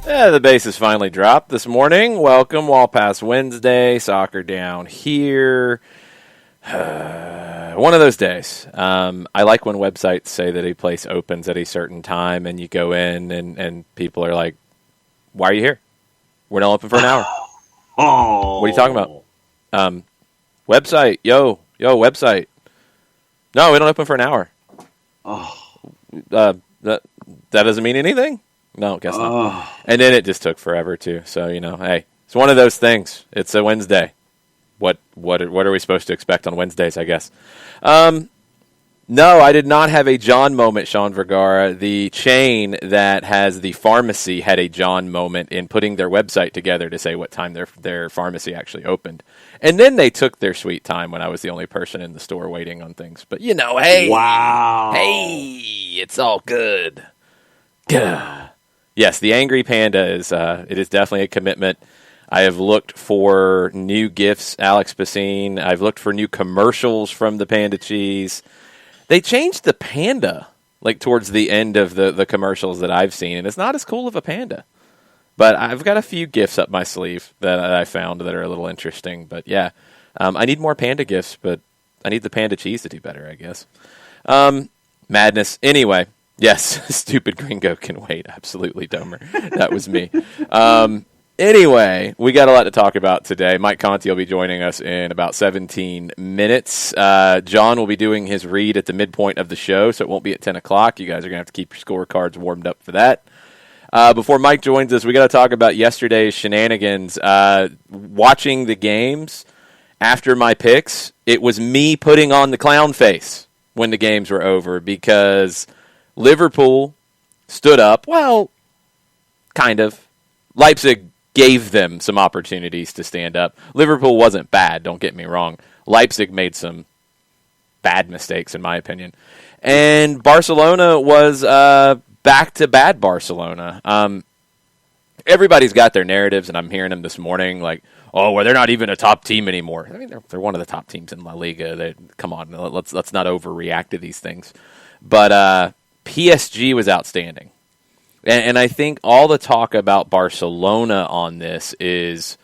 The base has finally dropped this morning. Welcome, Wall Pass Wednesday. Soccer down here. One of those days. I like when websites say that a place opens at a certain time and you go in and people are like, why are you here? We're not open for an hour. Oh. What are you talking about? Website. Yo, website. No, we don't open for an hour. Oh. That doesn't mean anything? No, guess not. And then it just took forever too. So, hey, it's one of those things. It's a Wednesday. What are we supposed to expect on Wednesdays, I guess? No, I did not have a John moment, Sean Vergara. The chain that has the pharmacy had a John moment in putting their website together to say what time their pharmacy actually opened. And then they took their sweet time when I was the only person in the store waiting on things. But, hey. Wow. Hey, it's all good. Yes, the Angry Panda is definitely a commitment. I have looked for new gifts, Alex Basine. I've looked for new commercials from the Panda Cheese. They changed the panda, towards the end of the commercials that I've seen, and it's not as cool of a panda. But I've got a few gifts up my sleeve that I found that are a little interesting. But yeah, I need more panda gifts, but I need the Panda Cheese to do better, I guess. Madness. Anyway, yes, stupid gringo can wait. Absolutely dumber. That was me. Anyway, we got a lot to talk about today. Mike Conti will be joining us in about 17 minutes. John will be doing his read at the midpoint of the show, so it won't be at 10 o'clock. You guys are going to have to keep your scorecards warmed up for that. Before Mike joins us, we got to talk about yesterday's shenanigans. Watching the games after my picks, it was me putting on the clown face when the games were over because Liverpool stood up. Well, kind of. Leipzig gave them some opportunities to stand up. Liverpool wasn't bad, don't get me wrong. Leipzig made some bad mistakes, in my opinion. And Barcelona was back to bad Barcelona. Everybody's got their narratives, and I'm hearing them this morning, they're not even a top team anymore. I mean, they're one of the top teams in La Liga. Come on, let's not overreact to these things. But PSG was outstanding. And I think all the talk about Barcelona on this is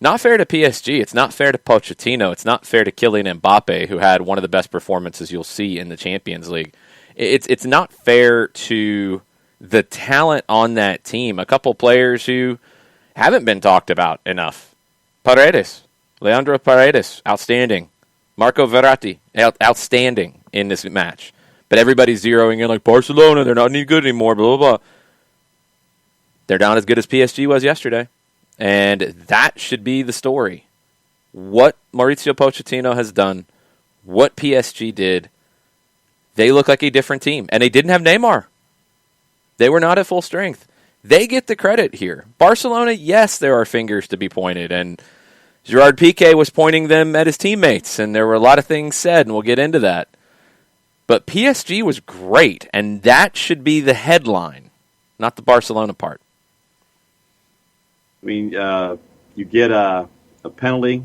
not fair to PSG. It's not fair to Pochettino. It's not fair to Kylian Mbappe, who had one of the best performances you'll see in the Champions League. It's not fair to the talent on that team. A couple players who haven't been talked about enough. Leandro Paredes, outstanding. Marco Verratti, outstanding in this match. But everybody's zeroing in Barcelona, they're not any good anymore, blah, blah, blah. They're not as good as PSG was yesterday. And that should be the story. What Mauricio Pochettino has done, what PSG did, they look like a different team. And they didn't have Neymar. They were not at full strength. They get the credit here. Barcelona, yes, there are fingers to be pointed. And Gerard Piqué was pointing them at his teammates. And there were a lot of things said, and we'll get into that. But PSG was great. And that should be the headline, not the Barcelona part. I mean, you get a penalty.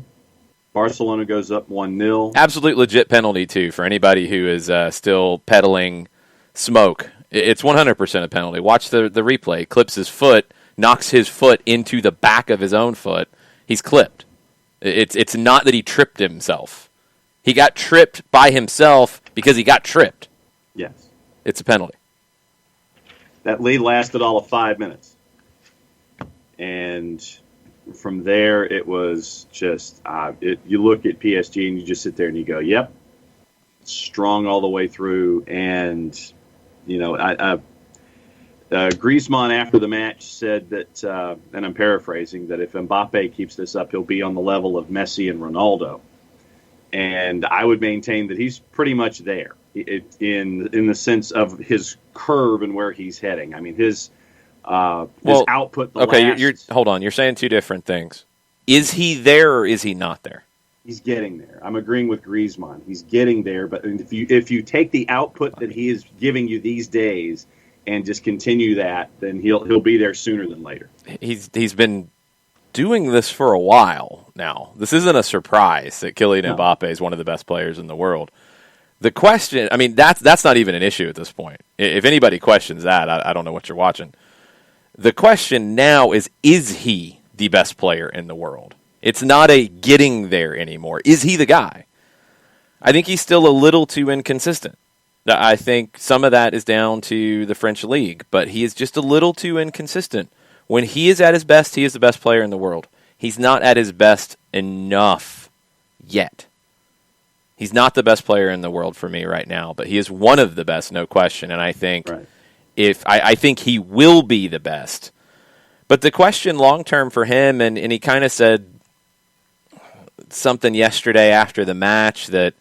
Barcelona goes up 1-0. Absolute legit penalty, too, for anybody who is still peddling smoke. It's 100% a penalty. Watch the replay. Clips his foot, knocks his foot into the back of his own foot. He's clipped. It's not that he tripped himself. He got tripped by himself because he got tripped. Yes. It's a penalty. That lead lasted all of 5 minutes. And from there, it was just, you look at PSG and you just sit there and you go, yep, strong all the way through. And, Griezmann after the match said that, and I'm paraphrasing, that if Mbappe keeps this up, he'll be on the level of Messi and Ronaldo. And I would maintain that he's pretty much there in the sense of his curve and where he's heading. I mean, his output. Hold on. You're saying two different things. Is he there or is he not there? He's getting there. I'm agreeing with Griezmann. He's getting there, but if you take the output that he is giving you these days and just continue that, then he'll be there sooner than later. He's been doing this for a while now. This isn't a surprise that Kylian Mbappe is one of the best players in the world. The question, I mean, that's not even an issue at this point. If anybody questions that, I don't know what you're watching. The question now is he the best player in the world? It's not a getting there anymore. Is he the guy? I think he's still a little too inconsistent. I think some of that is down to the French league, but he is just a little too inconsistent. When he is at his best, he is the best player in the world. He's not at his best enough yet. He's not the best player in the world for me right now, but he is one of the best, no question. And I think I think he will be the best. But the question long term for him, and he kind of said something yesterday after the match that,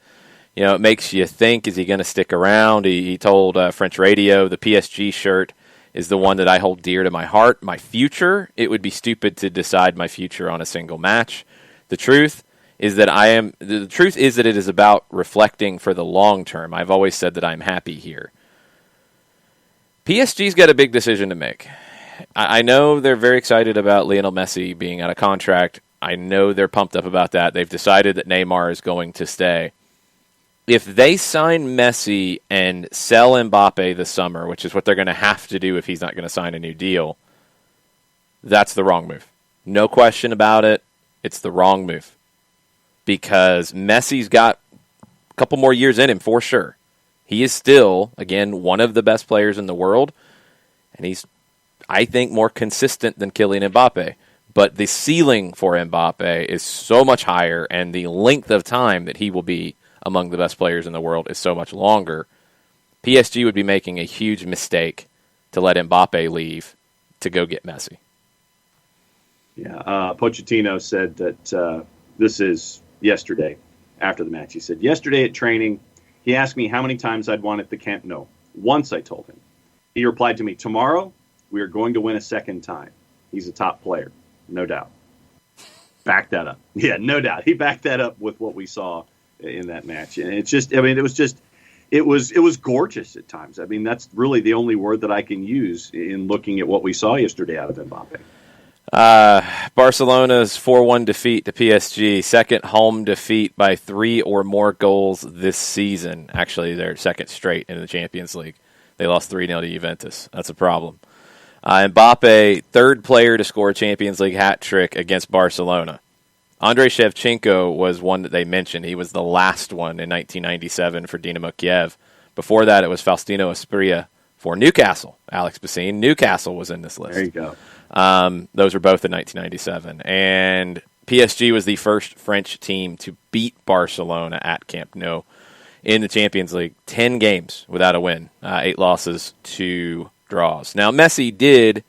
it makes you think, is he going to stick around? He told French radio the PSG shirt is the one that I hold dear to my heart. My future, it would be stupid to decide my future on a single match. The truth is that it is about reflecting for the long term. I've always said that I'm happy here. PSG's got a big decision to make. I know they're very excited about Lionel Messi being out of contract. I know they're pumped up about that. They've decided that Neymar is going to stay. If they sign Messi and sell Mbappe this summer, which is what they're going to have to do if he's not going to sign a new deal, that's the wrong move. No question about it. It's the wrong move. Because Messi's got a couple more years in him for sure. He is still, again, one of the best players in the world. And he's, I think, more consistent than Kylian Mbappe. But the ceiling for Mbappe is so much higher, and the length of time that he will be among the best players in the world is so much longer. PSG would be making a huge mistake to let Mbappe leave to go get Messi. Yeah, Pochettino said that this is yesterday after the match. He said, yesterday at training, he asked me how many times I'd won at the Camp Nou. Once, I told him. He replied to me, tomorrow we are going to win a second time. He's a top player, no doubt. Back that up. Yeah, no doubt. He backed that up with what we saw in that match. And it's just, it was gorgeous at times. I mean, that's really the only word that I can use in looking at what we saw yesterday out of Mbappe. Barcelona's 4-1 defeat to PSG, second home defeat by 3 or more goals this season. Actually, their second straight in the Champions League. They lost 3-0 to Juventus. That's a problem. Mbappe, third player to score a Champions League hat trick against Barcelona. Andrei Shevchenko was one that they mentioned. He was the last one in 1997 for Dinamo Kiev. Before that, it was Faustino Asprilla for Newcastle. Alex Bassine. Newcastle was in this list. There you go. Those were both in 1997. And PSG was the first French team to beat Barcelona at Camp Nou in the Champions League. 10 games without a win. 8 losses, 2 draws. Now, Messi did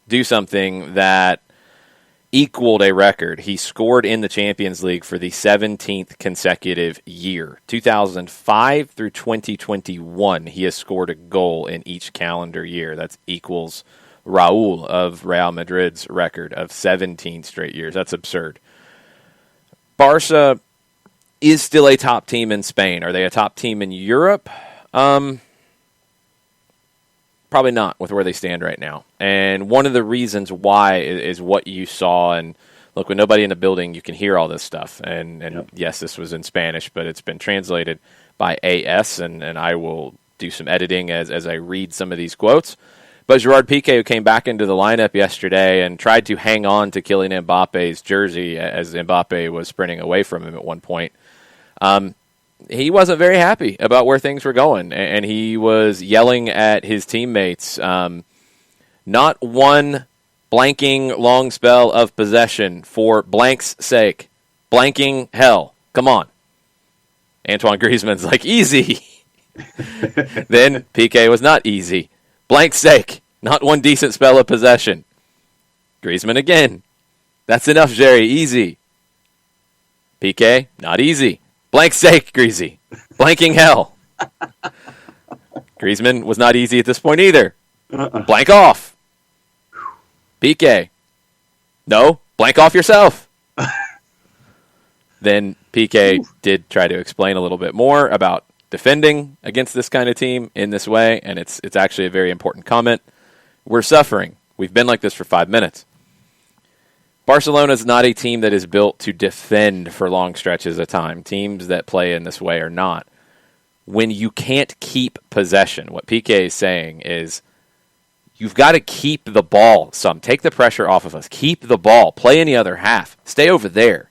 do something that equaled a record. He scored in the Champions League for the 17th consecutive year. 2005 through 2021, he has scored a goal in each calendar year. That equals Raul of Real Madrid's record of 17 straight years. That's absurd. Barca is still a top team in Spain. Are they a top team in Europe? Probably not with where they stand right now. And one of the reasons why is what you saw. And look, with nobody in the building, you can hear all this stuff. And yep. Yes, this was in Spanish, but it's been translated by AS, and I will do some editing as I read some of these quotes. But Gerard Piqué, who came back into the lineup yesterday and tried to hang on to Kylian Mbappe's jersey as Mbappe was sprinting away from him at one point, he wasn't very happy about where things were going, and he was yelling at his teammates. Not one blanking long spell of possession for blank's sake. Blanking hell. Come on. Antoine Griezmann's like, easy. Then Piqué was not easy. Blank's sake. Not one decent spell of possession. Griezmann again. That's enough, Jerry. Easy. Piqué, not easy. Blank's sake, Greasy. Blanking hell. Griezmann was not easy at this point either. Blank off. Piqué. No, blank off yourself. Then Piqué did try to explain a little bit more about defending against this kind of team in this way, and it's actually a very important comment. We're suffering. We've been like this for 5 minutes. Barcelona is not a team that is built to defend for long stretches of time. Teams that play in this way are not. When you can't keep possession, what Piqué is saying is You've got to keep the ball some. Take the pressure off of us. Keep the ball. Play in the other half. Stay over there.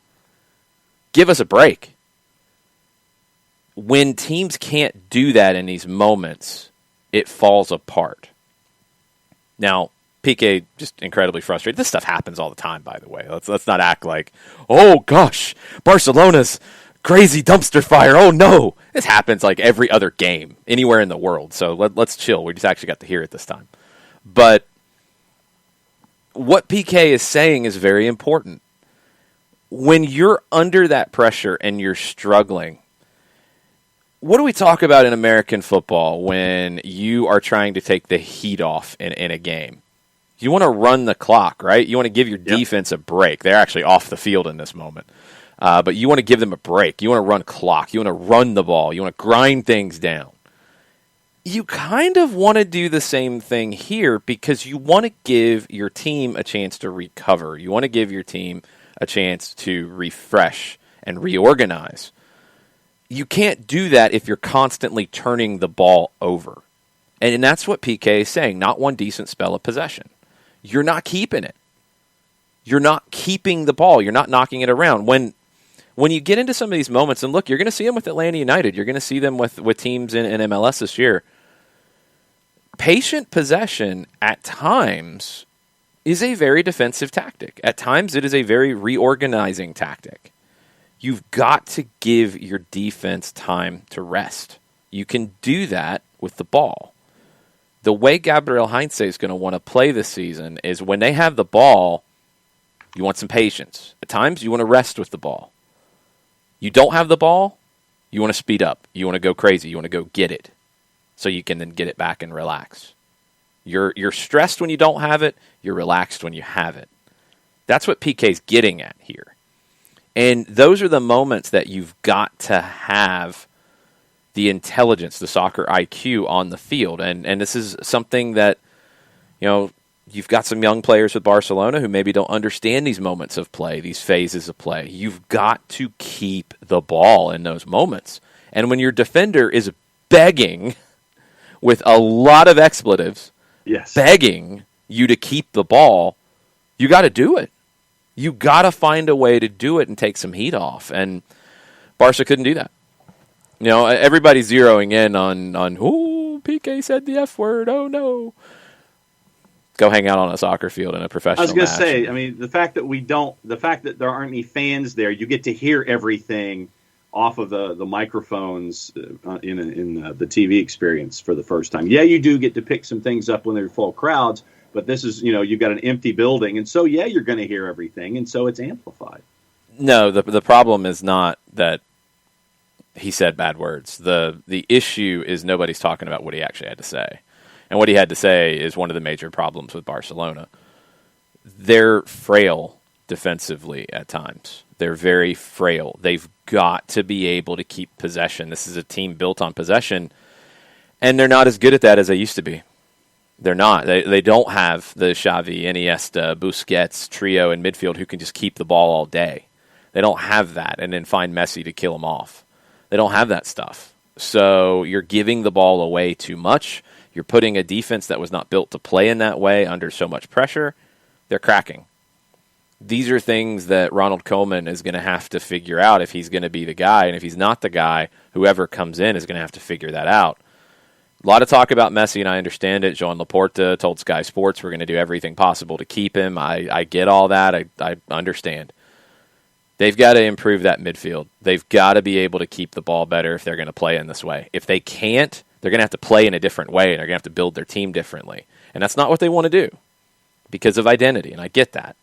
Give us a break. When teams can't do that in these moments, it falls apart. Now, PK just incredibly frustrated. This stuff happens all the time, by the way. Let's not act like, oh gosh, Barcelona's crazy dumpster fire. Oh no, this happens like every other game anywhere in the world. So let's chill. We just actually got to hear it this time. But what PK is saying is very important. When you're under that pressure and you're struggling, what do we talk about in American football when you are trying to take the heat off in a game? You want to run the clock, right? You want to give your defense a break. They're actually off the field in this moment. But you want to give them a break. You want to run clock. You want to run the ball. You want to grind things down. You kind of want to do the same thing here because you want to give your team a chance to recover. You want to give your team a chance to refresh and reorganize. You can't do that if you're constantly turning the ball over. And that's what PK is saying, not one decent spell of possession. You're not keeping it. You're not keeping the ball. You're not knocking it around. When you get into some of these moments, and look, you're going to see them with Atlanta United. You're going to see them with teams in MLS this year. Patient possession at times is a very defensive tactic. At times it is a very reorganizing tactic. You've got to give your defense time to rest. You can do that with the ball. The way Gabriel Heinze is going to want to play this season is when they have the ball, you want some patience. At times you want to rest with the ball. You don't have the ball, you want to speed up. You want to go crazy. You want to go get it so you can then get it back and relax. You're stressed when you don't have it. You're relaxed when you have it. That's what PK's getting at here. And those are the moments that you've got to have the intelligence, the soccer IQ on the field. And this is something that, you've got some young players with Barcelona who maybe don't understand these moments of play, these phases of play. You've got to keep the ball in those moments. And when your defender is begging with a lot of expletives, begging you to keep the ball, you got to do it. You got to find a way to do it and take some heat off. And Barca couldn't do that. Everybody's zeroing in on PK said the F word. Oh, no. Go hang out on a soccer field in a professional match. I was going to say, the fact that there aren't any fans there, you get to hear everything off of the microphones in the TV experience for the first time. Yeah, you do get to pick some things up when they're full crowds, but this is, you've got an empty building, and so, you're going to hear everything, and so it's amplified. No, the problem is not that he said bad words. The issue is nobody's talking about what he actually had to say. And what he had to say is one of the major problems with Barcelona. They're frail defensively at times. They're very frail. They've got to be able to keep possession. This is a team built on possession, and they're not as good at that as they used to be. They're not. They don't have the Xavi, Iniesta, Busquets trio in midfield who can just keep the ball all day. They don't have that and then find Messi to kill them off. They don't have that stuff. So you're giving the ball away too much. You're putting a defense that was not built to play in that way under so much pressure. They're cracking. These are things that Ronald Koeman is going to have to figure out if he's going to be the guy. And if he's not the guy, whoever comes in is going to have to figure that out. A lot of talk about Messi, and I understand it. Joan Laporta told Sky Sports we're going to do everything possible to keep him. I get all that. I understand. They've got to improve that midfield. They've got to be able to keep the ball better if they're going to play in this way. If they can't, they're going to have to play in a different way, and they're going to have to build their team differently. And that's not what they want to do because of identity, and I get that.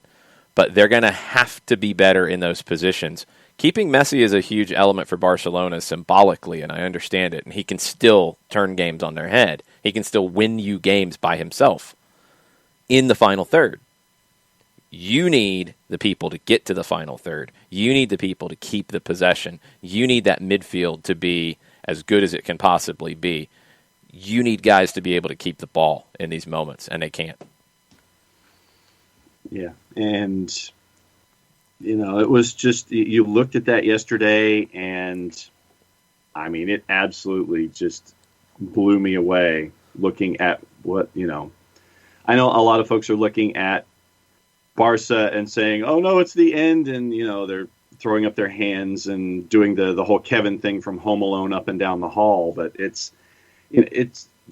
But they're going to have to be better in those positions. Keeping Messi is a huge element for Barcelona symbolically, and I understand it. And he can still turn games on their head. He can still win you games by himself in the final third. You need the people to get to the final third. You need the people to keep the possession. You need that midfield to be as good as it can possibly be. You need guys to be able to keep the ball in these moments, and they can't. Yeah, and, it was just, you looked at that yesterday, and, it absolutely just blew me away looking at what, I know a lot of folks are looking at Barca and saying, "Oh no, it's the end," and they're throwing up their hands and doing the whole Kevin thing from Home Alone up and down the hall. But it's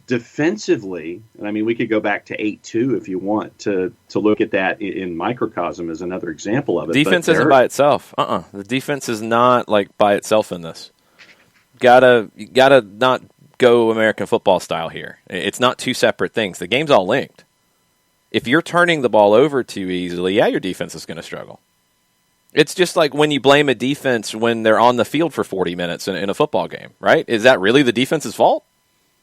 defensively, and I mean, we could go back to 8-2 if you want to look at that in microcosm as another example of it. Defense isn't by itself. The defense is not like by itself in this. You gotta not go American football style here. It's not two separate things. The game's all linked. If you're turning the ball over too easily, your defense is going to struggle. It's just like when you blame a defense when they're on the field for 40 minutes in a football game, right? Is that really the defense's fault?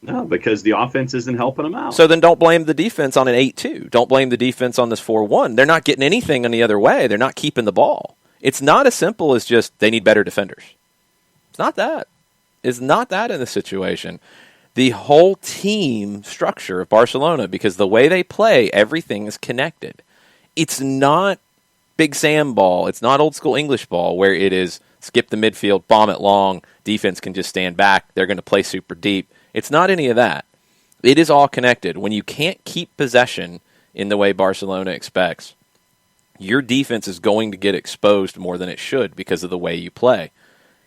No, because the offense isn't helping them out. So then don't blame the defense on an 8-2. Don't blame the defense on this 4-1. They're not getting anything on the other way. They're not keeping the ball. It's not as simple as just they need better defenders. It's not that. It's not that in this situation. The whole team structure of Barcelona, because the way they play, everything is connected. It's not Big Sam ball. It's not old school English ball where it is skip the midfield, bomb it long, defense can just stand back. They're going to play super deep. It's not any of that. It is all connected. When you can't keep possession in the way Barcelona expects, your defense is going to get exposed more than it should because of the way you play.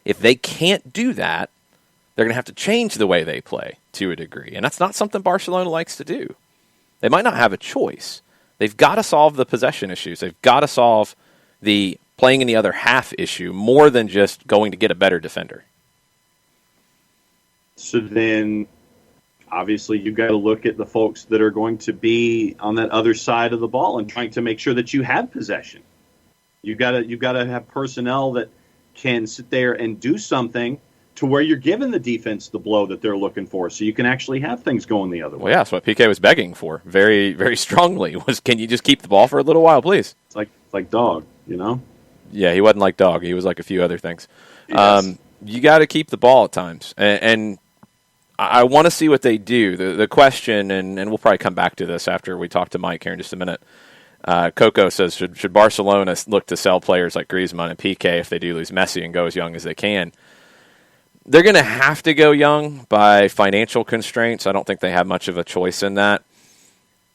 If they can't do that, they're going to have to change the way they play to a degree. And that's not something Barcelona likes to do. They might not have a choice. They've got to solve the possession issues. They've got to solve the playing in the other half issue more than just going to get a better defender. So then, obviously, you've got to look at the folks that are going to be on that other side of the ball and trying to make sure that you have possession. You've got to have personnel that can sit there and do something to where you're giving the defense the blow that they're looking for, so you can actually have things going the other way. Well, yeah, that's what PK was begging for very, very strongly, was can you just keep the ball for a little while, please? It's like dog, Yeah, he wasn't like dog. He was like a few other things. Yes. You got to keep the ball at times. And I want to see what they do. The question, and we'll probably come back to this after we talk to Mike here in just a minute. Coco says, should Barcelona look to sell players like Griezmann and PK if they do lose Messi and go as young as they can? They're going to have to go young by financial constraints. I don't think they have much of a choice in that.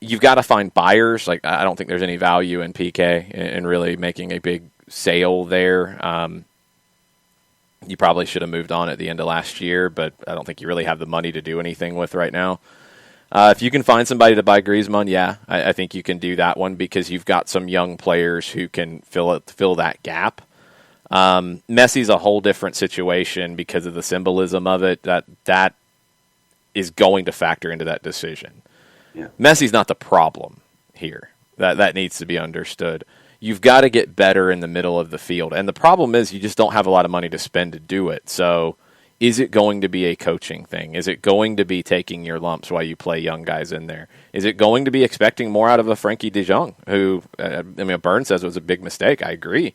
You've got to find buyers. Like, I don't think there's any value in PK in really making a big sale there. You probably should have moved on at the end of last year, but I don't think you really have the money to do anything with right now. If you can find somebody to buy Griezmann, I think you can do that one because you've got some young players who can fill that gap. Messi's a whole different situation because of the symbolism of it. That is going to factor into that decision. Yeah. Messi's not the problem here. That needs to be understood. You've got to get better in the middle of the field. And the problem is you just don't have a lot of money to spend to do it. So is it going to be a coaching thing? Is it going to be taking your lumps while you play young guys in there? Is it going to be expecting more out of a Frankie de Jong, who, Burns says was a big mistake. I agree.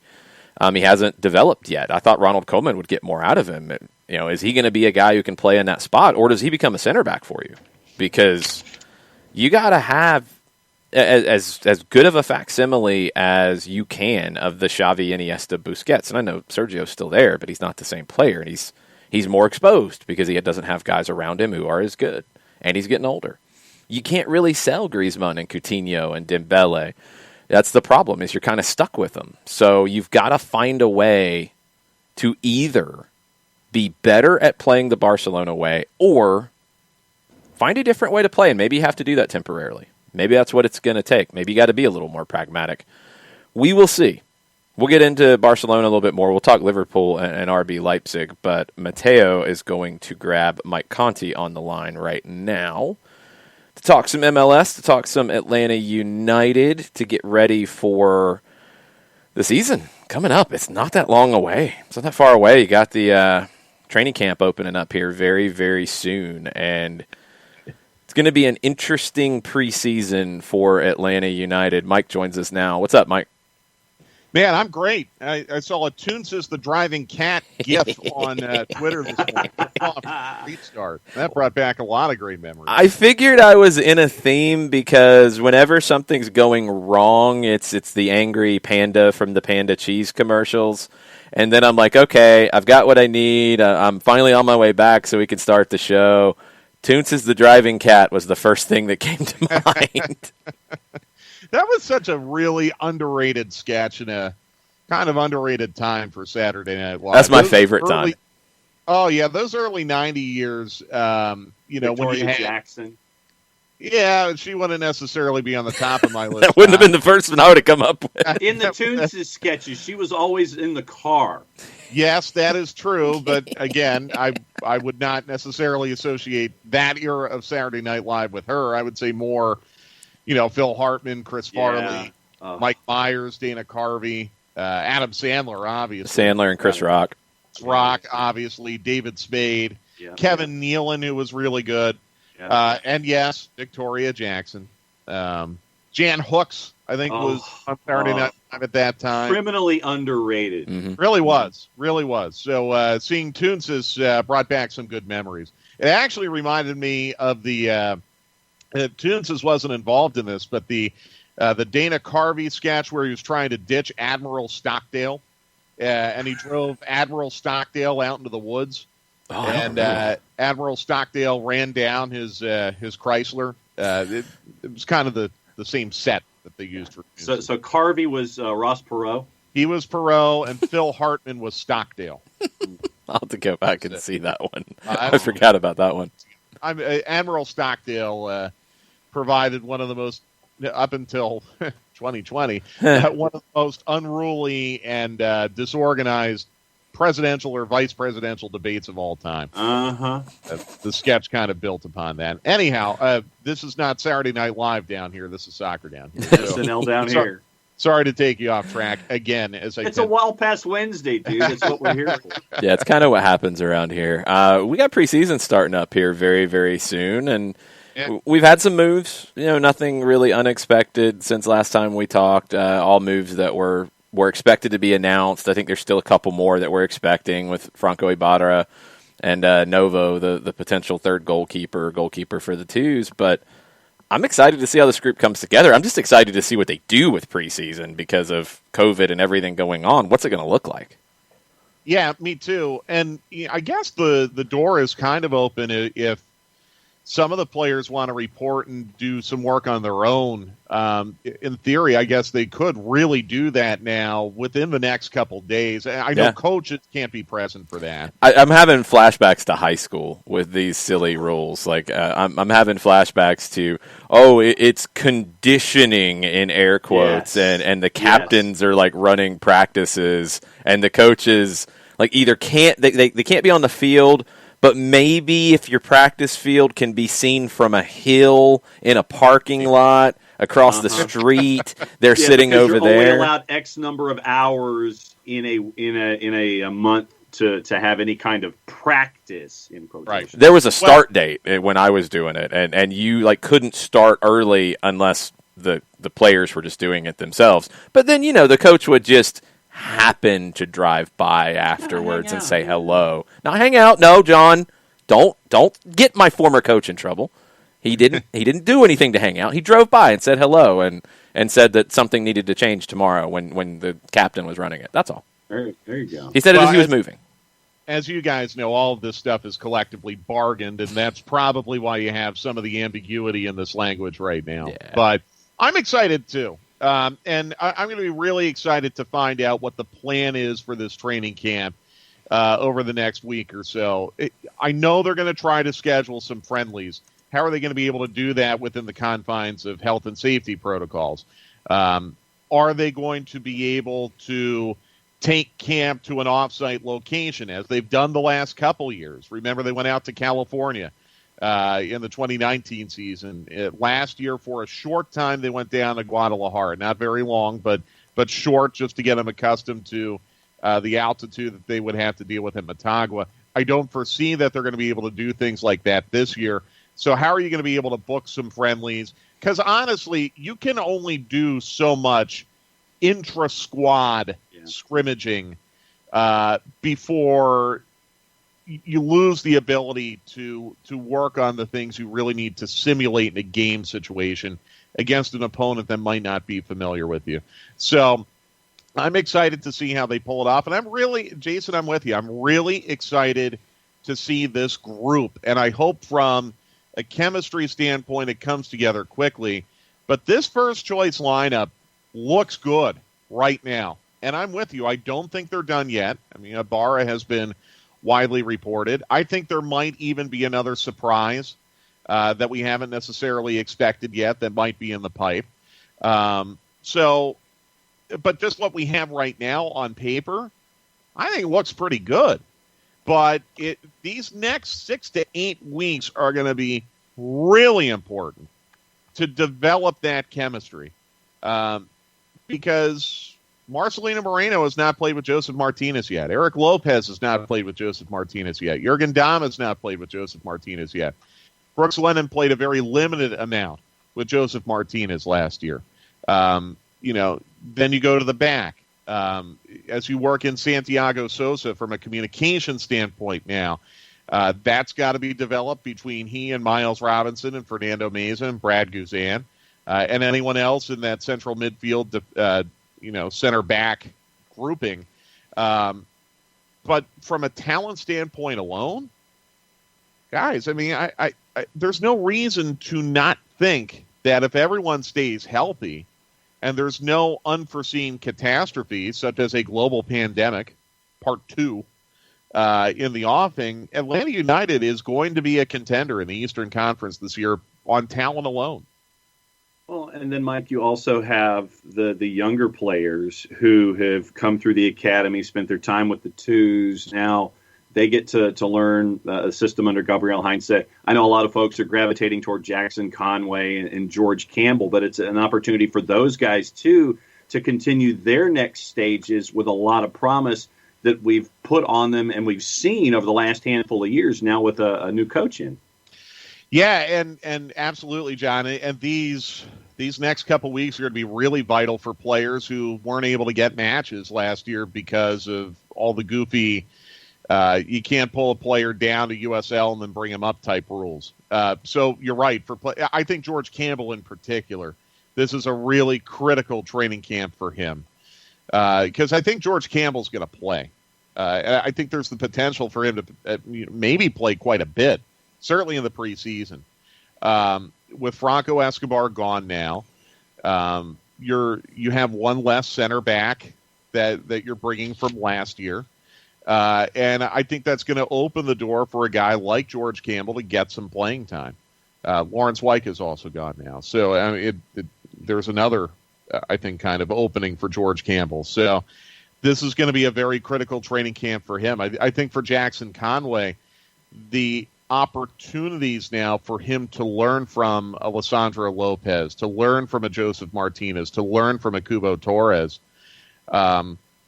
He hasn't developed yet. I thought Ronald Koeman would get more out of him. Is he going to be a guy who can play in that spot, or does he become a center back for you? Because you got to have as good of a facsimile as you can of the Xavi, Iniesta, Busquets. And I know Sergio's still there, but he's not the same player, and he's more exposed because he doesn't have guys around him who are as good, and he's getting older. You can't really sell Griezmann and Coutinho and Dembele. That's the problem, is you're kind of stuck with them. So you've got to find a way to either be better at playing the Barcelona way or find a different way to play, and maybe you have to do that temporarily. Maybe that's what it's going to take. Maybe you got to be a little more pragmatic. We will see. We'll get into Barcelona a little bit more. We'll talk Liverpool and RB Leipzig, but Mateo is going to grab Mike Conti on the line right now to talk some MLS, to talk some Atlanta United, to get ready for the season coming up. It's not that long away. It's not that far away. You got the training camp opening up here very, very soon, and it's going to be an interesting preseason for Atlanta United. Mike joins us now. What's up, Mike? Man, I'm great. I saw a Toons the driving cat gif on Twitter this morning. Restart. That brought back a lot of great memories. I figured I was in a theme because whenever something's going wrong, it's the angry panda from the Panda Cheese commercials. And then I'm like, okay, I've got what I need. I'm finally on my way back so we can start the show. Toonces the driving cat was the first thing that came to mind. That was such a really underrated sketch in a kind of underrated time for Saturday Night Live. That's my favorite time. Oh, yeah, those early 90 years, when you had Jackson. Yeah, she wouldn't necessarily be on the top of my list. That wouldn't have been the first one I would have come up with. In the Toonces sketches, she was always in the car. Yes, that is true, but again, I would not necessarily associate that era of Saturday Night Live with her. I would say more, Phil Hartman, Chris Farley, Mike Myers, Dana Carvey, Adam Sandler, obviously. Sandler and Chris Rock. Rock, obviously, David Spade, Kevin Nealon, who was really good. And yes, Victoria Jackson. Jan Hooks, I think, was on Saturday Night Live at that time. Criminally underrated. Mm-hmm. Really was. So seeing Toonces brought back some good memories. It actually reminded me of the Toonces wasn't involved in this, but the Dana Carvey sketch where he was trying to ditch Admiral Stockdale, and he drove Admiral Stockdale out into the woods. Admiral Stockdale ran down his Chrysler. It was kind of the same set that they used for. So Carvey was Ross Perot. He was Perot, and Phil Hartman was Stockdale. I'll have to go back and see that one. I forgot about that one. Admiral Stockdale provided one of the most, up until 2020, one of the most unruly and disorganized presidential or vice presidential debates of all time. The sketch kind of built upon that. Anyhow, this is not Saturday Night Live down here. This is soccer down here. SNL down here. Sorry to take you off track again. It's a while past Wednesday, dude. That's what we're here for. Yeah, it's kind of what happens around here. We got preseason starting up here very, very soon, and we've had some moves. Nothing really unexpected since last time we talked. All moves that were expected to be announced. I think there's still a couple more that we're expecting with Franco Ibarra and Novo, the potential third goalkeeper for the Twos. But I'm excited to see how this group comes together. I'm just excited to see what they do with preseason because of COVID and everything going on. What's it going to look like? Yeah, me too. And I guess the door is kind of open if some of the players want to report and do some work on their own. In theory, I guess they could really do that now within the next couple days. I know coaches can't be present for that. I'm having flashbacks to high school with these silly rules. Like I'm having flashbacks to, it's conditioning in air quotes, and the captains are like running practices, and the coaches like either can't they can't be on the field. But maybe if your practice field can be seen from a hill in a parking lot across the street, they're sitting over there. You're only allowed X number of hours in a month to have any kind of practice in quotation. Right. There was a start date when I was doing it, and you couldn't start early unless the players were just doing it themselves. But then the coach would just happen to drive by afterwards and say hello. Not hang out. No, John, don't get my former coach in trouble. He didn't do anything to hang out. He drove by and said hello and said that something needed to change tomorrow when the captain was running it. That's all. There you go. He said it as he was moving. As you guys know, all of this stuff is collectively bargained, and that's probably why you have some of the ambiguity in this language right now. Yeah. But I'm excited too. And I'm going to be really excited to find out what the plan is for this training camp over the next week or so. I know they're going to try to schedule some friendlies. How are they going to be able to do that within the confines of health and safety protocols? Are they going to be able to take camp to an off-site location, as they've done the last couple years? Remember, they went out to California in the 2019 season. Last year, for a short time, they went down to Guadalajara. Not very long, but short, just to get them accustomed to the altitude that they would have to deal with in Motagua. I don't foresee that they're going to be able to do things like that this year. So how are you going to be able to book some friendlies? Because honestly, you can only do so much intra-squad scrimmaging before you lose the ability to work on the things you really need to simulate in a game situation against an opponent that might not be familiar with you. So I'm excited to see how they pull it off. And Jason, I'm with you. I'm really excited to see this group. And I hope from a chemistry standpoint, it comes together quickly. But this first choice lineup looks good right now. And I'm with you. I don't think they're done yet. I mean, Ibarra has been widely reported. I think there might even be another surprise that we haven't necessarily expected yet that might be in the pipe. But just what we have right now on paper, I think it looks pretty good. But these next 6 to 8 weeks are going to be really important to develop that chemistry. Because Marcelino Moreno has not played with Joseph Martinez yet. Eric Lopez has not played with Joseph Martinez yet. Jurgen Damm has not played with Joseph Martinez yet. Brooks Lennon played a very limited amount with Joseph Martinez last year. Then you go to the back. As you work in Santiago Sosa from a communication standpoint now, that's got to be developed between he and Miles Robinson and Fernando Meza and Brad Guzan, and anyone else in that central midfield, center back grouping. But from a talent standpoint alone, guys, I mean, I there's no reason to not think that if everyone stays healthy and there's no unforeseen catastrophes such as a global pandemic, part 2, in the offing, Atlanta United is going to be a contender in the Eastern Conference this year on talent alone. Well, and then, Mike, you also have the younger players who have come through the academy, spent their time with the twos. Now they get to learn a system under Gabriel Heinze. I know a lot of folks are gravitating toward Jackson Conway and George Campbell, but it's an opportunity for those guys, too, to continue their next stages with a lot of promise that we've put on them and we've seen over the last handful of years now with a new coach in. Yeah, and absolutely, John. And these next couple weeks are going to be really vital for players who weren't able to get matches last year because of all the goofy you can't pull a player down to USL and then bring him up type rules. So you're right. I think George Campbell in particular, this is a really critical training camp for him because I think George Campbell's going to play. I think there's the potential for him to maybe play quite a bit, certainly in the preseason. With Franco Escobar gone now, you have one less center back that you're bringing from last year. And I think that's going to open the door for a guy like George Campbell to get some playing time. Lawrence Wyke is also gone now. So I mean, there's another, I think, kind of opening for George Campbell. So this is going to be a very critical training camp for him. I think for Jackson Conway, the opportunities now for him to learn from Alessandro Lopez, to learn from a Joseph Martinez, to learn from a Cubo Torres,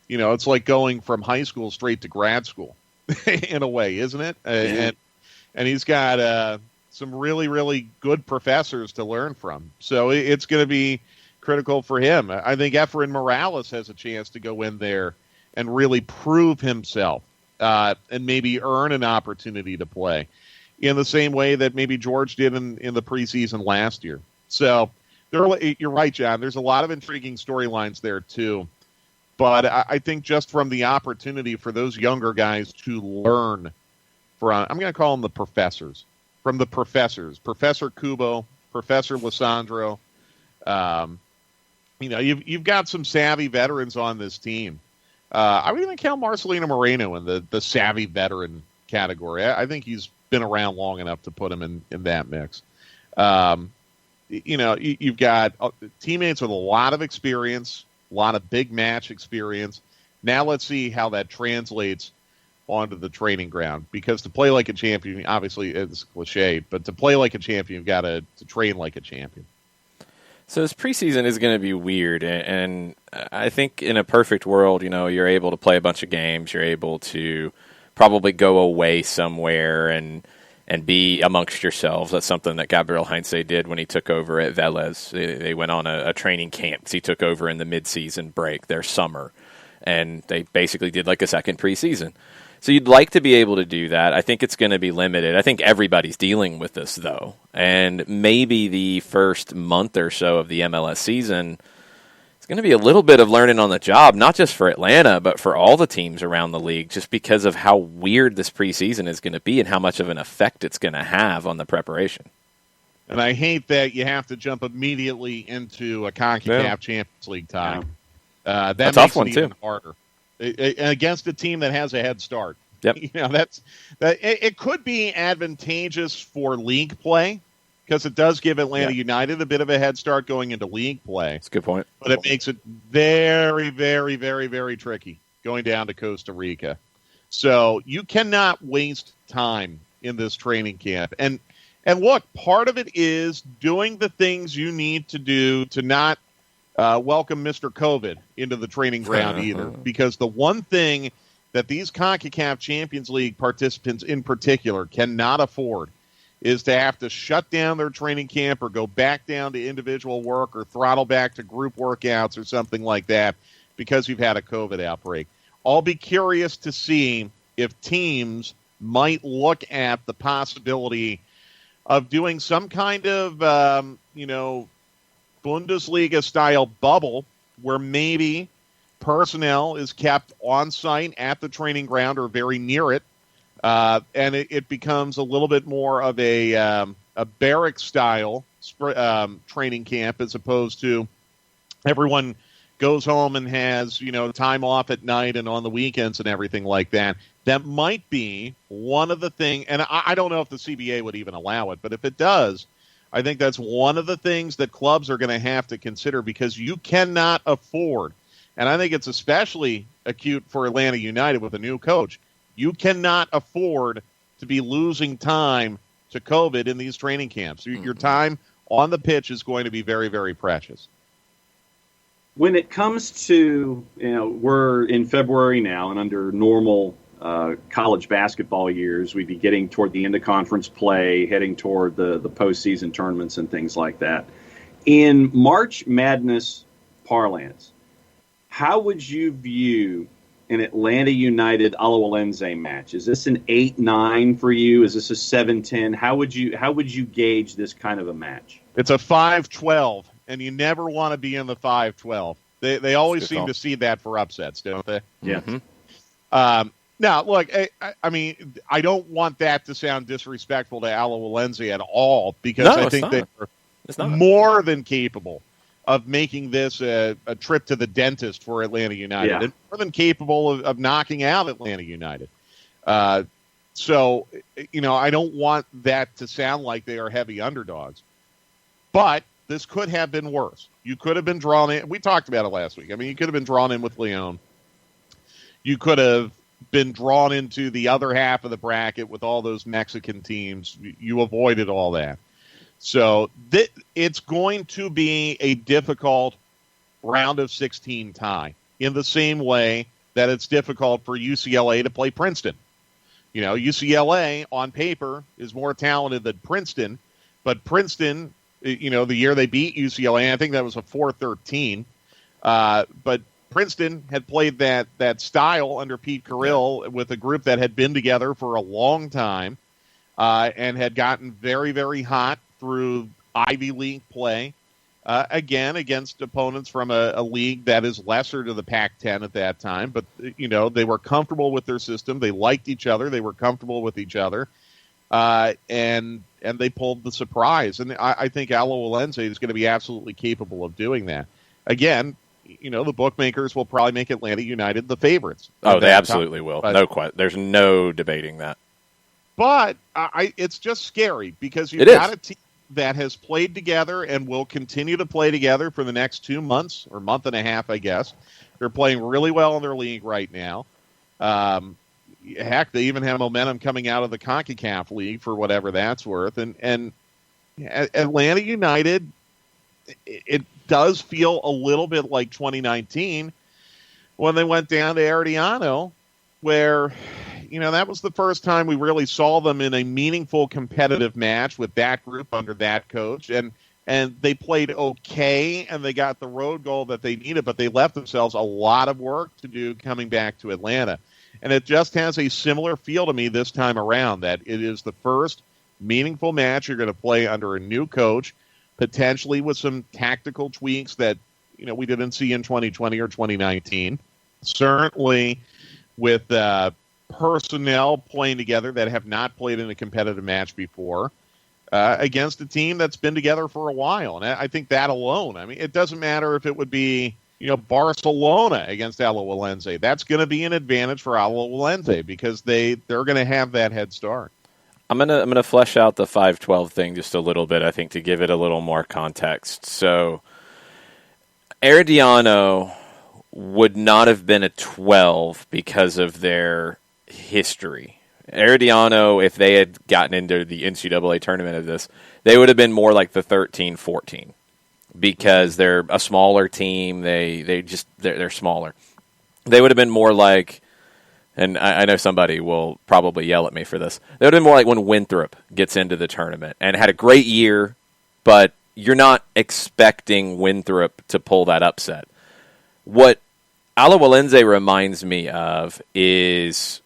it's like going from high school straight to grad school in a way, isn't it? And he's got some really, really good professors to learn from. So it's going to be critical for him. I think Efrain Morales has a chance to go in there and really prove himself and maybe earn an opportunity to play in the same way that maybe George did in the preseason last year. So you're right, John. There's a lot of intriguing storylines there, too. But I think just from the opportunity for those younger guys to learn from, I'm going to call them the professors, from the professors, Professor Kubo, Professor Lissandro. You've got some savvy veterans on this team. I would even count Marcelino Moreno in the savvy veteran category. I think he's been around long enough to put him in that mix. You've got teammates with a lot of experience, a lot of big match experience. Now let's see how that translates onto the training ground. Because to play like a champion, obviously it's cliche, but to play like a champion, you've got to train like a champion. So this preseason is going to be weird, and I think in a perfect world, you're able to play a bunch of games, you're able to probably go away somewhere and be amongst yourselves. That's something that Gabriel Heinze did when he took over at Vélez. They went on a training camp. He took over in the mid-season break, their summer, and they basically did like a second preseason. So you'd like to be able to do that. I think it's going to be limited. I think everybody's dealing with this, though. And maybe the first month or so of the MLS season, It's going to be a little bit of learning on the job, not just for Atlanta, but for all the teams around the league, just because of how weird this preseason is going to be and how much of an effect it's going to have on the preparation. And I hate that you have to jump immediately into a CONCACAF Champions League tie. That makes tough one, it even too. harder. Against a team that has a head start. Yep. It could be advantageous for league play because it does give Atlanta United a bit of a head start going into league play. That's a good point. But it makes it very, very, very, very tricky going down to Costa Rica. So you cannot waste time in this training camp. And look, part of it is doing the things you need to do to not welcome Mr. COVID into the training ground either. Because the one thing that these CONCACAF Champions League participants in particular cannot afford is to have to shut down their training camp or go back down to individual work or throttle back to group workouts or something like that because you've had a COVID outbreak. I'll be curious to see if teams might look at the possibility of doing some kind of, Bundesliga-style bubble where maybe personnel is kept on site at the training ground or very near it, and it becomes a little bit more of a barrack-style training camp as opposed to everyone goes home and has time off at night and on the weekends and everything like that. That might be one of the things, and I don't know if the CBA would even allow it, but if it does, I think that's one of the things that clubs are going to have to consider because you cannot afford, and I think it's especially acute for Atlanta United with a new coach, you cannot afford to be losing time to COVID in these training camps. Your time on the pitch is going to be very, very precious. When it comes to, we're in February now, and under normal college basketball years, we'd be getting toward the end of conference play, heading toward the postseason tournaments and things like that. In March Madness parlance, how would you view an Atlanta United Alajuelense match? Is this an 8-9 for you? Is this a 7-10? How would you gauge this kind of a match? It's a 5-12, and you never want to be in the 5-12. They always seem to see that for upsets, don't they? Yeah. Mm-hmm. Now, look, I mean, I don't want that to sound disrespectful to Alajuelense at all because I think they're more than capable of making this a trip to the dentist for Atlanta United and more than capable of knocking out Atlanta United. So, I don't want that to sound like they are heavy underdogs. But this could have been worse. You could have been drawn in. We talked about it last week. I mean, you could have been drawn in with Lyon. You could have been drawn into the other half of the bracket with all those Mexican teams. You avoided all that. So it's going to be a difficult round of 16 tie in the same way that it's difficult for UCLA to play Princeton. UCLA on paper is more talented than Princeton, but Princeton, the year they beat UCLA, I think that was a 4-13. But Princeton had played that style under Pete Carrill with a group that had been together for a long time and had gotten very, very hot through Ivy League play, again, against opponents from a league that is lesser to the Pac-10 at that time. But, they were comfortable with their system. They liked each other. They were comfortable with each other. And they pulled the surprise. And I think Alajuelense is going to be absolutely capable of doing that. Again, the bookmakers will probably make Atlanta United the favorites. Oh, they absolutely will. There's no debating that. But it's just scary because you've got a team that has played together and will continue to play together for the next 2 months or month and a half, I guess. They're playing really well in their league right now. Heck, they even have momentum coming out of the CONCACAF league for whatever that's worth. And Atlanta United, it does feel a little bit like 2019 when they went down to Herediano, where, that was the first time we really saw them in a meaningful competitive match with that group under that coach. And they played okay, and they got the road goal that they needed, but they left themselves a lot of work to do coming back to Atlanta. And it just has a similar feel to me this time around, that it is the first meaningful match you're going to play under a new coach, potentially with some tactical tweaks that we didn't see in 2020 or 2019. Certainly with personnel playing together that have not played in a competitive match before against a team that's been together for a while. And I think that alone, I mean, it doesn't matter if it would be, Barcelona against Alajuelense. That's going to be an advantage for Alajuelense because they're going to have that head start. I'm gonna flesh out the 5-12 thing just a little bit, I think, to give it a little more context. So, Herediano would not have been a 12 because of their history. Herediano, if they had gotten into the NCAA tournament of this, they would have been more like the 13-14 because they're a smaller team. They're smaller. They would have been more like, and I know somebody will probably yell at me for this, they would have been more like when Winthrop gets into the tournament and had a great year, but you're not expecting Winthrop to pull that upset. What Alajuelense reminds me of is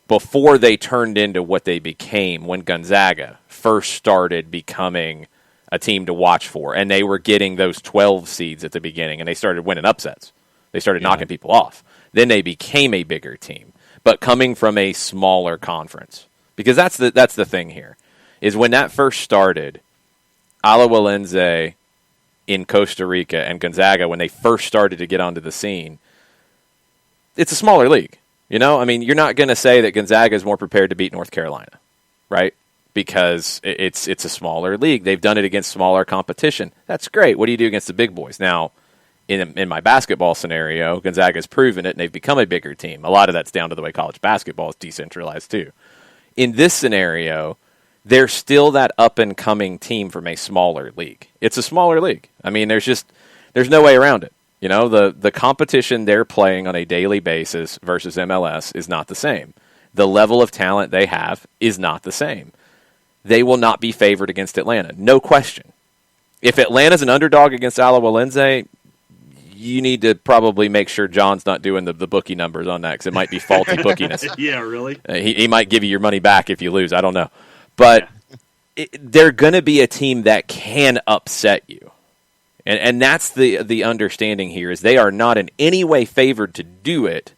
before they turned into what they became when Gonzaga first started becoming a team to watch for, and they were getting those 12 seeds at the beginning, and they started winning upsets. They started knocking people off. Then they became a bigger team, but coming from a smaller conference. Because that's the thing here, is when that first started, Alajuelense in Costa Rica and Gonzaga, when they first started to get onto the scene, it's a smaller league. I mean, you're not going to say that Gonzaga is more prepared to beat North Carolina, right? Because it's a smaller league. They've done it against smaller competition. That's great. What do you do against the big boys? Now, in my basketball scenario, Gonzaga's proven it, and they've become a bigger team. A lot of that's down to the way college basketball is decentralized, too. In this scenario, they're still that up-and-coming team from a smaller league. It's a smaller league. I mean, there's no way around it. The competition they're playing on a daily basis versus MLS is not the same. The level of talent they have is not the same. They will not be favored against Atlanta, no question. If Atlanta's an underdog against Alajuelense, you need to probably make sure John's not doing the bookie numbers on that because it might be faulty bookiness. Yeah, really? He might give you your money back if you lose. I don't know. But they're going to be a team that can upset you. And that's the understanding here is they are not in any way favored to do it,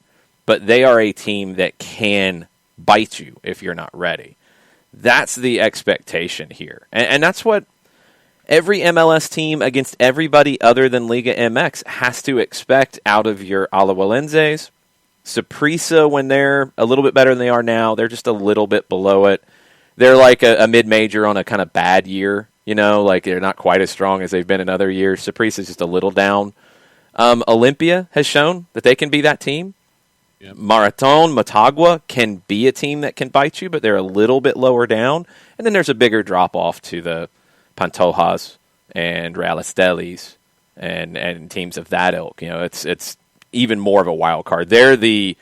but they are a team that can bite you if you're not ready. That's the expectation here. And that's what every MLS team against everybody other than Liga MX has to expect out of your Alajuelenses. Saprissa, when they're a little bit better than they are now, they're just a little bit below it. They're like a mid-major on a kind of bad year. Like they're not quite as strong as they've been in other years. Saprissa is just a little down. Olympia has shown that they can be that team. Yep. Motagua can be a team that can bite you, but they're a little bit lower down. And then there's a bigger drop-off to the Pantojas and Real Estelis and teams of that ilk. It's even more of a wild card. They're the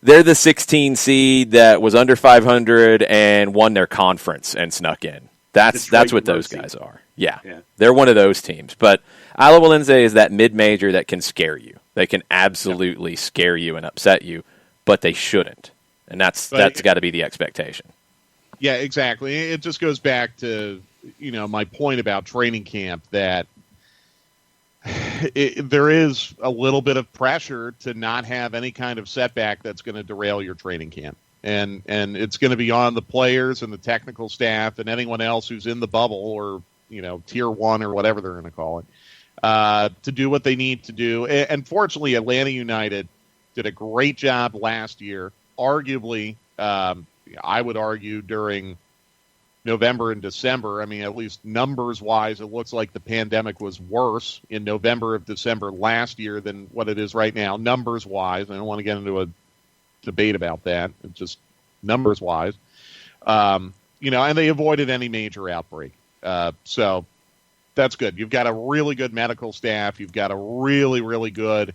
16 seed that was under 500 and won their conference and snuck in. That's what those guys are. Yeah. They're one of those teams. But Alajuelense is that mid-major that can scare you. They can absolutely scare you and upset you, but they shouldn't. And that's got to be the expectation. Yeah, exactly. It just goes back to, my point about training camp that there is a little bit of pressure to not have any kind of setback that's going to derail your training camp. And it's going to be on the players and the technical staff and anyone else who's in the bubble or, tier 1 or whatever they're going to call it, to do what they need to do. And fortunately, Atlanta United did a great job last year. Arguably, I would argue during November and December, I mean, at least numbers-wise, it looks like the pandemic was worse in November of December last year than what it is right now, numbers-wise. I don't want to get into a debate about that. It's just numbers-wise. And they avoided any major outbreak. So that's good. You've got a really good medical staff. You've got a really, really good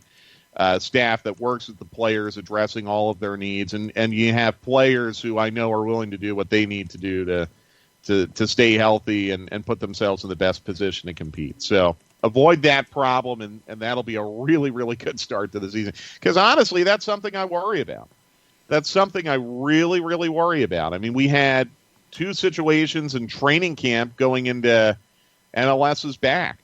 staff that works with the players, addressing all of their needs. And you have players who I know are willing to do what they need to do to stay healthy and put themselves in the best position to compete. So avoid that problem, and that'll be a really, really good start to the season. Because honestly, that's something I worry about. That's something I really, really worry about. I mean, we had 2 situations in training camp going into MLS's back.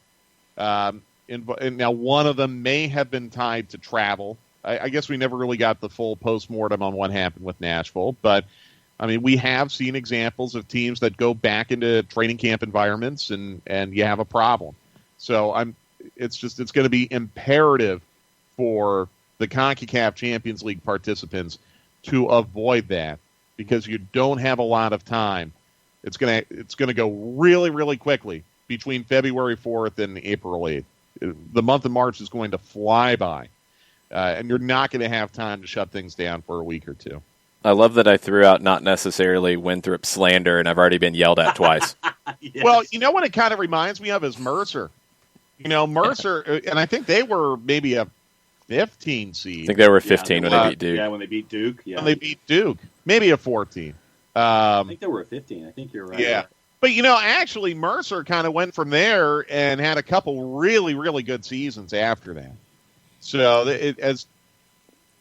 And now one of them may have been tied to travel. I guess we never really got the full postmortem on what happened with Nashville, but I mean, we have seen examples of teams that go back into training camp environments and you have a problem. So it's going to be imperative for the CONCACAF Champions League participants to avoid that, because you don't have a lot of time. It's going to go really, really quickly between February 4th and April 8th. The month of March is going to fly by, and you're not going to have time to shut things down for a week or two. I love that I threw out not necessarily Winthrop slander, and I've already been yelled at twice. Yes. Well, you know what it kind of reminds me of is Mercer. Mercer, and I think they were maybe a 15 seed. I think they were 15 when they beat Duke. Yeah, when they beat Duke. Yeah. When they beat Duke. Maybe a 14. I think they were a 15. I think you're right. Yeah. But, actually, Mercer kind of went from there and had a couple really, really good seasons after that. So, as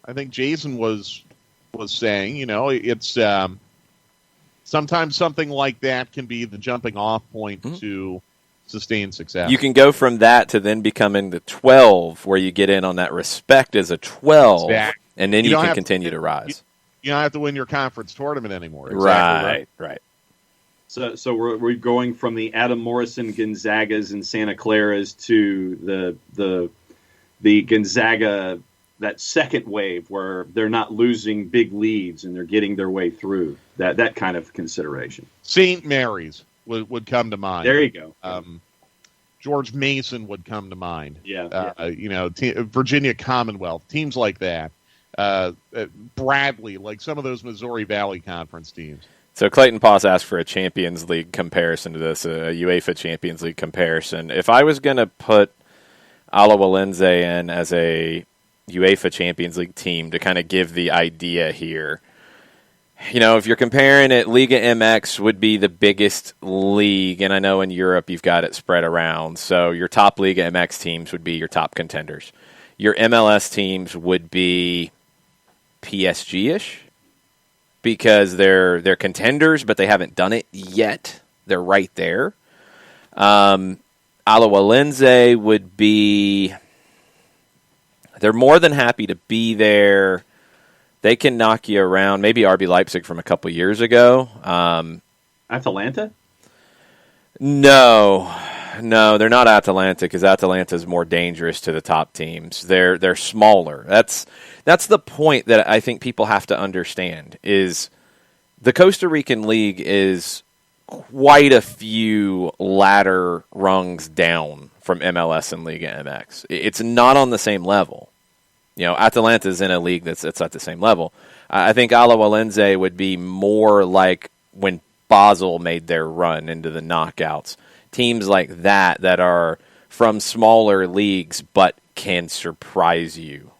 I think Jason was saying, it's sometimes something like that can be the jumping off point to sustain success. You can go from that to then becoming the 12, where you get in on that respect as a 12, and then you can continue to rise. You don't have to win your conference tournament anymore. Exactly right. So we're going from the Adam Morrison Gonzagas and Santa Claras to the Gonzaga, that second wave where they're not losing big leads and they're getting their way through. That kind of consideration. St. Mary's would come to mind. There you go. George Mason would come to mind. Yeah. Virginia Commonwealth, teams like that. Bradley, like some of those Missouri Valley Conference teams. So Clayton Poss asked for a Champions League comparison to this, a UEFA Champions League comparison. If I was going to put Alawalense in as a UEFA Champions League team to kind of give the idea here, if you're comparing it, Liga MX would be the biggest league, and I know in Europe you've got it spread around. So your top Liga MX teams would be your top contenders. Your MLS teams would be PSG-ish, because they're contenders, but they haven't done it yet. They're right there. Alawalense would be, they're more than happy to be there. They can knock you around. Maybe RB Leipzig from a couple years ago. Atalanta? No, they're not Atalanta, because Atalanta is more dangerous to the top teams. They're smaller. That's the point that I think people have to understand, is the Costa Rican League is quite a few ladder rungs down from MLS and Liga MX. It's not on the same level. Atalanta is in a league that's at the same level. I think Alawalense would be more like when Basel made their run into the knockouts. Teams like that are from smaller leagues but can surprise you.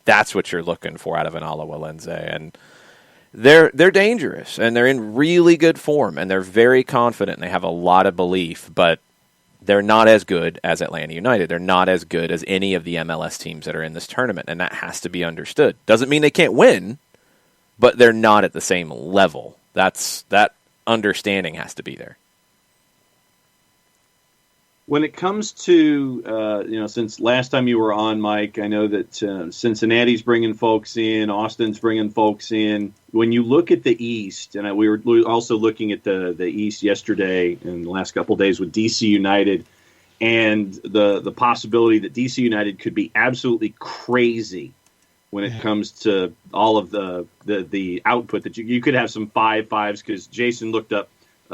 That's what you're looking for out of an Alawalense, and they're dangerous, and they're in really good form, and they're very confident, and they have a lot of belief, but they're not as good as Atlanta United. They're not as good as any of the MLS teams that are in this tournament, and that has to be understood. Doesn't mean they can't win, but they're not at the same level. That understanding has to be there. When it comes to, since last time you were on, Mike, I know that Cincinnati's bringing folks in, Austin's bringing folks in. When you look at the East, and we were also looking at the East yesterday and the last couple of days with DC United, and the possibility that DC United could be absolutely crazy when it comes to all of the output, that you could have some 5-5s, because Jason looked up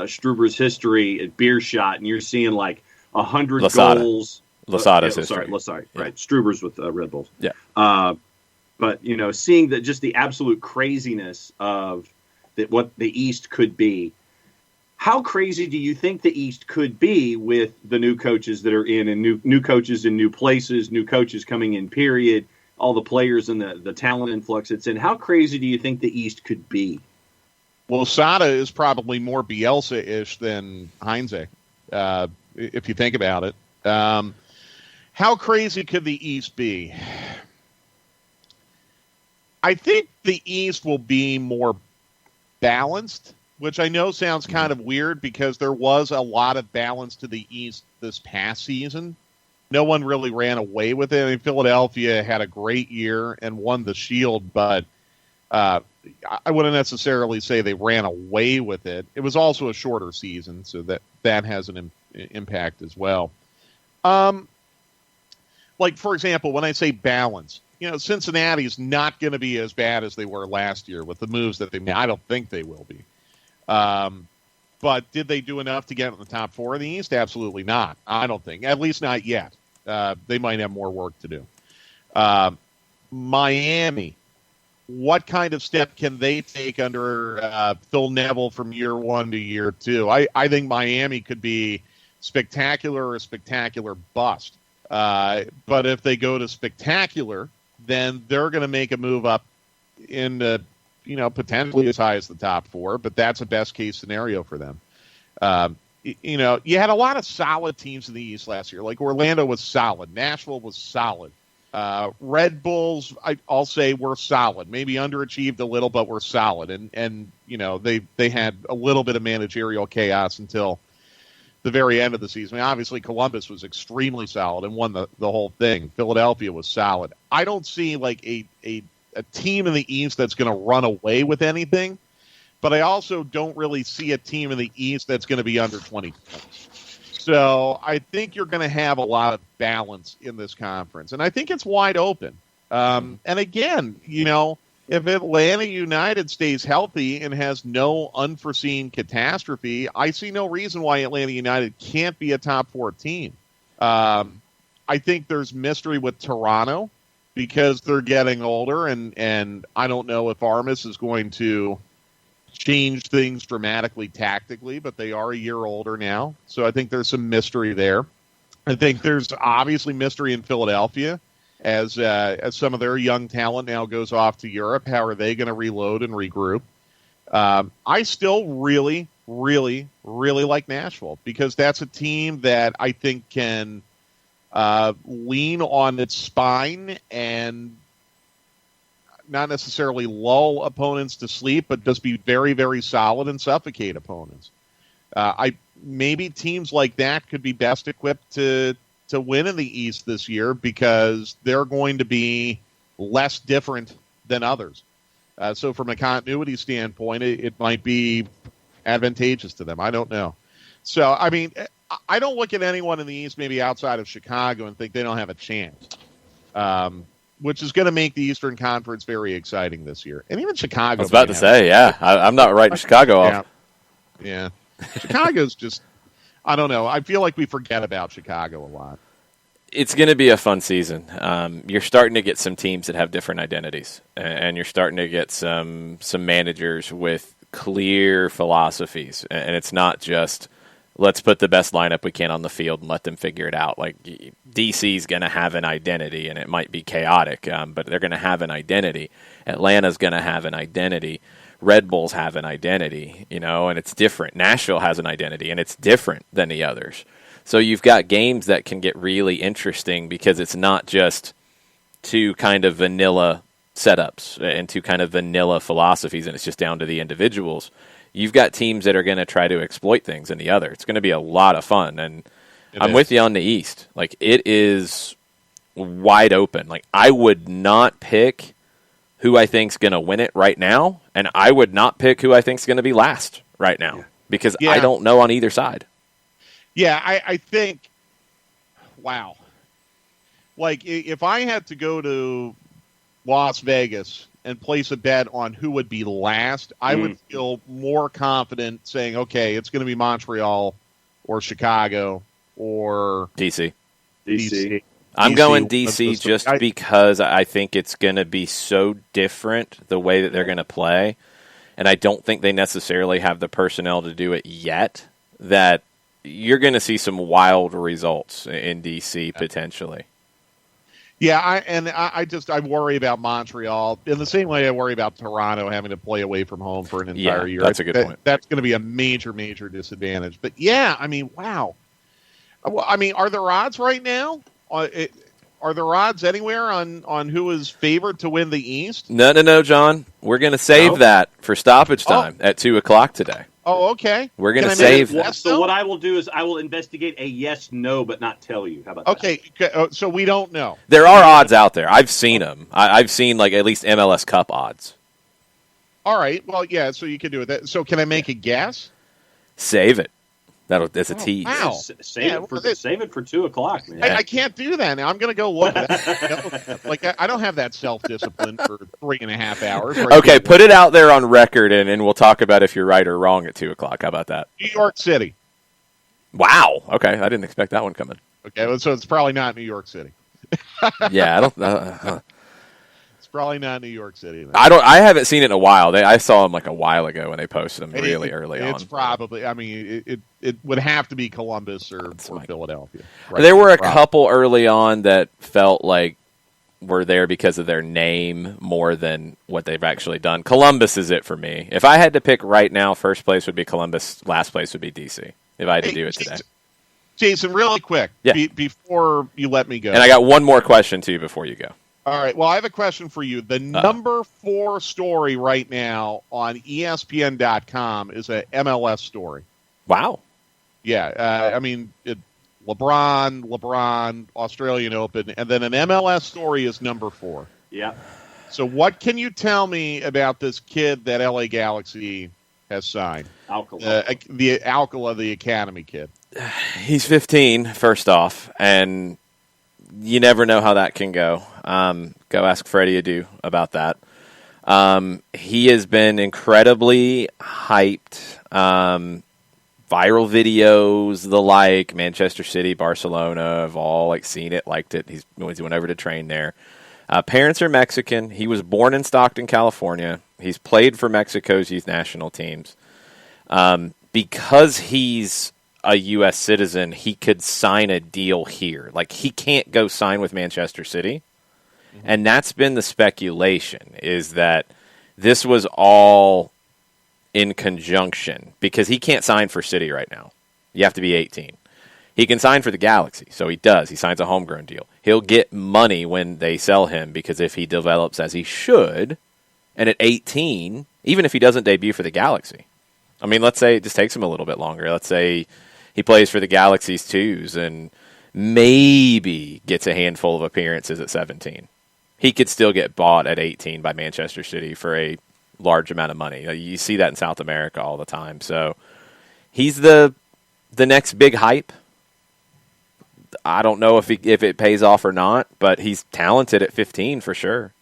Struber's history at Beer Shot, and you're seeing like 100 goals. Lasada's history. Sorry, right. Struber's with Red Bulls. Yeah. But, seeing just the absolute craziness of what the East could be, how crazy do you think the East could be with the new coaches that are in, and new coaches in new places, new coaches coming in, period, all the players and the talent influx that's in? How crazy do you think the East could be? Well, Sada is probably more Bielsa-ish than Heinze, if you think about it. How crazy could the East be? I think the East will be more balanced, which I know sounds kind of weird, because there was a lot of balance to the East this past season. no one really ran away with it. I mean, Philadelphia had a great year and won the Shield, but I wouldn't necessarily say they ran away with it. It was also a shorter season, so that has an impact as well. Like, for example, when I say balance, Cincinnati's not going to be as bad as they were last year with the moves that they made. I don't think they will be. But did they do enough to get in the top 4 in the East? Absolutely not. I don't think. At least not yet. They might have more work to do. Miami, what kind of step can they take under Phil Neville from year 1 to year 2? I think Miami could be spectacular or a spectacular bust. But if they go to spectacular, then they're going to make a move up in the, potentially as high as the top 4, but that's a best case scenario for them. You had a lot of solid teams in the East last year. Like Orlando was solid. Nashville was solid. Red Bulls, I'll say, were solid. Maybe underachieved a little, but were solid. And they had a little bit of managerial chaos until the very end of the season. I mean, obviously, Columbus was extremely solid and won the whole thing. Philadelphia was solid. I don't see like a team in the East that's going to run away with anything, but I also don't really see a team in the East that's going to be under 20 points. So I think you're going to have a lot of balance in this conference, and I think it's wide open. And again, if Atlanta United stays healthy and has no unforeseen catastrophe, I see no reason why Atlanta United can't be a top 4 team. I think there's mystery with Toronto because they're getting older, and I don't know if Armas is going to change things dramatically tactically, but they are a year older now, so I think there's some mystery there. I think there's obviously mystery in Philadelphia as some of their young talent now goes off to Europe. How are they going to reload and regroup? I still really, really, really like Nashville because that's a team that I think can lean on its spine and not necessarily lull opponents to sleep, but just be very, very solid and suffocate opponents. Maybe teams like that could be best equipped to win in the East this year because they're going to be less different than others. So from a continuity standpoint, it might be advantageous to them. I don't know. So, I mean, I don't look at anyone in the East maybe outside of Chicago and think they don't have a chance, which is going to make the Eastern Conference very exciting this year. And even Chicago. I was about to say, I'm not writing Chicago off. Yeah. Chicago's just, I don't know. I feel like we forget about Chicago a lot. It's going to be a fun season. You're starting to get some teams that have different identities, and you're starting to get some managers with clear philosophies. And it's not just, let's put the best lineup we can on the field and let them figure it out. Like, DC's going to have an identity, and it might be chaotic, but they're going to have an identity. Atlanta's going to have an identity. Red Bulls have an identity, and it's different. Nashville has an identity, and it's different than the others. So you've got games that can get really interesting because it's not just two kind of vanilla setups and two kind of vanilla philosophies, and it's just down to the individuals. You've got teams that are going to try to exploit things in the other. It's going to be a lot of fun, and I'm with you on the East. Like, it is wide open. Like, I would not pick who I think's going to win it right now, and I would not pick who I think's going to be last right now because I don't know on either side. Yeah, I think, wow. Like, if I had to go to Las Vegas and place a bet on who would be last, I would feel more confident saying, okay, it's going to be Montreal or Chicago or DC. I'm going DC just because I think it's going to be so different the way that they're going to play, and I don't think they necessarily have the personnel to do it yet, that you're going to see some wild results in DC potentially. Yeah, I worry about Montreal in the same way I worry about Toronto having to play away from home for an entire year. That's a good point. That's going to be a major, major disadvantage. But yeah, I mean, wow. I mean, are there odds right now? Are there odds anywhere on who is favored to win the East? No, John. We're going to save that for stoppage time at 2:00 today. Oh, okay. We're going to save that. So what I will do is I will investigate a yes, no, but not tell you. How about that? Okay, so we don't know. There are odds out there. I've seen them. I've seen like at least MLS Cup odds. All right. Well, yeah. So you can do it. So can I make a guess? Save it. That's a tease. Wow. Save it for 2:00, man. I can't do that now. I'm going to go look at that. Like I don't have that self-discipline for 3.5 hours. Okay, put it out there on record, and we'll talk about if you're right or wrong at 2:00. How about that? New York City. Wow. Okay, I didn't expect that one coming. Okay, well, so it's probably not New York City. Yeah, I don't. It's probably not New York City. Then. I haven't seen it in a while. I saw them like a while ago when they posted them really early on. It's probably. I mean, it would have to be Columbus or Philadelphia. Right? There were a couple early on that felt like were there because of their name more than what they've actually done. Columbus is it for me. If I had to pick right now, first place would be Columbus. Last place would be DC. If I had to do it today. Jason, really quick, before you let me go. And I got one more question to you before you go. All right. Well, I have a question for you. The number 4 story right now on ESPN.com is a MLS story. Wow. Yeah. I mean, LeBron, Australian Open, and then an MLS story is number 4. Yeah. So what can you tell me about this kid that LA Galaxy has signed? The Alcala, the Academy kid. He's 15, first off, and you never know how that can go. Go ask Freddie Adu about that. He has been incredibly hyped. Viral videos, the like, Manchester City, Barcelona have all like seen it, liked it. He went over to train there. Parents are Mexican. He was born in Stockton, California. He's played for Mexico's youth national teams. Because he's a U.S. citizen, he could sign a deal here. Like, he can't go sign with Manchester City. Mm-hmm. And that's been the speculation, is that this was all in conjunction, because he can't sign for City right now. You have to be 18. He can sign for the Galaxy, so he does. He signs a homegrown deal. He'll get money when they sell him, because if he develops as he should, and at 18, even if he doesn't debut for the Galaxy, I mean, let's say it just takes him a little bit longer. Let's say he plays for the Galaxy's 2s and maybe gets a handful of appearances at 17. He could still get bought at 18 by Manchester City for a large amount of money. You see that in South America all the time. So he's the next big hype. I don't know if it pays off or not, but he's talented at 15 for sure.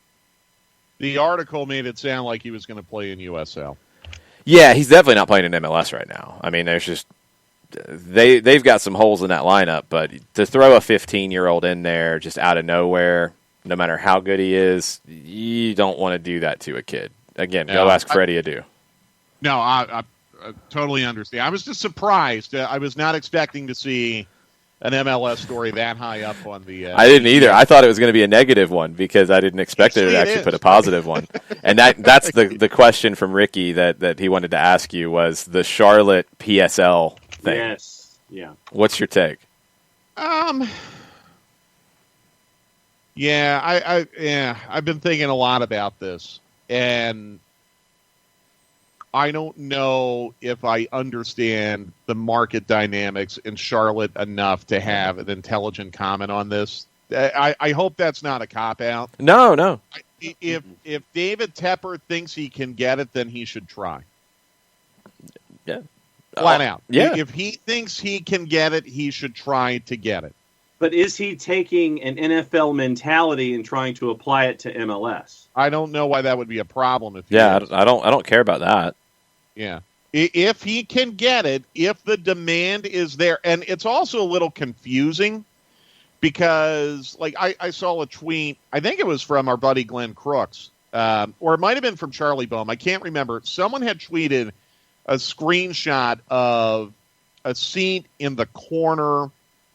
The article made it sound like he was going to play in USL. Yeah, he's definitely not playing in MLS right now. I mean, there's just they've got some holes in that lineup, but to throw a 15-year-old in there just out of nowhere, no matter how good he is, you don't want to do that to a kid. Again, go ask Freddie Adu. No, I totally understand. I was just surprised. I was not expecting to see an MLS story that high up on the... I didn't either. I thought it was going to be a negative one because I didn't expect it to actually put a positive one. And that's the question from Ricky that he wanted to ask you was the Charlotte PSL thing. Yes. Yeah. What's your take? Yeah, I've been thinking a lot about this, and I don't know if I understand the market dynamics in Charlotte enough to have an intelligent comment on this. I hope that's not a cop-out. No. If David Tepper thinks he can get it, then he should try. Yeah. Flat out. Yeah. If he thinks he can get it, he should try to get it. But is he taking an NFL mentality and trying to apply it to MLS? I don't know why that would be a problem. I don't care about that. Yeah. If he can get it, if the demand is there, and it's also a little confusing because, like, I saw a tweet, I think it was from our buddy Glenn Crooks, or it might have been from Charlie Boehm. I can't remember. Someone had tweeted a screenshot of a seat in the corner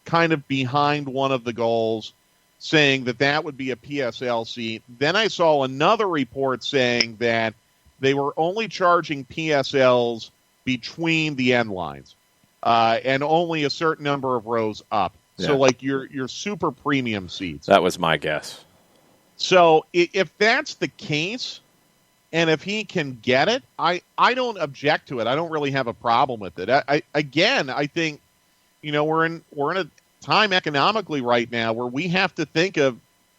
kind of behind one of the goals, saying that would be a PSL seat. Then I saw another report saying that they were only charging PSLs between the end lines and only a certain number of rows up. Yeah. So, like, your super premium seats. That was my guess. So if that's the case, And if he can get it, I don't object to it. I don't really have a problem with it. I think, we're in a time economically right now where we have to think of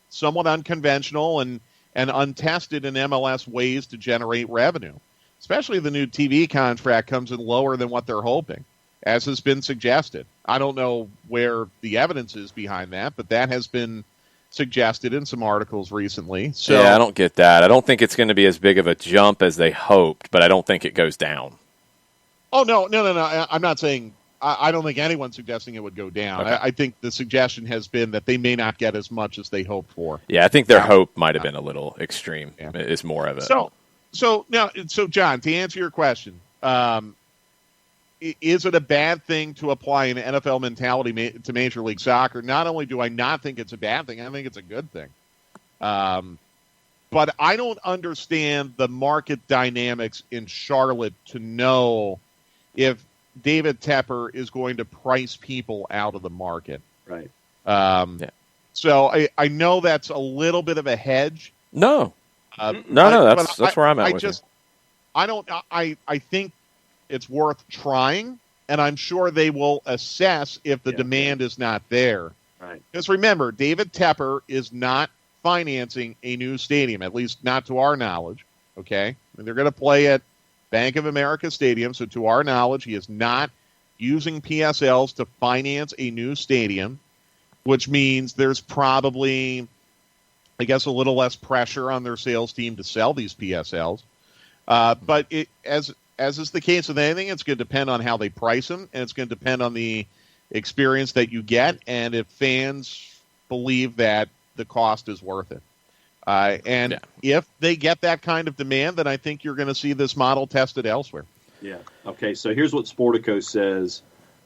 somewhat unconventional and untested in MLS ways to generate revenue. Especially the new TV contract comes in lower than what they're hoping, as has been suggested. I don't know where the evidence is behind that, but that has been suggested in some articles recently. So yeah, I don't get that. I don't think it's going to be as big of a jump as they hoped, but I don't think it goes down. Oh, no. I'm not saying – I don't think anyone's suggesting it would go down. Okay. I think the suggestion has been that they may not get as much as they hoped for. Yeah, I think their hope might have been a little extreme. Yeah. Is more of it. So John, to answer your question, is it a bad thing to apply an NFL mentality to Major League Soccer? Not only do I not think it's a bad thing, I think it's a good thing. But I don't understand the market dynamics in Charlotte to know if David Tepper is going to price people out of the market. Right. So I know that's a little bit of a hedge. No. That's where I'm at with it. I think it's worth trying, and I'm sure they will assess if the demand is not there. Right. Because remember, David Tepper is not financing a new stadium, at least not to our knowledge. Okay? They're going to play at Bank of America Stadium, so to our knowledge, he is not using PSLs to finance a new stadium, which means there's probably, I guess, a little less pressure on their sales team to sell these PSLs. But as is the case with anything, it's going to depend on how they price them, and it's going to depend on the experience that you get, and if fans believe that the cost is worth it. If they get that kind of demand, then I think you're going to see this model tested elsewhere. Yeah. Okay, so here's what Sportico says.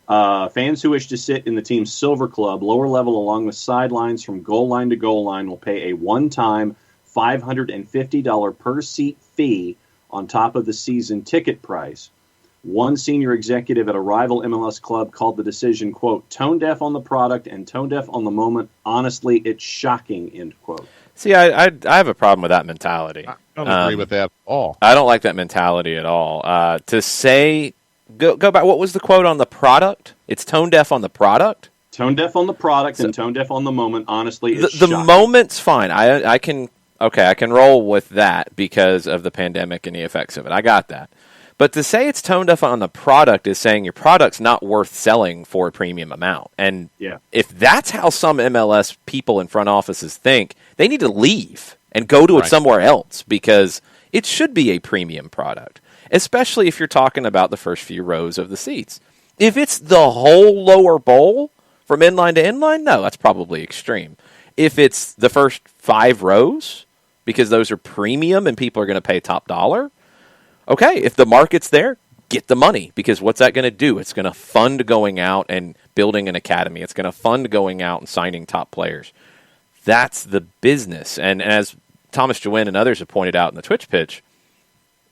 Fans who wish to sit in the team's Silver Club, lower level along the sidelines from goal line to goal line, will pay a one-time $550 per seat fee on top of the season ticket price. One senior executive at a rival MLS club called the decision, quote, tone deaf on the product and tone deaf on the moment. Honestly, it's shocking, end quote. See, I have a problem with that mentality. I don't agree with that at all. I don't like that mentality at all. To say, go back, what was the quote on the product? It's tone deaf on the product? Tone deaf on the product and tone deaf on the moment. Honestly, it's the moment's fine. I can roll with that because of the pandemic and the effects of it. I got that. But to say it's tone deaf on the product is saying your product's not worth selling for a premium amount. And if that's how some MLS people in front offices think, they need to leave and go to it somewhere else because it should be a premium product, especially if you're talking about the first few rows of the seats. If it's the whole lower bowl from inline to inline, no, that's probably extreme. If it's the first 5 rows, because those are premium and people are going to pay top dollar, okay, if the market's there, get the money, because what's that going to do? It's going to fund going out and building an academy. It's going to fund going out and signing top players. That's the business. And as Thomas Jawin and others have pointed out in the Twitch pitch,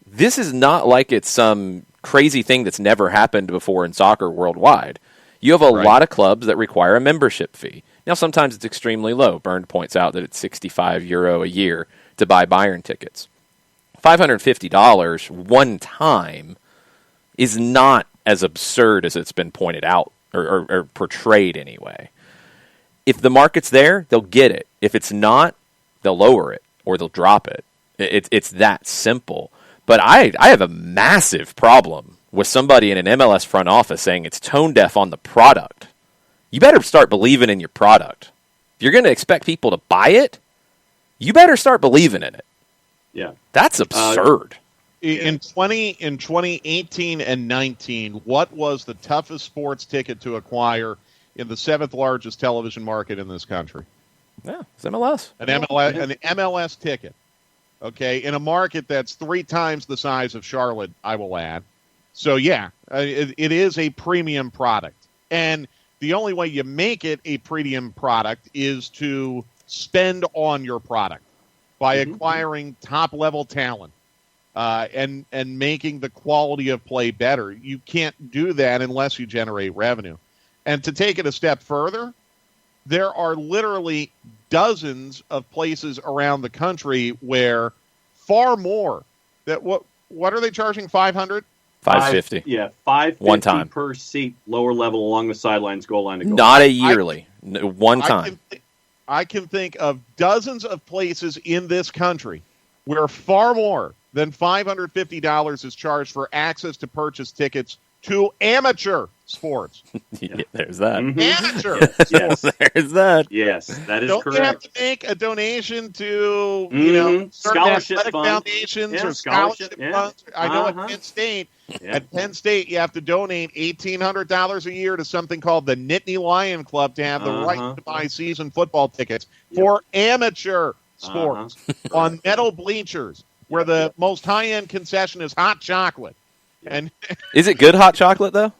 this is not like it's some crazy thing that's never happened before in soccer worldwide. You have a lot of clubs that require a membership fee. Now, sometimes it's extremely low. Bernd points out that it's €65 a year to buy Bayern tickets. $550 one time is not as absurd as it's been pointed out or portrayed anyway. If the market's there, they'll get it. If it's not, they'll lower it or they'll drop it. It's that simple. But I have a massive problem with somebody in an MLS front office saying it's tone deaf on the product. You better start believing in your product. If you're going to expect people to buy it, you better start believing in it. Yeah, that's absurd. In 2018 and 19, what was the toughest sports ticket to acquire in the 7th largest television market in this country? Yeah, it's MLS. An MLS ticket. Okay, in a market that's 3 times the size of Charlotte, I will add. So it is a premium product, and the only way you make it a premium product is to spend on your product by acquiring top-level talent and making the quality of play better. You can't do that unless you generate revenue. And to take it a step further, there are literally dozens of places around the country where far more What are they charging? 500? $550. Yeah, $550 one time per seat, lower level along the sidelines, goal line to goal. Not a yearly. One time. I can think of dozens of places in this country where far more than $550 is charged for access to purchase tickets to amateur sports. Yeah, there's that. Mm-hmm. Amateur yes. There's that. Yes, that is Don't correct. Don't you have to make a donation to scholarship foundations or scholarship funds? I know at Penn State, you have to donate $1,800 a year to something called the Nittany Lion Club to have the right to buy season football tickets for amateur sports on metal bleachers, where the most high-end concession is hot chocolate. And is it good hot chocolate though?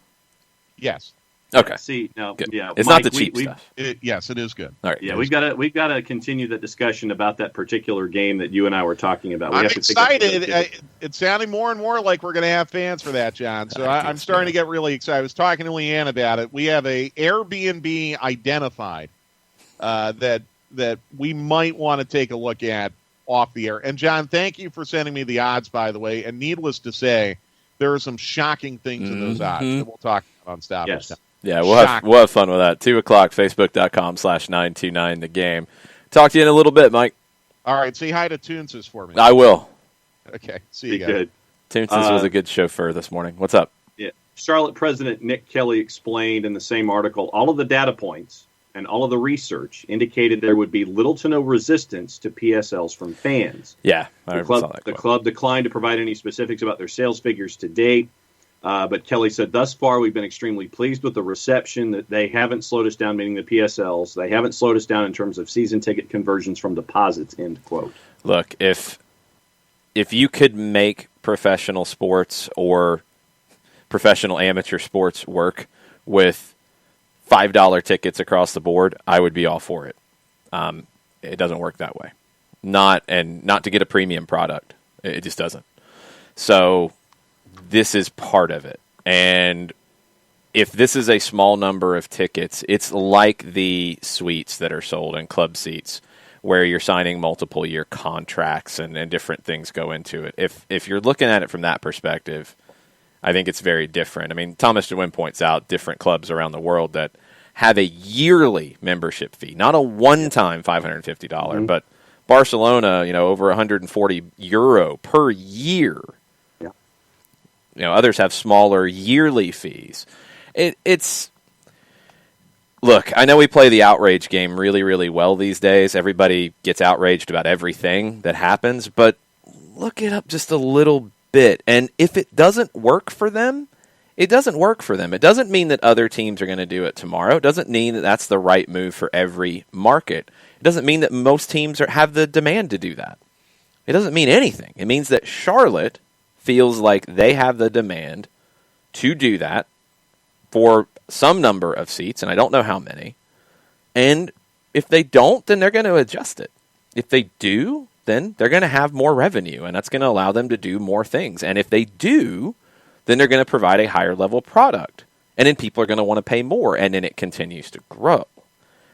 Yes. Okay. See, no, good. Yeah, it's Mike, not the cheap stuff. Yes, it is good. All right. Yeah, we've got to continue the discussion about that particular game that you and I were talking about. I'm excited. It's sounding more and more like we're going to have fans for that, John. So I'm starting to get really excited. I was talking to Leanne about it. We have a Airbnb identified that we might want to take a look at off the air. And John, thank you for sending me the odds, by the way. And needless to say, there are some shocking things in those odds that we'll talk about on Stop. Yes. Yeah, we'll have fun with that. 2:00, Facebook.com/929 the game. Talk to you in a little bit, Mike. All right, say hi to Toonses for me. I will. Okay, see you guys. Good. Toonses was a good chauffeur this morning. What's up? Yeah, Charlotte President Nick Kelly explained in the same article all of the data points and all of the research indicated there would be little to no resistance to PSLs from fans. Yeah, the club declined to provide any specifics about their sales figures to date. But Kelly said, thus far, we've been extremely pleased with the reception, that they haven't slowed us down, meaning the PSLs. They haven't slowed us down in terms of season ticket conversions from deposits, end quote. Look, if you could make professional sports or professional amateur sports work with $5 tickets across the board, I would be all for it. It doesn't work that way. Not to get a premium product. It just doesn't. So this is part of it. And if this is a small number of tickets, it's like the suites that are sold in club seats where you're signing multiple year contracts and different things go into it. If you're looking at it from that perspective, I think it's very different. I mean, Thomas DeWin points out different clubs around the world that have a yearly membership fee, not a one-time $550, but Barcelona, over €140 per year. Others have smaller yearly fees. Look, I know we play the outrage game really, really well these days. Everybody gets outraged about everything that happens, but look it up just a little bit. And if it doesn't work for them, it doesn't work for them. It doesn't mean that other teams are going to do it tomorrow. It doesn't mean that that's the right move for every market. It doesn't mean that most teams have the demand to do that. It doesn't mean anything. It means that Charlotte feels like they have the demand to do that for some number of seats, and I don't know how many. And if they don't, then they're going to adjust it. If they do, then they're going to have more revenue, and that's going to allow them to do more things. And if they do, then they're going to provide a higher level product. And then people are going to want to pay more, and then it continues to grow.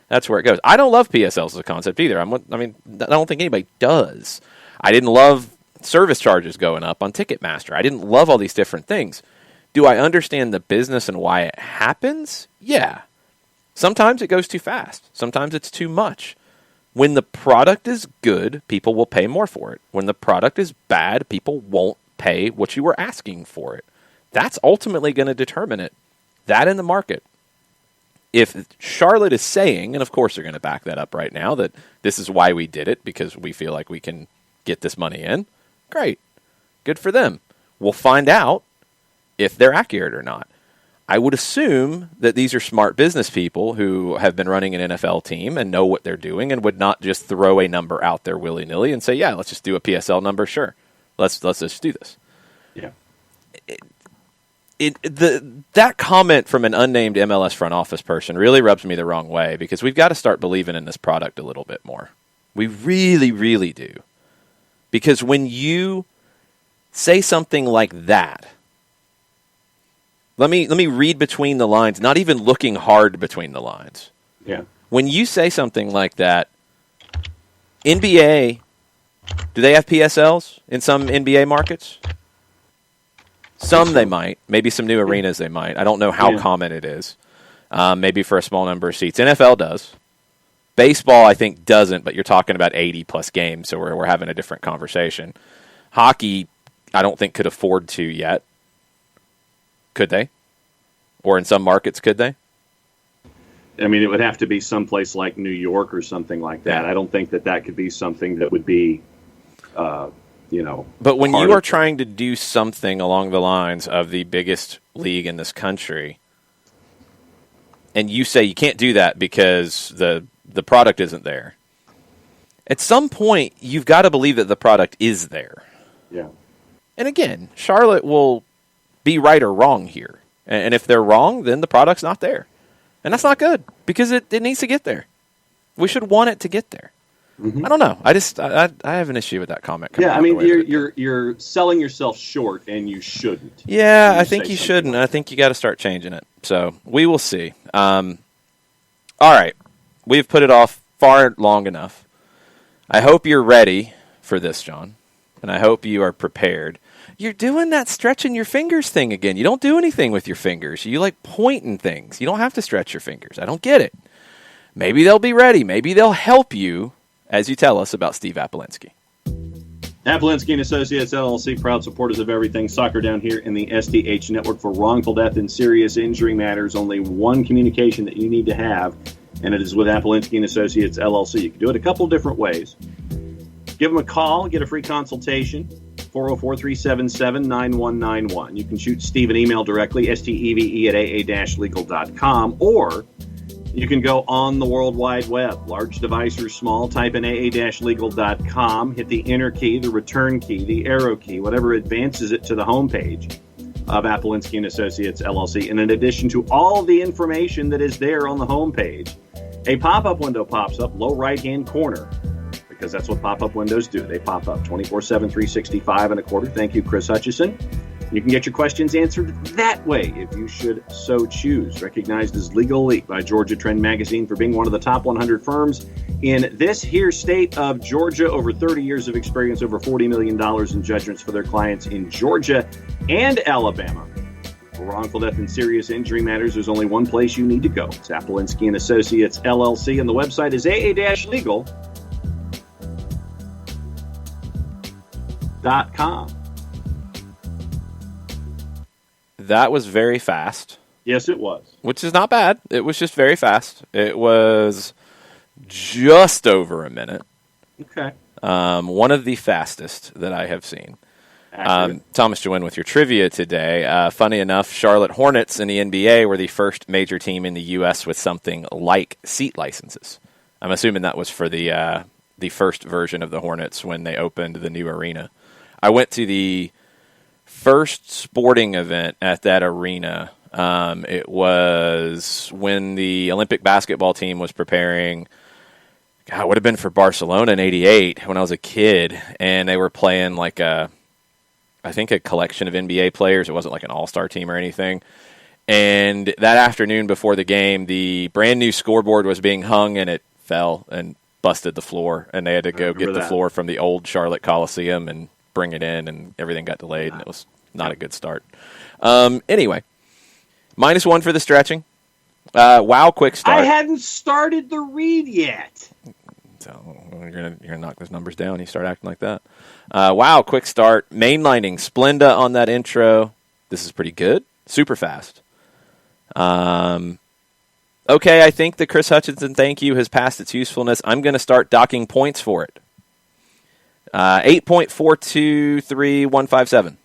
That's where it goes. I don't love PSLs as a concept either. I don't think anybody does. I didn't love service charges going up on Ticketmaster. I didn't love all these different things. Do I understand the business and why it happens? Yeah. Sometimes it goes too fast. Sometimes it's too much. When the product is good, people will pay more for it. When the product is bad, people won't pay what you were asking for it. That's ultimately going to determine it. That in the market. If Charlotte is saying, and of course they're going to back that up right now, that this is why we did it, because we feel like we can get this money in, great. Good for them. We'll find out if they're accurate or not. I would assume that these are smart business people who have been running an NFL team and know what they're doing and would not just throw a number out there willy-nilly and say, yeah, let's just do a PSL number, sure. Let's just do this. Yeah. That comment from an unnamed MLS front office person really rubs me the wrong way, because we've got to start believing in this product a little bit more. We really, really do. Because when you say something like that, let me read between the lines, not even looking hard between the lines. Yeah. When you say something like that, NBA Do they have PSLs in some NBA markets? Some they might. Maybe some new arenas they might. I don't know how common it is. Maybe for a small number of seats. NFL does. Baseball, I think, doesn't, but you're talking about 80-plus games, so we're having a different conversation. Hockey, I don't think could afford to yet. Could they? Or in some markets, could they? I mean, it would have to be someplace like New York or something like that. I don't think that could be something that would be, But when you are trying to do something along the lines of the biggest league in this country, and you say you can't do that because the product isn't there, at some point, you've got to believe that the product is there. Yeah. And again, Charlotte will be right or wrong here. And if they're wrong, then the product's not there. And that's not good because it needs to get there. We should want it to get there. Mm-hmm. I don't know. I have an issue with that comment. Yeah, I mean, you're selling yourself short, and you shouldn't. Yeah, I think you shouldn't. I think you got to start changing it. So we will see. All right, we've put it off far long enough. I hope you're ready for this, John, and I hope you are prepared. You're doing that stretching your fingers thing again. You don't do anything with your fingers. You like pointing things. You don't have to stretch your fingers. I don't get it. Maybe they'll be ready. Maybe they'll help you as you tell us about Steve Apolinsky. Apolinsky & Associates, LLC, proud supporters of everything soccer down here in the SDH network. For wrongful death and serious injury matters, only one communication that you need to have, and it is with Apolinsky & Associates, LLC. You can do it a couple different ways. Give them a call, get a free consultation. 404-377-9191. You can shoot Steve an email directly, steve@aa-legal.com, or you can go on the World Wide Web, large device or small, type in aa-legal.com, hit the enter key, the return key, the arrow key, whatever advances it to the homepage of Apolinsky & Associates, LLC. And in addition to all the information that is there on the homepage, a pop-up window pops up, low right-hand corner, because that's what pop-up windows do. They pop up 24/7, 365 and a quarter. Thank you, Chris Hutchison. You can get your questions answered that way if you should so choose. Recognized as Legal Elite by Georgia Trend Magazine for being one of the top 100 firms in this here state of Georgia. Over 30 years of experience, over $40 million in judgments for their clients in Georgia and Alabama. For wrongful death and serious injury matters, there's only one place you need to go. It's Apolinsky & Associates, LLC, and the website is aa-legal.com. That was very fast. Yes, it was. Which is not bad. It was just very fast. It was just over a minute. Okay. One of the fastest that I have seen. Thomas Jewin with your trivia today. Funny enough, Charlotte Hornets in the NBA were the first major team in the U.S. with something like seat licenses. I'm assuming that was for the first version of the Hornets when they opened the new arena. I went to the first sporting event at that arena. It was when the Olympic basketball team was preparing. God, it would have been for Barcelona in '88 when I was a kid, and they were playing like I think a collection of NBA players. It wasn't like an all-star team or anything. And that afternoon before the game, the brand new scoreboard was being hung, and it fell and busted the floor, and they had to go get the floor from the old Charlotte Coliseum and bring it in, and everything got delayed, and it was not a good start. Anyway, -1 for the stretching. Wow, quick start. I hadn't started the read yet. So you're gonna knock those numbers down. You start acting like that. Wow, quick start. Mainlining Splenda on that intro. This is pretty good. Super fast. Okay, I think the Chris Hutchinson thank you has passed its usefulness. I'm going to start docking points for it. 8.423157.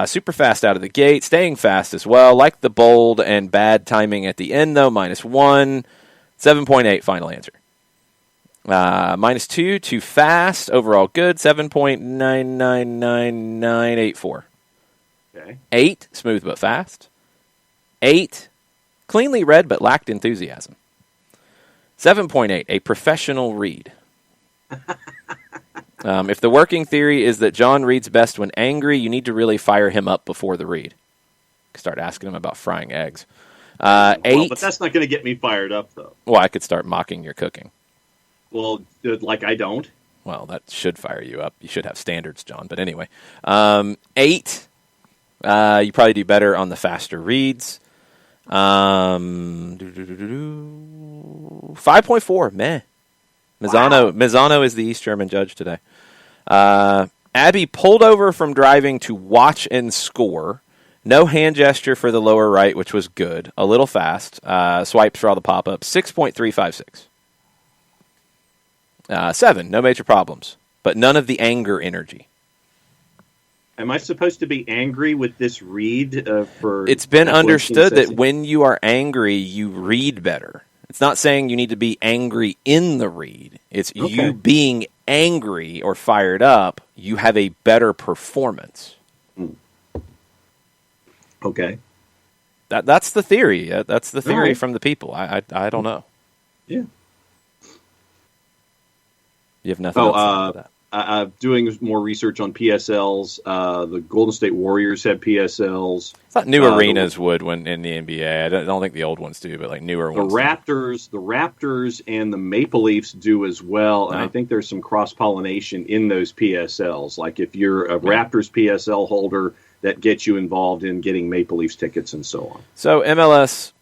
Super fast out of the gate, staying fast as well. Like the bold and bad timing at the end, though. -1. 7.8, final answer. -2, too fast. Overall good. 7.9999984. Okay. 8, smooth but fast. 8, cleanly read but lacked enthusiasm. 7.8, a professional read. If the working theory is that John reads best when angry, you need to really fire him up before the read. Start asking him about frying eggs. 8. Well, but that's not going to get me fired up, though. Well, I could start mocking your cooking. Well, like I don't. well, that should fire you up. You should have standards, John. But anyway, 8. You probably do better on the faster reads. 5.4. Meh. Mazzano is the East German judge today. Abby pulled over from driving to watch and score. No hand gesture for the lower right, which was good. A little fast. Swipes for all the pop-ups. 6.356. 7. No major problems. But none of the anger energy. Am I supposed to be angry with this read for... It's been understood that when you are angry, you read better. It's not saying you need to be angry in the read. It's you being angry or fired up, you have a better performance. Okay. That's the theory. That's the theory from the people. I don't know. Yeah. You have nothing else to say about that. Doing more research on PSLs. The Golden State Warriors have PSLs. I thought new arenas would when in the NBA. I don't think the old ones do, but like newer ones. The Raptors and the Maple Leafs do as well, and I think there's some cross-pollination in those PSLs. Like if you're a Raptors PSL holder, that gets you involved in getting Maple Leafs tickets and so on. So MLS,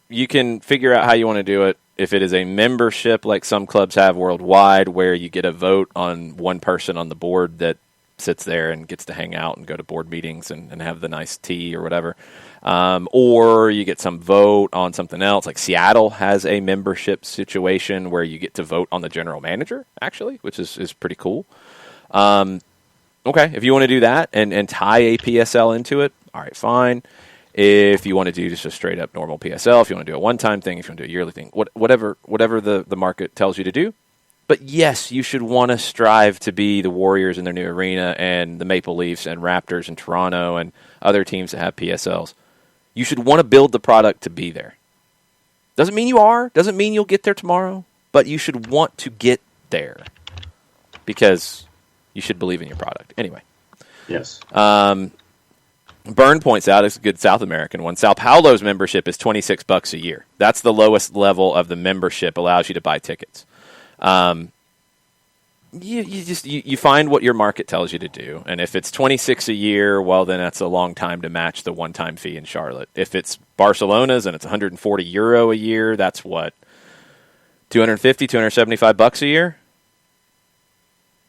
you can figure out how you want to do it. If it is a membership like some clubs have worldwide where you get a vote on one person on the board that sits there and gets to hang out and go to board meetings and have the nice tea or whatever, or you get some vote on something else. Like Seattle has a membership situation where you get to vote on the general manager, actually, which is pretty cool. Okay, if you want to do that and tie a PSL into it, all right, fine. If you want to do just a straight up normal PSL, if you want to do a one-time thing, if you want to do a yearly thing, whatever the market tells you to do. But yes, you should want to strive to be the Warriors in their new arena and the Maple Leafs and Raptors in Toronto and other teams that have PSLs. You should want to build the product to be there. Doesn't mean you are, doesn't mean you'll get there tomorrow, but you should want to get there because you should believe in your product. Anyway. Yes. Byrne points out, it's a good South American one, Sao Paulo's membership is $26 a year. That's the lowest level of the membership, allows you to buy tickets. You find what your market tells you to do, and if it's $26 a year, well, then that's a long time to match the one-time fee in Charlotte. If it's Barcelona's and it's €140 a year, that's what, $250, $275 a year?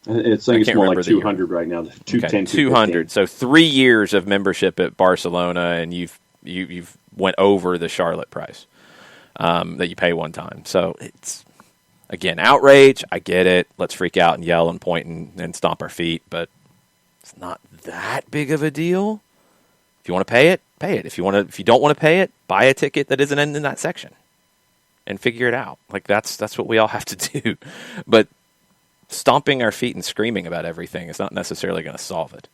It's more like 200 right now. 210, 200. So 3 years of membership at Barcelona, and you've went over the Charlotte price that you pay one time. So it's, again, outrage. I get it. Let's freak out and yell and point and stomp our feet, but it's not that big of a deal. If you want to pay it, pay it. If you don't want to pay it, buy a ticket that isn't in that section and figure it out. Like that's what we all have to do. But stomping our feet and screaming about everything is not necessarily going to solve it.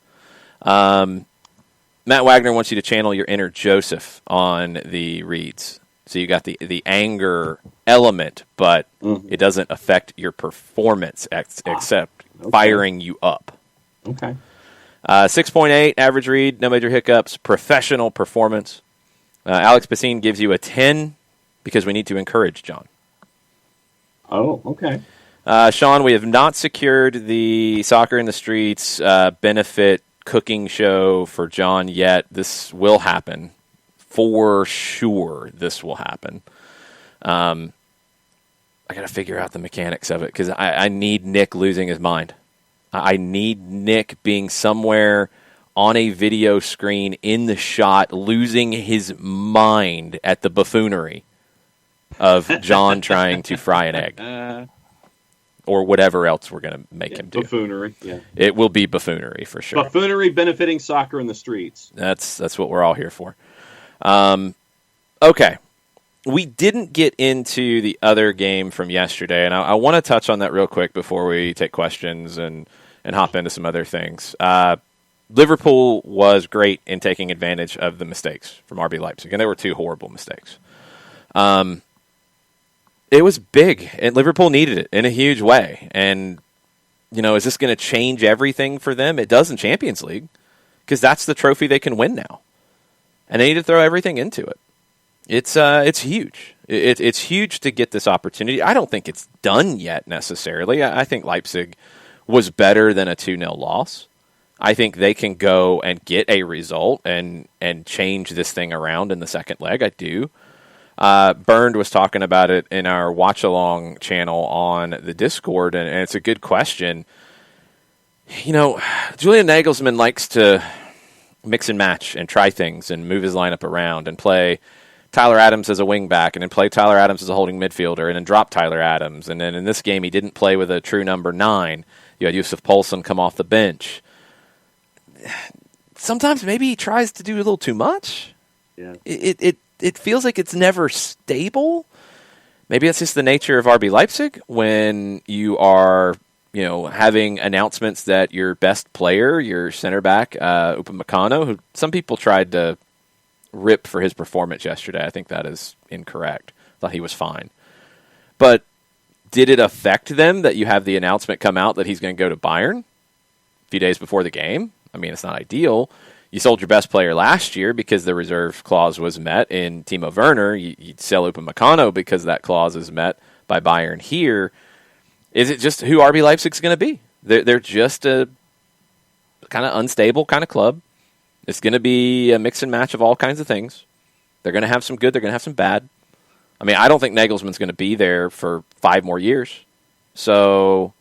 Matt Wagner wants you to channel your inner Joseph on the reads. So you got the anger element, but it doesn't affect your performance except firing you up. Okay. 6.8 average read, no major hiccups, professional performance. Alex Bassine gives you a 10 because we need to encourage John. Oh, okay. Sean, we have not secured the Soccer in the Streets benefit cooking show for John yet. This will happen. For sure, this will happen. I got to figure out the mechanics of it because I need Nick losing his mind. I need Nick being somewhere on a video screen in the shot, losing his mind at the buffoonery of John trying to fry an egg. Or whatever else we're going to make him do. Buffoonery, yeah. It will be buffoonery for sure. Buffoonery benefiting Soccer in the Streets. That's what we're all here for. Okay. We didn't get into the other game from yesterday, and I want to touch on that real quick before we take questions and hop into some other things. Liverpool was great in taking advantage of the mistakes from RB Leipzig, and there were 2 horrible mistakes. It was big, and Liverpool needed it in a huge way. And, is this going to change everything for them? It does in Champions League, because that's the trophy they can win now. And they need to throw everything into it. It's huge. It's huge to get this opportunity. I don't think it's done yet necessarily. I think Leipzig was better than a 2-0 loss. I think they can go and get a result and change this thing around in the second leg. I do. Bernd was talking about it in our watch-along channel on the Discord, and it's a good question. You know, Julian Nagelsmann likes to mix and match and try things and move his lineup around and play Tyler Adams as a wingback and then play Tyler Adams as a holding midfielder and then drop Tyler Adams. And then in this game, he didn't play with a true number 9. You had Yusuf Poulsen come off the bench. Sometimes maybe he tries to do a little too much. Yeah. It feels like it's never stable. Maybe that's just the nature of RB Leipzig when you are, you know, having announcements that your best player, your center back, Upamecano, who some people tried to rip for his performance yesterday. I think that is incorrect. Thought he was fine. But did it affect them that you have the announcement come out that he's going to go to Bayern a few days before the game? I mean, it's not ideal. You sold your best player last year because the reserve clause was met in Timo Werner. You'd sell Upamecano because that clause is met by Bayern here. Is it just who RB Leipzig's going to be? They're just a kind of unstable kind of club. It's going to be a mix and match of all kinds of things. They're going to have some good. They're going to have some bad. I mean, I don't think Nagelsmann's going to be there for 5 more years. So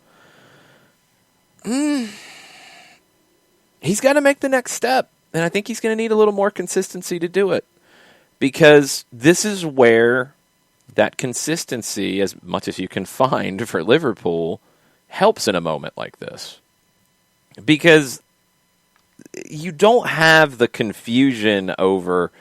he's got to make the next step. And I think he's going to need a little more consistency to do it. Because this is where that consistency, as much as you can find for Liverpool, helps in a moment like this. Because you don't have the confusion over,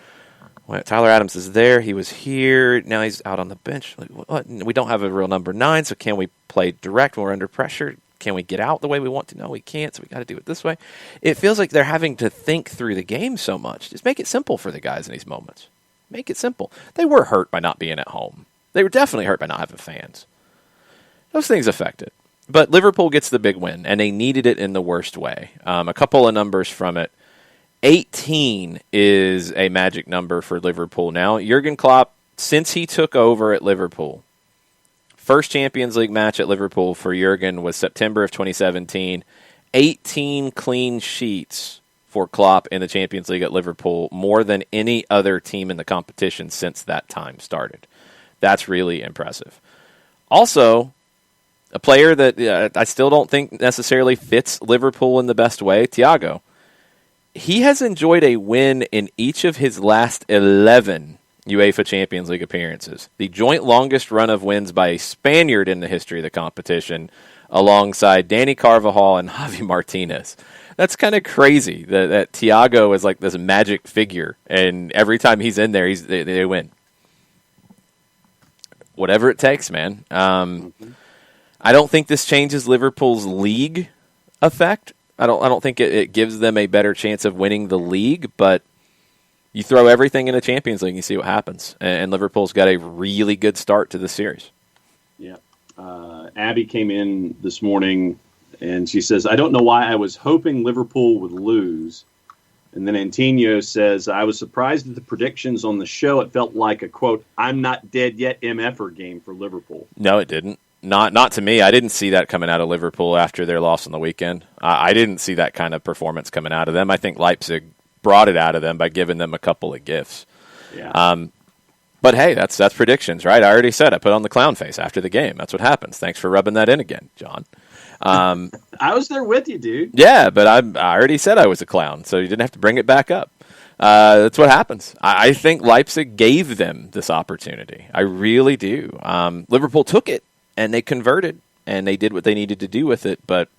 well, Tyler Adams is there, he was here, now he's out on the bench. What? We don't have a real number 9, so can we play direct when we're under pressure? Can we get out the way we want to? No, we can't, so we got to do it this way. It feels like they're having to think through the game so much. Just make it simple for the guys in these moments. Make it simple. They were hurt by not being at home. They were definitely hurt by not having fans. Those things affect it. But Liverpool gets the big win, and they needed it in the worst way. A couple of numbers from it. 18 is a magic number for Liverpool now. Jurgen Klopp, since he took over at Liverpool, first Champions League match at Liverpool for Jurgen was September of 2017. 18 clean sheets for Klopp in the Champions League at Liverpool, more than any other team in the competition since that time started. That's really impressive. Also, a player that I still don't think necessarily fits Liverpool in the best way, Thiago. He has enjoyed a win in each of his last 11 UEFA Champions League appearances. The joint longest run of wins by a Spaniard in the history of the competition, alongside Danny Carvajal and Javi Martinez. That's kind of crazy that Thiago is like this magic figure, and every time he's in there, they win. Whatever it takes, man. I don't think this changes Liverpool's league effect. I don't think it gives them a better chance of winning the league, but you throw everything in a Champions League and you see what happens. And Liverpool's got a really good start to the series. Yeah. Abby came in this morning and she says, I don't know why I was hoping Liverpool would lose. And then Antonio says, I was surprised at the predictions on the show. It felt like a, quote, I'm not dead yet MFer game for Liverpool. No, it didn't. Not to me. I didn't see that coming out of Liverpool after their loss on the weekend. I didn't see that kind of performance coming out of them. I think Leipzig brought it out of them by giving them a couple of gifts. Yeah. But hey, that's predictions, right? I already said I put on the clown face after the game. That's what happens. Thanks for rubbing that in again, John. I was there with you, dude. Yeah, but I already said I was a clown, so you didn't have to bring it back up. That's what happens. I think Leipzig gave them this opportunity. I really do. Liverpool took it, and they converted, and they did what they needed to do with it, but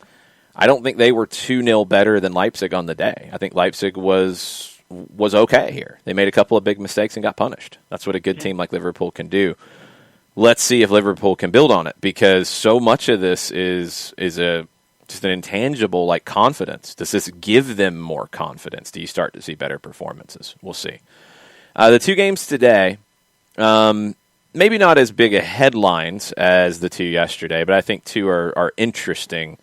I don't think they were 2-0 better than Leipzig on the day. I think Leipzig was okay here. They made a couple of big mistakes and got punished. That's what a good team like Liverpool can do. Let's see if Liverpool can build on it, because so much of this is just an intangible like confidence. Does this give them more confidence? Do you start to see better performances? We'll see. The two games today, maybe not as big a headlines as the two yesterday, but I think two are interesting.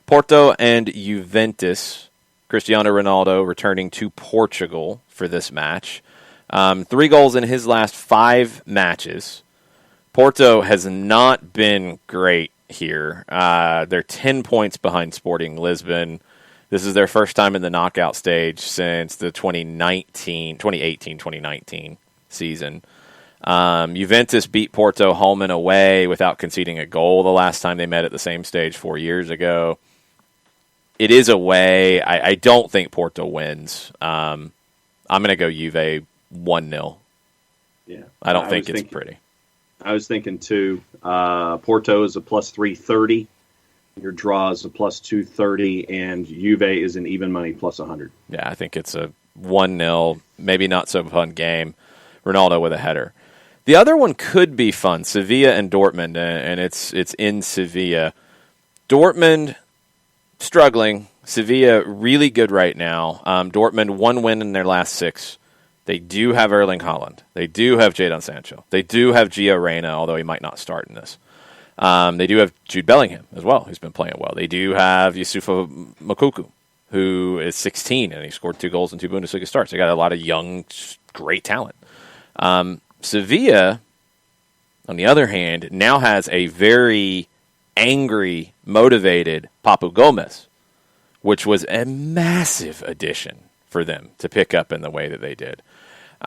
Porto and Juventus. Cristiano Ronaldo returning to Portugal for this match. 3 goals in his last 5 matches. Porto has not been great here. They're 10 points behind Sporting Lisbon. This is their first time in the knockout stage since the 2018-2019 season. Juventus beat Porto home and away without conceding a goal the last time they met at the same stage 4 years ago. It is away. I don't think Porto wins. I'm going to go Juve 1-0. Yeah, I don't think it's pretty. I was thinking too. Porto is a plus 330. Your draw is a plus 230, and Juve is an even money plus 100. Yeah, I think it's a 1-0, maybe not so fun game. Ronaldo with a header. The other one could be fun, Sevilla and Dortmund, and it's in Sevilla. Dortmund struggling. Sevilla really good right now. Dortmund 1 win in their last 6. They do have Erling Haaland. They do have Jadon Sancho. They do have Gio Reyna, although he might not start in this. They do have Jude Bellingham as well, who's been playing well. They do have Yusufa Moukoko, who is 16, and he scored 2 goals in 2 Bundesliga starts. They got a lot of young, great talent. Sevilla, on the other hand, now has a very angry, motivated Papu Gomez, which was a massive addition for them to pick up in the way that they did.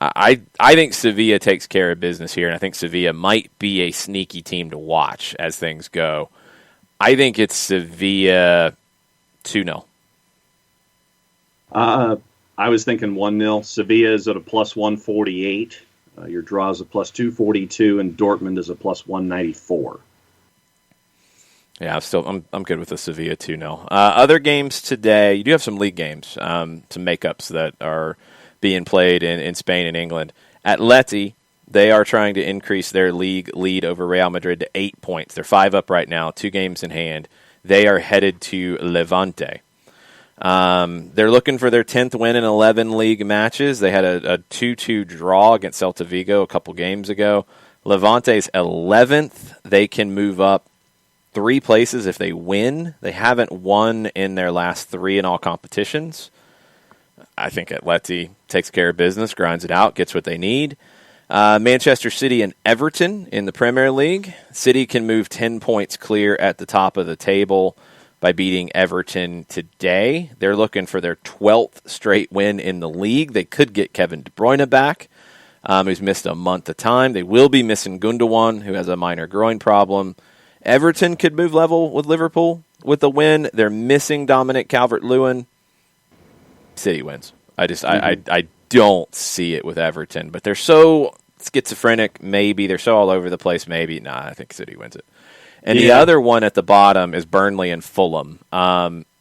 I think Sevilla takes care of business here, and I think Sevilla might be a sneaky team to watch as things go. I think it's Sevilla 2-0. I was thinking 1-0. Sevilla is at a plus 148. Your draw is a plus 242, and Dortmund is a plus 194. Yeah, I'm good with the Sevilla 2-0. Other games today, you do have some league games, some makeups that are being played in Spain and England. Atleti, they are trying to increase their league lead over Real Madrid to 8 points. They're 5 up right now, 2 games in hand. They are headed to Levante. They're looking for their 10th win in 11 league matches. They had a 2-2 draw against Celta Vigo a couple games ago. Levante's 11th. They can move up 3 places if they win. They haven't won in their last 3 in all competitions. I think Atleti takes care of business, grinds it out, gets what they need. Manchester City and Everton in the Premier League. City can move 10 points clear at the top of the table by beating Everton today. They're looking for their 12th straight win in the league. They could get Kevin De Bruyne back, who's missed a month of time. They will be missing Gundogan, who has a minor groin problem. Everton could move level with Liverpool with a win. They're missing Dominic Calvert-Lewin. City wins. I don't see it with Everton, but they're so schizophrenic, maybe. They're so all over the place, maybe. Nah, I think City wins it. And the other one at the bottom is Burnley and Fulham.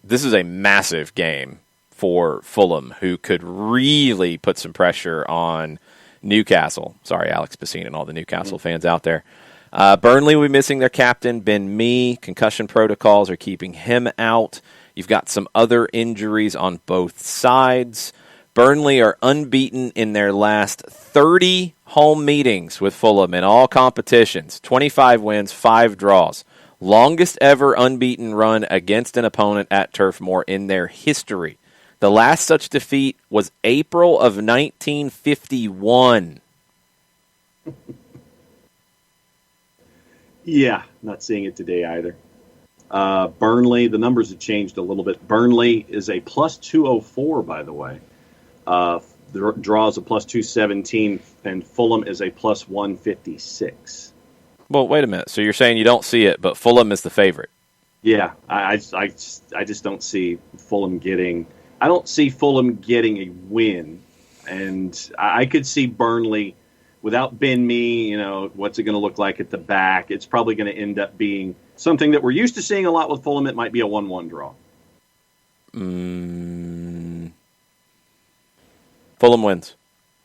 This is a massive game for Fulham, who could really put some pressure on Newcastle. Sorry, Alex Bassine and all the Newcastle fans out there. Burnley will be missing their captain, Ben Mee. Concussion protocols are keeping him out. You've got some other injuries on both sides. Burnley are unbeaten in their last 30 home meetings with Fulham in all competitions. 25 wins, 5 draws. Longest ever unbeaten run against an opponent at Turf Moor in their history. The last such defeat was April of 1951. Yeah, not seeing it today either. Burnley, the numbers have changed a little bit. Burnley is a plus 204, by the way. The draw is a plus 217, and Fulham is a plus 156. Well, wait a minute. So you're saying you don't see it, but Fulham is the favorite? Yeah, I just don't see Fulham getting. I don't see Fulham getting a win, and I could see Burnley without Ben Mee. You know, what's it going to look like at the back? It's probably going to end up being something that we're used to seeing a lot with Fulham. It might be a 1-1 draw. Fulham wins.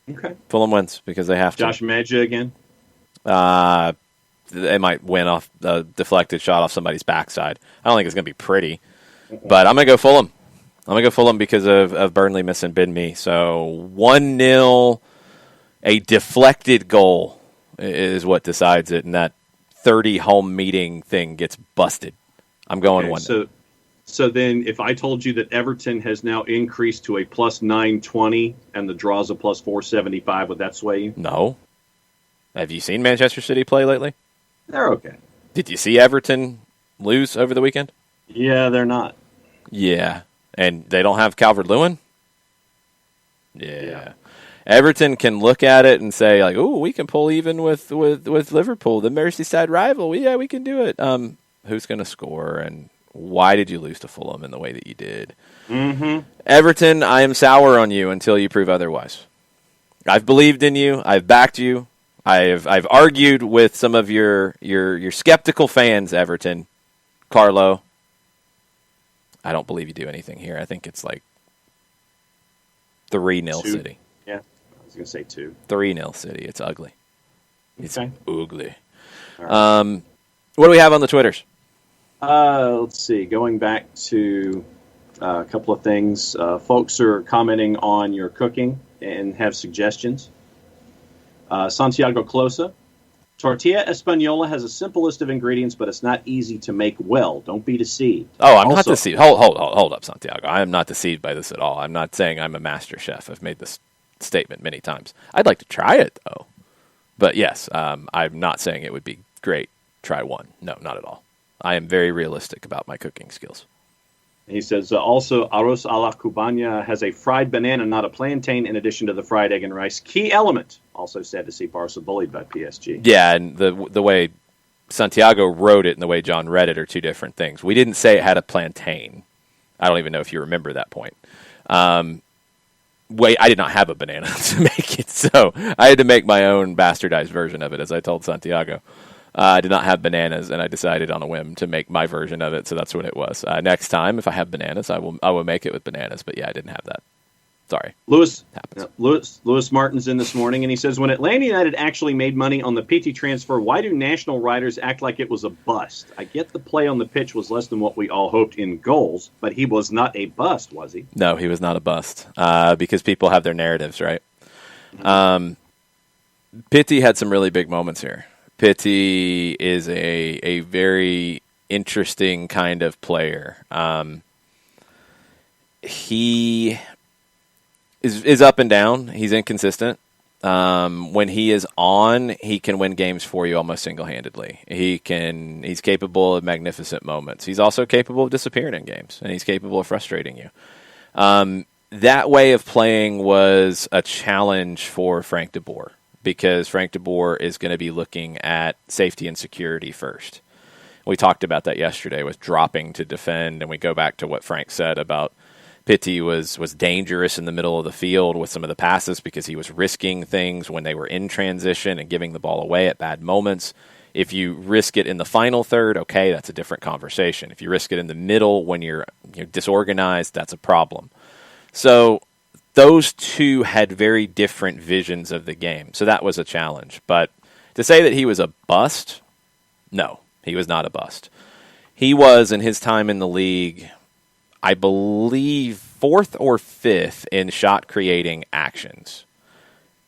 Okay. Fulham wins because they have to. Josh Medja again? They might win off a deflected shot off somebody's backside. I don't think it's going to be pretty, but I'm going to go Fulham. I'm going to go Fulham because of Burnley missing Ben Mee. So 1-0, a deflected goal is what decides it, and that 30 home meeting thing gets busted. I'm going 1-0. So then if I told you that Everton has now increased to a plus 920 and the draw's a plus 475, would that sway you? No. Have you seen Manchester City play lately? They're okay. Did you see Everton lose over the weekend? Yeah, they're not. Yeah. And they don't have Calvert-Lewin? Yeah. Everton can look at it and say, like, "Ooh, we can pull even with Liverpool, the Merseyside rival. Yeah, we can do it." Who's going to score, and why did you lose to Fulham in the way that you did? Mm-hmm. Everton, I am sour on you until you prove otherwise. I've believed in you. I've backed you. I've argued with some of your skeptical fans, Everton. Carlo, I don't believe you do anything here. I think it's like 3-0 City. Yeah, I was going to say 2. 3-0 City. It's ugly. It's okay. Ugly. Right. What do we have on the Twitters? Let's see. Going back to a couple of things. Folks are commenting on your cooking and have suggestions. Santiago Closa. Tortilla Española has a simple list of ingredients, but it's not easy to make well. Don't be deceived. Oh, I'm not deceived. Hold up, Santiago. I am not deceived by this at all. I'm not saying I'm a master chef. I've made this statement many times. I'd like to try it, though. But yes, I'm not saying it would be great. Try one. No, not at all. I am very realistic about my cooking skills. He says, also, arroz a la cubana has a fried banana, not a plantain, in addition to the fried egg and rice. Key element. Also sad to see Barca bullied by PSG. Yeah, and the way Santiago wrote it and the way John read it are two different things. We didn't say it had a plantain. I don't even know if you remember that point. I did not have a banana to make it, so I had to make my own bastardized version of it, as I told Santiago. I did not have bananas, and I decided on a whim to make my version of it, so that's what it was. Next time, if I have bananas, I will make it with bananas, but yeah, I didn't have that. Sorry. Lewis Martin's in this morning, and he says, when Atlanta United actually made money on the PT transfer, why do national writers act like it was a bust? I get the play on the pitch was less than what we all hoped in goals, but he was not a bust, was he? No, he was not a bust, because people have their narratives, right? Mm-hmm. Pitti had some really big moments here. Pitti is a very interesting kind of player. He is up and down. He's inconsistent. When he is on, he can win games for you almost single-handedly. He's capable of magnificent moments. He's also capable of disappearing in games, and he's capable of frustrating you. That way of playing was a challenge for Frank de Boer, because Frank de Boer is going to be looking at safety and security first. We talked about that yesterday with dropping to defend, and we go back to what Frank said about Pitti was dangerous in the middle of the field with some of the passes because he was risking things when they were in transition and giving the ball away at bad moments. If you risk it in the final third, okay, that's a different conversation. If you risk it in the middle when you're disorganized, that's a problem. So those two had very different visions of the game. So that was a challenge. But to say that he was a bust, no, he was not a bust. He was, in his time in the league, I believe, 4th or 5th in shot-creating actions.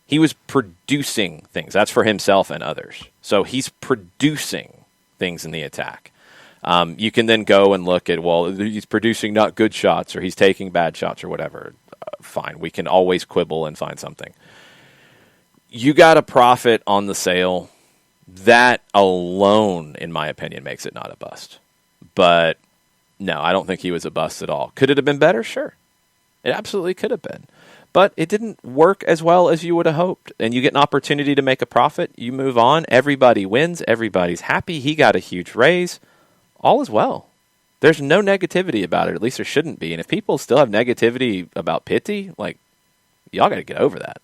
He was producing things. That's for himself and others. So he's producing things in the attack. You can then go and look at, well, he's producing not good shots or he's taking bad shots or whatever. Fine. We can always quibble and find something. You got to profit on the sale. That alone, in my opinion, makes it not a bust. But no, I don't think he was a bust at all. Could it have been better? Sure. It absolutely could have been. But it didn't work as well as you would have hoped. And you get an opportunity to make a profit. You move on. Everybody wins. Everybody's happy. He got a huge raise. All is well. There's no negativity about it. At least there shouldn't be. And if people still have negativity about Pitti, y'all got to get over that.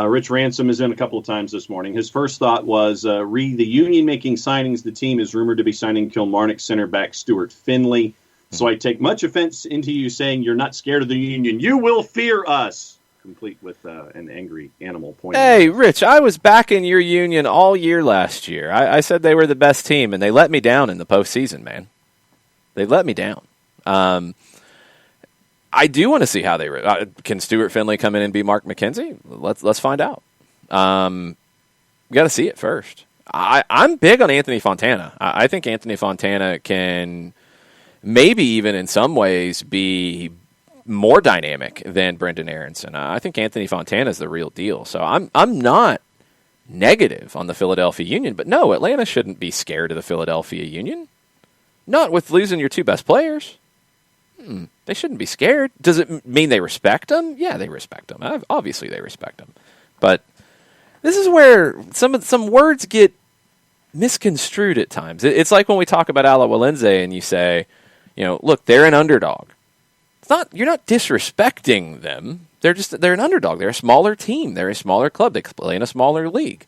Rich Ransom is in a couple of times this morning. His first thought was, the union-making signings, the team is rumored to be signing Kilmarnock center back Stuart Findlay. So I take much offense into you saying you're not scared of the union. You will fear us. Complete with an angry animal pointing. Hey, Rich, I was backing your union all year last year. I said they were the best team, and they let me down in the postseason, man. They let me down. I do want to see how they can Stuart Findlay come in and be Mark McKenzie? Let's find out. We got to see it first. I'm big on Anthony Fontana. I think Anthony Fontana can maybe even in some ways be more dynamic than Brendan Aronson. I think Anthony Fontana is the real deal. So I'm not negative on the Philadelphia Union, but no, Atlanta shouldn't be scared of the Philadelphia Union. Not with losing your two best players. They shouldn't be scared. Does it mean they respect them? Yeah, they respect them. Obviously, they respect them. But this is where some words get misconstrued at times. It's like when we talk about Ala Walenze and you say, look, they're an underdog. You're not disrespecting them. They're an underdog. They're a smaller team. They're a smaller club. They play in a smaller league.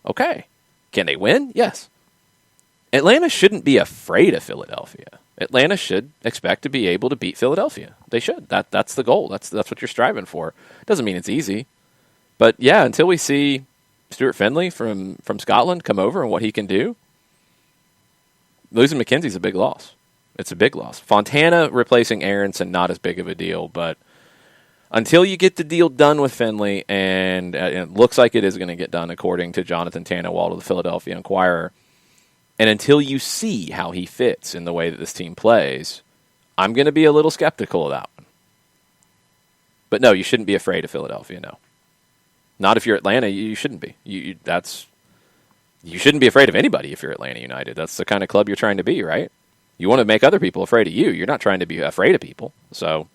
Okay. Can they win? Yes. Atlanta shouldn't be afraid of Philadelphia. Atlanta should expect to be able to beat Philadelphia. They should. That's the goal. That's what you're striving for. Doesn't mean it's easy. But yeah, until we see Stuart Findlay from Scotland come over and what he can do, losing McKenzie's a big loss. It's a big loss. Fontana replacing Aronson, not as big of a deal, but until you get the deal done with Findlay, and it looks like it is going to get done according to Jonathan Tannenwald of the Philadelphia Inquirer, and until you see how he fits in the way that this team plays, I'm going to be a little skeptical of that one. But no, you shouldn't be afraid of Philadelphia, no. Not if you're Atlanta, you shouldn't be. You shouldn't be afraid of anybody if you're Atlanta United. That's the kind of club you're trying to be, right? You want to make other people afraid of you. You're not trying to be afraid of people. So,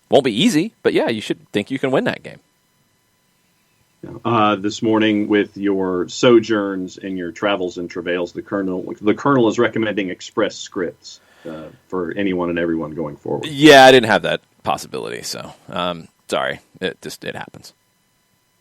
won't be easy, but yeah, you should think you can win that game. This morning, with your sojourns and your travels and travails, the Colonel is recommending Express Scripts for anyone and everyone going forward. Yeah, I didn't have that possibility, so sorry. It happens.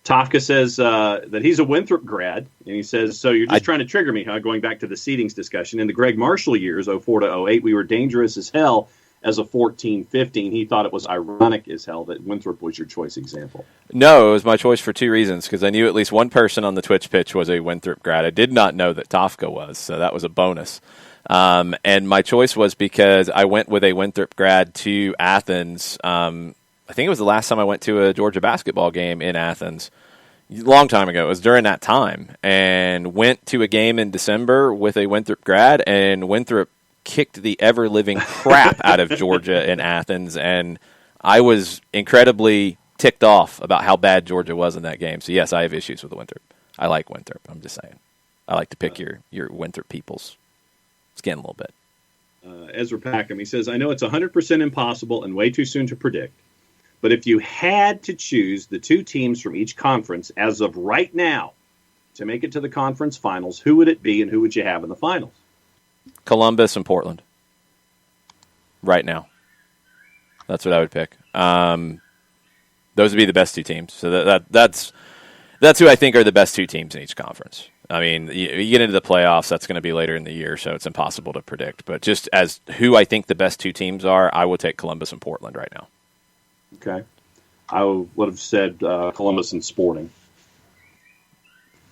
Tafka says that he's a Winthrop grad, and he says, so you're just trying to trigger me, huh? Going back to the seedings discussion. In the Greg Marshall years, 04 to 08, we were dangerous as hell as a 14-15. He thought it was ironic as hell that Winthrop was your choice example. No, it was my choice for two reasons, because I knew at least one person on the Twitch pitch was a Winthrop grad. I did not know that Tafka was, so that was a bonus. And my choice was because I went with a Winthrop grad to Athens. I think it was the last time I went to a Georgia basketball game in Athens. A long time ago. It was during that time. And went to a game in December with a Winthrop grad, and Winthrop kicked the ever-living crap out of Georgia in Athens. And I was incredibly ticked off about how bad Georgia was in that game. So, yes, I have issues with Winthrop. I like Winthrop. I'm just saying. I like to pick your Winthrop people's skin a little bit. Ezra Packham, he says, I know it's 100% impossible and way too soon to predict. But if you had to choose the two teams from each conference as of right now to make it to the conference finals, who would it be and who would you have in the finals? Columbus and Portland. Right now. That's what I would pick. Those would be the best two teams. So that's who I think are the best two teams in each conference. I mean, you get into the playoffs, that's going to be later in the year, so it's impossible to predict. But just as who I think the best two teams are, I will take Columbus and Portland right now. Okay. I would have said Columbus and Sporting.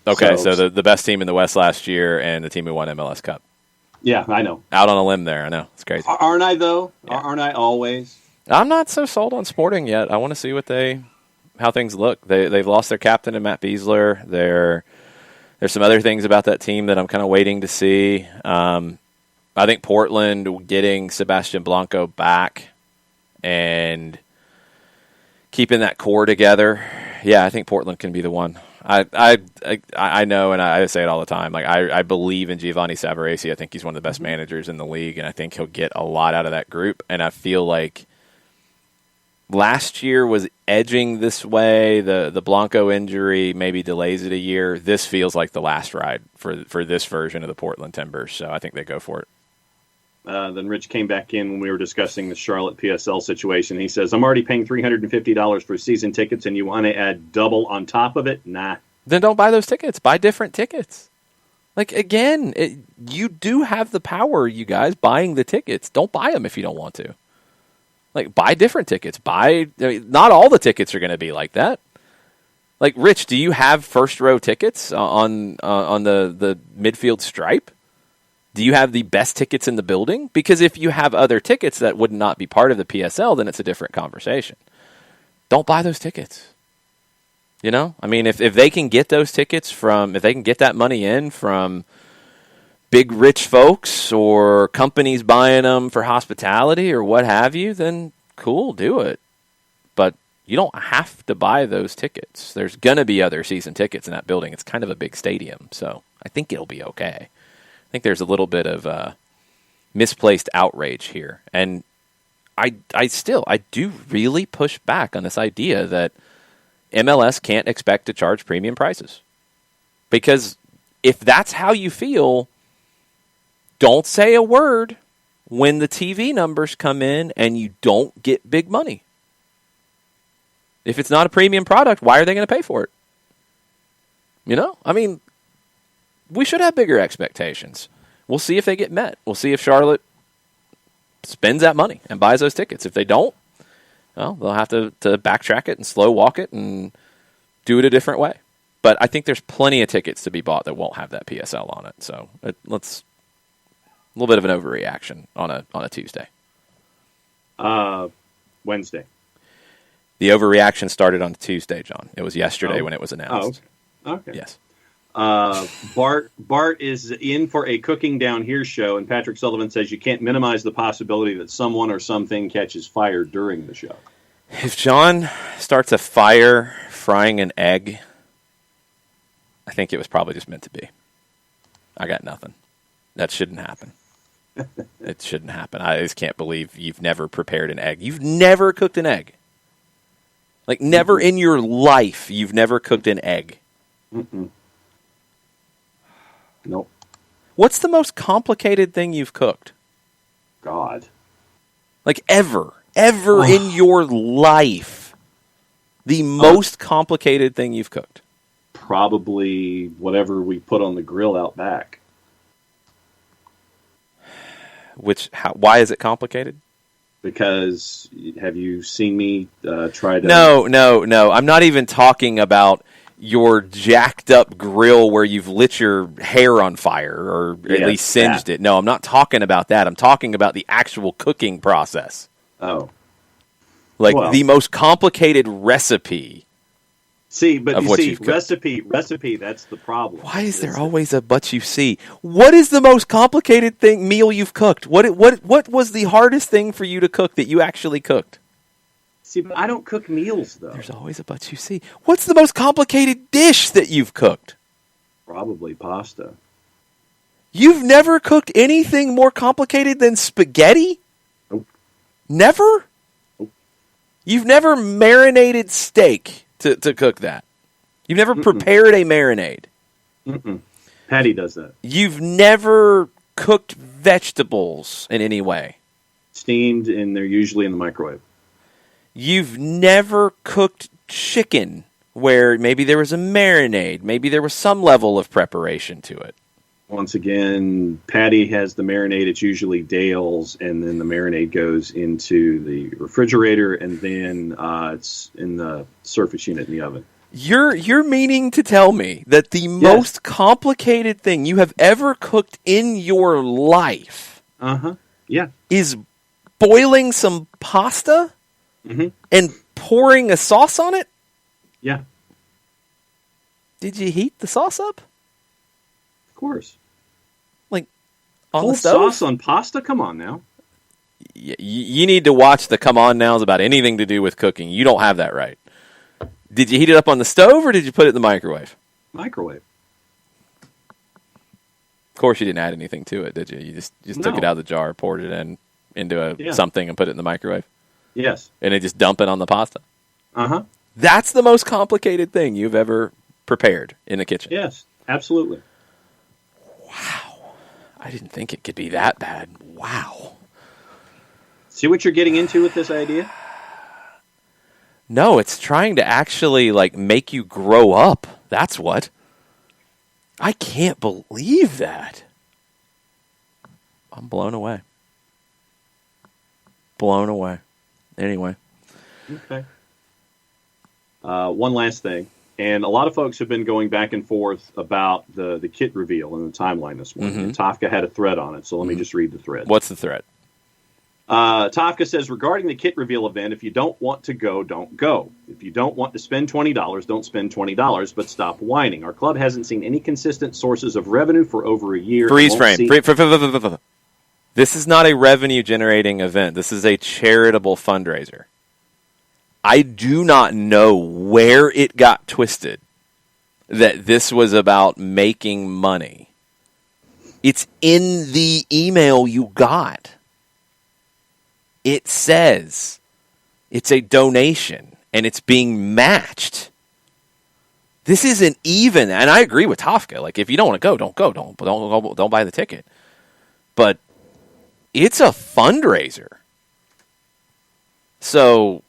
Okay, so the best team in the West last year and the team who won MLS Cup. Yeah, I know. Out on a limb there, I know. It's crazy. Aren't I, though? Yeah. Aren't I always? I'm not so sold on Sporting yet. I want to see how things look. They've lost their captain in Matt Beasler. There's some other things about that team that I'm kind of waiting to see. I think Portland getting Sebastian Blanco back and keeping that core together, yeah, I think Portland can be the one. I know, and I say it all the time. Like I believe in Giovanni Savarese. I think he's one of the best managers in the league, and I think he'll get a lot out of that group. And I feel like last year was edging this way. The Blanco injury maybe delays it a year. This feels like the last ride for this version of the Portland Timbers. So I think they go for it. Then Rich came back in when we were discussing the Charlotte PSL situation. He says, I'm already paying $350 for season tickets, and you want to add double on top of it? Nah. Then don't buy those tickets. Buy different tickets. Like, again, you do have the power, you guys, buying the tickets. Don't buy them if you don't want to. Like, buy different tickets. Not all the tickets are going to be like that. Like, Rich, do you have first-row tickets on the midfield stripe? Do you have the best tickets in the building? Because if you have other tickets that would not be part of the PSL, then it's a different conversation. Don't buy those tickets. You know, I mean, if they can get those tickets if they can get that money in from big rich folks or companies buying them for hospitality or what have you, then cool, do it. But you don't have to buy those tickets. There's going to be other season tickets in that building. It's kind of a big stadium, so I think it'll be okay. I think there's a little bit of misplaced outrage here. And I do really push back on this idea that MLS can't expect to charge premium prices. Because if that's how you feel, don't say a word when the TV numbers come in and you don't get big money. If it's not a premium product, why are they going to pay for it? You know? I mean, we should have bigger expectations. We'll see if they get met. We'll see if Charlotte spends that money and buys those tickets. If they don't, well, they'll have to backtrack it and slow walk it and do it a different way. But I think there's plenty of tickets to be bought that won't have that PSL on it. So let's a little bit of an overreaction on a Tuesday. Wednesday. The overreaction started on Tuesday, John. It was yesterday when it was announced. Oh, okay. Yes. Bart is in for a cooking down here show, and Patrick Sullivan says you can't minimize the possibility that someone or something catches fire during the show. If John starts a fire frying an egg, I think it was probably just meant to be. I got nothing. That shouldn't happen. It shouldn't happen. I just can't believe you've never prepared an egg. You've never cooked an egg. Like, never in your life you've never cooked an egg. Nope. What's the most complicated thing you've cooked? God. Like, ever in your life, the most complicated thing you've cooked? Probably whatever we put on the grill out back. Why is it complicated? Because have you seen me try to... No. I'm not even talking about your jacked up grill where you've lit your hair on fire or at least singed it. No, I'm not talking about that. I'm talking about the actual cooking process. Oh. The most complicated recipe. See, but you see, recipe, that's the problem. Why is there always a but you see? What is the most complicated meal you've cooked? What was the hardest thing for you to cook that you actually cooked? See, but I don't cook meals, though. There's always a but you see. What's the most complicated dish that you've cooked? Probably pasta. You've never cooked anything more complicated than spaghetti? Nope. Never? Nope. You've never marinated steak to cook that. You've never prepared a marinade. Patty does that. You've never cooked vegetables in any way. Steamed, and they're usually in the microwave. You've never cooked chicken where maybe there was a marinade. Maybe there was some level of preparation to it. Once again, Patty has the marinade. It's usually Dale's, and then the marinade goes into the refrigerator, and then it's in the surface unit in the oven. You're meaning to tell me that the most complicated thing you have ever cooked in your life is boiling some pasta and pouring a sauce on it? Yeah. Did you heat the sauce up? Of course. On cold the stove? Sauce on pasta? Come on now. You need to watch the Come On Nows about anything to do with cooking. You don't have that right. Did you heat it up on the stove or did you put it in the microwave? Microwave. Of course you didn't add anything to it, did you? You just took it out of the jar, poured it into something and put it in the microwave? Yes. And then just dump it on the pasta? Uh-huh. That's the most complicated thing you've ever prepared in the kitchen? Yes, absolutely. Wow. I didn't think it could be that bad. Wow. See what you're getting into with this idea? No, it's trying to actually make you grow up. That's what. I can't believe that. I'm blown away. Blown away. Anyway. Okay. One last thing. And a lot of folks have been going back and forth about the kit reveal in the timeline this morning. And Tafka had a thread on it, so let me just read the thread. What's the thread? Tafka says, regarding the kit reveal event, if you don't want to go, don't go. If you don't want to spend $20, don't spend $20, but stop whining. Our club hasn't seen any consistent sources of revenue for over a year. Freeze frame. This is not a revenue-generating event. This is a charitable fundraiser. I do not know where it got twisted that this was about making money. It's in the email you got. It says it's a donation and it's being matched. This isn't even, and I agree with Tafka. Like, if you don't want to go, don't go. Don't buy the ticket. But it's a fundraiser. So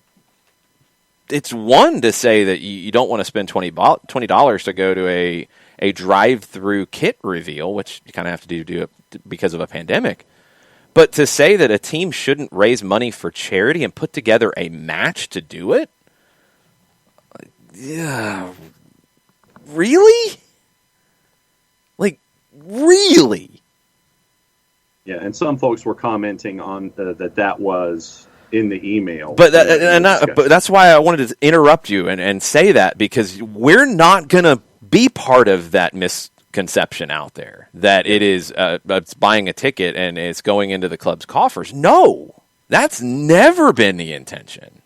it's one to say that you don't want to spend $20 to go to a drive-through kit reveal, which you kind of have to do it because of a pandemic. But to say that a team shouldn't raise money for charity and put together a match to do it? Yeah. Really? Like, really? Yeah, and some folks were commenting on that was in the email. But that's why I wanted to interrupt you and say that, because we're not going to be part of that misconception out there that it is it's buying a ticket and it's going into the club's coffers. No, that's never been the intention.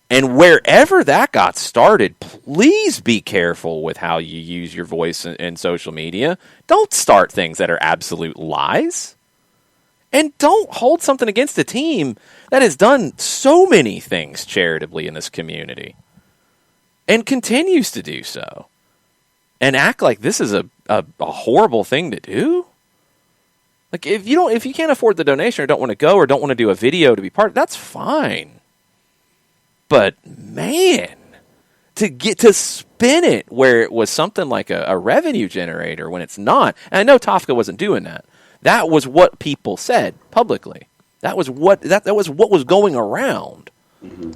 And wherever that got started, please be careful with how you use your voice in social media. Don't start things that are absolute lies. And don't hold something against a team that has done so many things charitably in this community and continues to do so. And act like this is a horrible thing to do. Like, if you can't afford the donation or don't want to go or don't want to do a video to be part of, that's fine. But man, to spin it where it was something like a revenue generator when it's not. And I know Tafka wasn't doing that. That was what people said publicly. That was what was going around. Mm-hmm.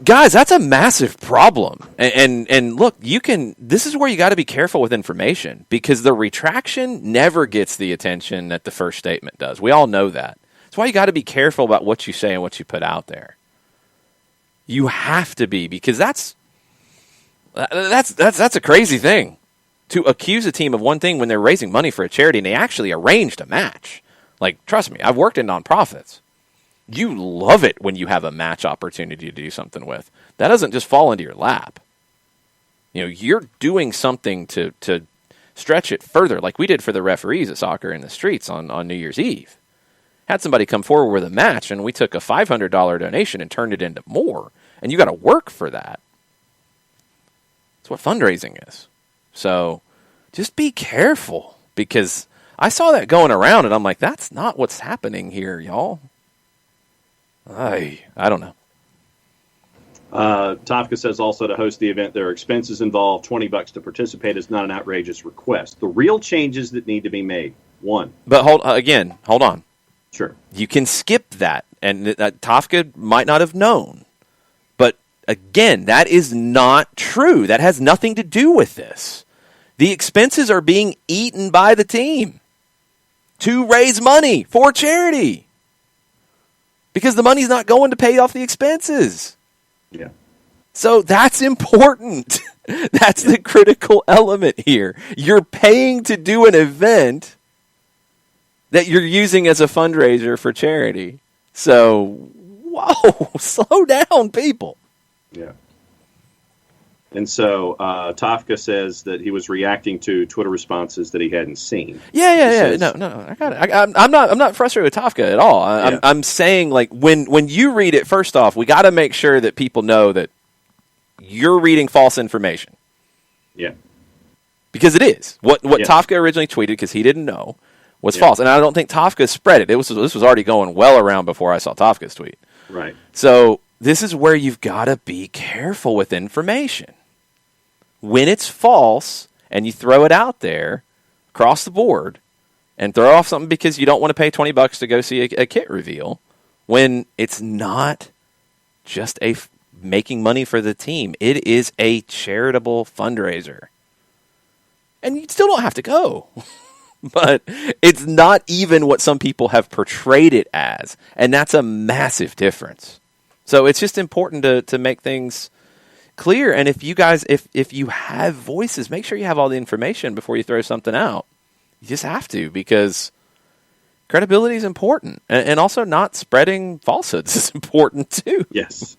Guys, that's a massive problem. And look, this is where you got to be careful with information, because the retraction never gets the attention that the first statement does. We all know that. That's why you got to be careful about what you say and what you put out there. You have to be, because that's a crazy thing to accuse a team of one thing when they're raising money for a charity and they actually arranged a match. Like, trust me, I've worked in nonprofits. You love it when you have a match opportunity to do something with. That doesn't just fall into your lap. You're doing something to stretch it further, like we did for the referees at Soccer in the Streets on New Year's Eve. Had somebody come forward with a match, and we took a $500 donation and turned it into more. And you got to work for that. That's what fundraising is. So just be careful, because I saw that going around, and I'm like, that's not what's happening here, y'all. I don't know. Tafka says also, to host the event, there are expenses involved. $20 to participate is not an outrageous request. The real changes that need to be made. One. But hold on. Sure. You can skip that, and Tafka might not have known. But again, that is not true. That has nothing to do with this. The expenses are being eaten by the team to raise money for charity, because the money's not going to pay off the expenses. Yeah. So that's important. That's the critical element here. You're paying to do an event that you're using as a fundraiser for charity. So, whoa, slow down, people. Yeah. And so Tafka says that he was reacting to Twitter responses that he hadn't seen. Yeah. No, I got it. I'm not frustrated with Tafka at all. I'm saying, like, when you read it, first off, we got to make sure that people know that you're reading false information. Yeah. Because it is. What Tafka originally tweeted, because he didn't know, was false. And I don't think Tafka spread it. This was already going well around before I saw Tafka's tweet. Right. So this is where you've got to be careful with information. When it's false and you throw it out there across the board and throw off something because you don't want to pay $20 to go see a kit reveal, when it's not just making money for the team, it is a charitable fundraiser. And you still don't have to go. but it's not even what some people have portrayed it as, and that's a massive difference. So it's just important to make things clear. And if you guys, if you have voices, make sure you have all the information before you throw something out. You just have to, because credibility is important, and also not spreading falsehoods is important too. Yes.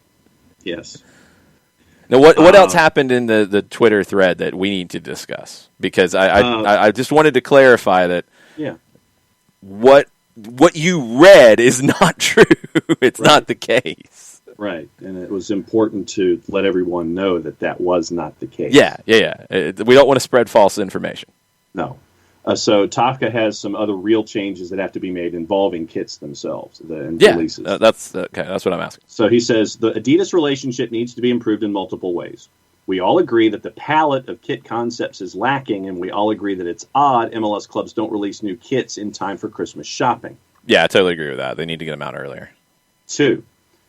Now, what else happened in the Twitter thread that we need to discuss? Because I just wanted to clarify that what you read is not true. It's not the case. Right, and it was important to let everyone know that was not the case. Yeah. We don't want to spread false information. No. So Tafka has some other real changes that have to be made involving kits themselves and releases. That's okay. That's what I'm asking. So he says the Adidas relationship needs to be improved in multiple ways. We all agree that the palette of kit concepts is lacking, and we all agree that it's odd MLS clubs don't release new kits in time for Christmas shopping. Yeah, I totally agree with that. They need to get them out earlier. 2.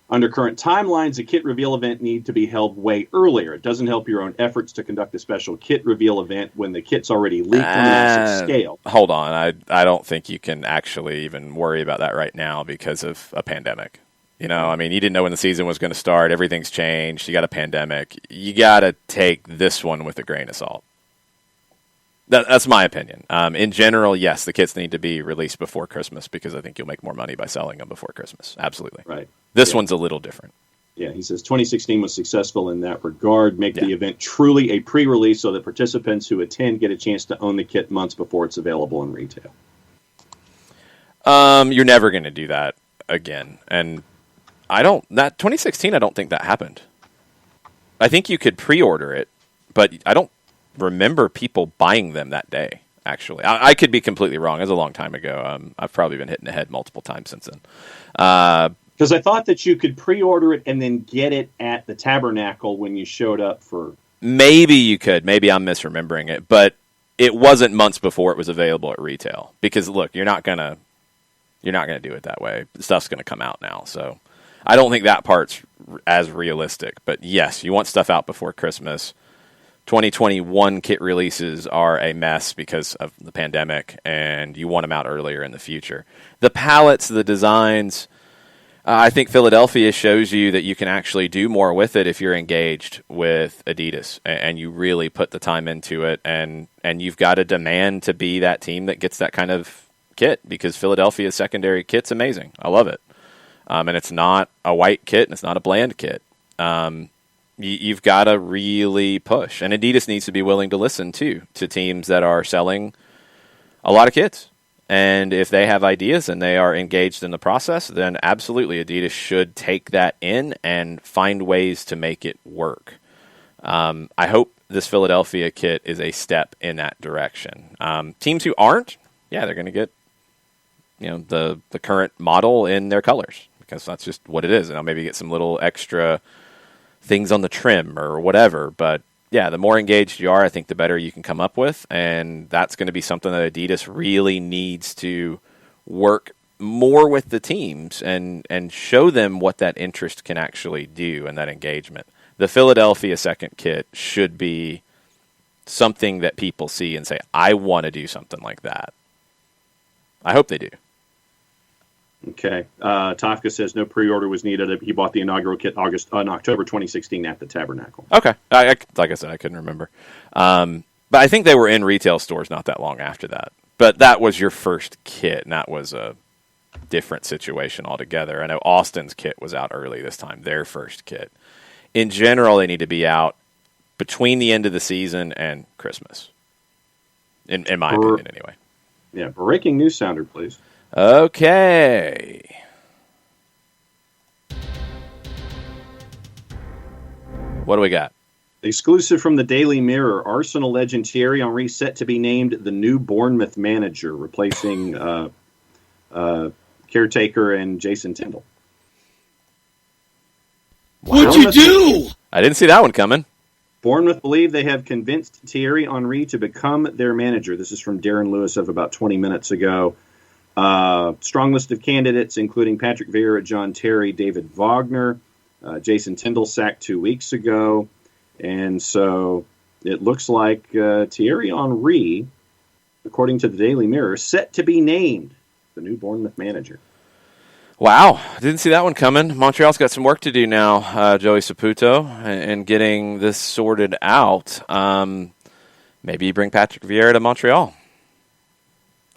Under current timelines, a kit reveal event need to be held way earlier. It doesn't help your own efforts to conduct a special kit reveal event when the kit's already leaked on a massive scale. Hold on. I don't think you can actually even worry about that right now because of a pandemic. You know, I mean, you didn't know when the season was going to start. Everything's changed. You got a pandemic. You got to take this one with a grain of salt. That's my opinion. In general, yes, the kits need to be released before Christmas because I think you'll make more money by selling them before Christmas. Absolutely. Right. This one's a little different. Yeah, he says 2016 was successful in that regard. Make the event truly a pre-release so that participants who attend get a chance to own the kit months before it's available in retail. You're never going to do that again. And 2016, I don't think that happened. I think you could pre-order it, but I don't remember people buying them that day, actually. I could be completely wrong. It was a long time ago. I've probably been hitting the head multiple times since then. Because I thought that you could pre-order it and then get it at the Tabernacle when you showed up for... Maybe you could. Maybe I'm misremembering it. But it wasn't months before it was available at retail. Because, look, you're not gonna do it that way. Stuff's going to come out now. So I don't think that part's as realistic. But, yes, you want stuff out before Christmas. 2021 kit releases are a mess because of the pandemic, and you want them out earlier in the future. The palettes, the designs... I think Philadelphia shows you that you can actually do more with it if you're engaged with Adidas and you really put the time into it, and you've got to demand to be that team that gets that kind of kit, because Philadelphia's secondary kit's amazing. I love it. And it's not a white kit and it's not a bland kit. You've got to really push. And Adidas needs to be willing to listen, too, to teams that are selling a lot of kits. And if they have ideas and they are engaged in the process, then absolutely Adidas should take that in and find ways to make it work. I hope this Philadelphia kit is a step in that direction. Teams who aren't, they're going to get the current model in their colors, because that's just what it is. And I'll maybe get some little extra things on the trim or whatever, but the more engaged you are, I think the better you can come up with, and that's going to be something that Adidas really needs to work more with the teams and show them what that interest can actually do and that engagement. The Philadelphia second kit should be something that people see and say, I want to do something like that. I hope they do. Okay. Tafka says no pre-order was needed. He bought the inaugural kit October 2016 at the Tabernacle. Okay. Like I said, I couldn't remember. But I think they were in retail stores not that long after that. But that was your first kit, and that was a different situation altogether. I know Austin's kit was out early this time, their first kit. In general, they need to be out between the end of the season and Christmas, in my opinion, anyway. Yeah, breaking news sounder, please. Okay. What do we got? Exclusive from the Daily Mirror, Arsenal legend Thierry Henry set to be named the new Bournemouth manager, replacing caretaker and Jason Tindall. What'd you do? I didn't see that one coming. Bournemouth believe they have convinced Thierry Henry to become their manager. This is from Darren Lewis of about 20 minutes ago. Strong list of candidates, including Patrick Vieira, John Terry, David Wagner, Jason Tindall sacked 2 weeks ago. And so it looks like Thierry Henry according to the Daily Mirror, set to be named the new Bournemouth manager. Wow, didn't see that one coming. Montreal's got some work to do now, Joey Saputo, and getting this sorted out. Maybe you bring Patrick Vieira to Montreal.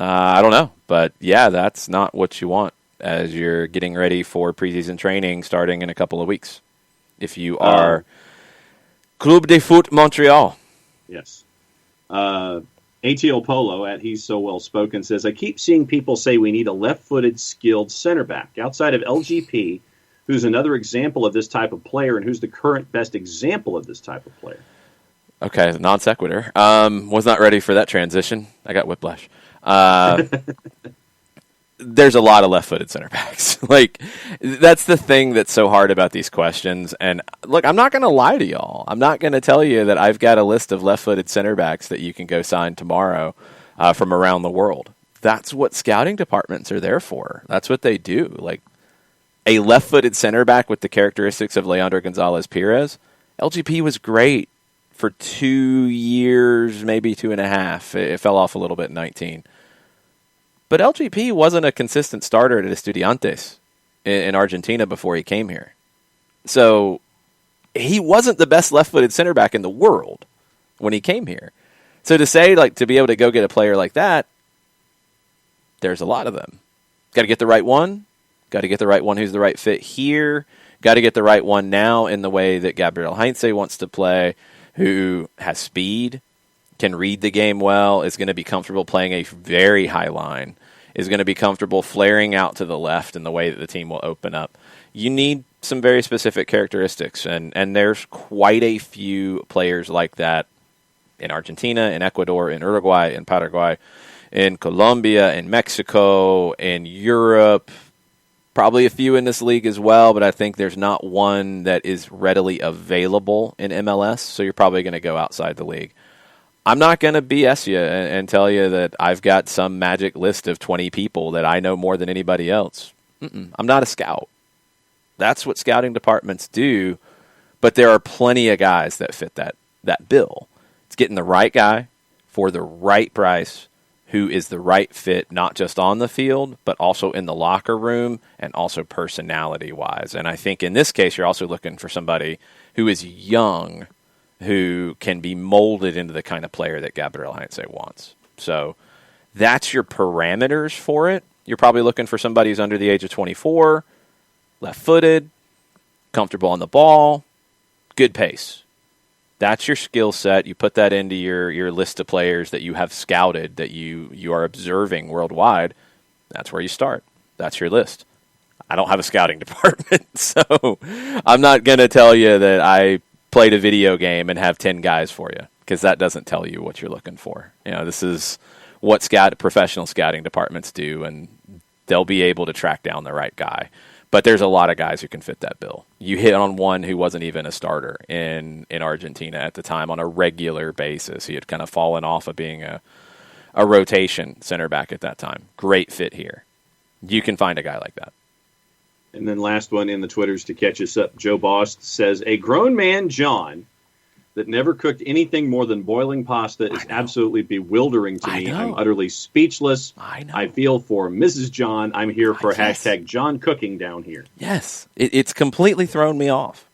I don't know, but yeah, that's not what you want as you're getting ready for preseason training starting in a couple of weeks. If you are Club de Foot Montreal. Yes. ATL Polo, at He's So Well Spoken, says, I keep seeing people say we need a left-footed skilled center back. Outside of LGP, who's another example of this type of player, and who's the current best example of this type of player? Okay, non sequitur. Was not ready for that transition. I got whiplash. There's a lot of left-footed center backs. Like, that's the thing that's so hard about these questions. And look, I'm not going to lie to y'all. I'm not going to tell you that I've got a list of left-footed center backs that you can go sign tomorrow from around the world. That's what scouting departments are there for. That's what they do. Like, a left-footed center back with the characteristics of Leandro Gonzalez Perez, LGP was great for 2 years, maybe 2.5. It fell off a little bit in 19. But LGP wasn't a consistent starter at Estudiantes in Argentina before he came here. So he wasn't the best left-footed center back in the world when he came here. So to say, like, to be able to go get a player like that, there's a lot of them. Got to get the right one. Got to get the right one who's the right fit here. Got to get the right one now in the way that Gabriel Heinze wants to play, who has speed, can read the game well, is going to be comfortable playing a very high line, is going to be comfortable flaring out to the left in the way that the team will open up. You need some very specific characteristics, and there's quite a few players like that in Argentina, in Ecuador, in Uruguay, in Paraguay, in Colombia, in Mexico, in Europe, probably a few in this league as well, but I think there's not one that is readily available in MLS, so you're probably going to go outside the league. I'm not going to BS you and tell you that I've got some magic list of 20 people that I know more than anybody else. I'm not a scout. That's what scouting departments do, but there are plenty of guys that fit that bill. It's getting the right guy for the right price who is the right fit, not just on the field, but also in the locker room and also personality-wise. And I think in this case, you're also looking for somebody who is young, who can be molded into the kind of player that Gabriel Heinze wants. So that's your parameters for it. You're probably looking for somebody who's under the age of 24, left-footed, comfortable on the ball, good pace. That's your skill set. You put that into your list of players that you have scouted, that you are observing worldwide. That's where you start. That's your list. I don't have a scouting department, so I'm not going to tell you that I played a video game and have 10 guys for you, because that doesn't tell you what you're looking for. You know, this is what professional scouting departments do, and they'll be able to track down the right guy. But there's a lot of guys who can fit that bill. You hit on one who wasn't even a starter in Argentina at the time on a regular basis. He had kind of fallen off of being a rotation center back at that time. Great fit here. You can find a guy like that. And then last one in the Twitters to catch us up. Joe Bost says, a grown man, John, that never cooked anything more than boiling pasta is absolutely bewildering to me. I'm utterly speechless. I feel for Mrs. John. I'm here for hashtag John Cooking down here. Yes. It's completely thrown me off.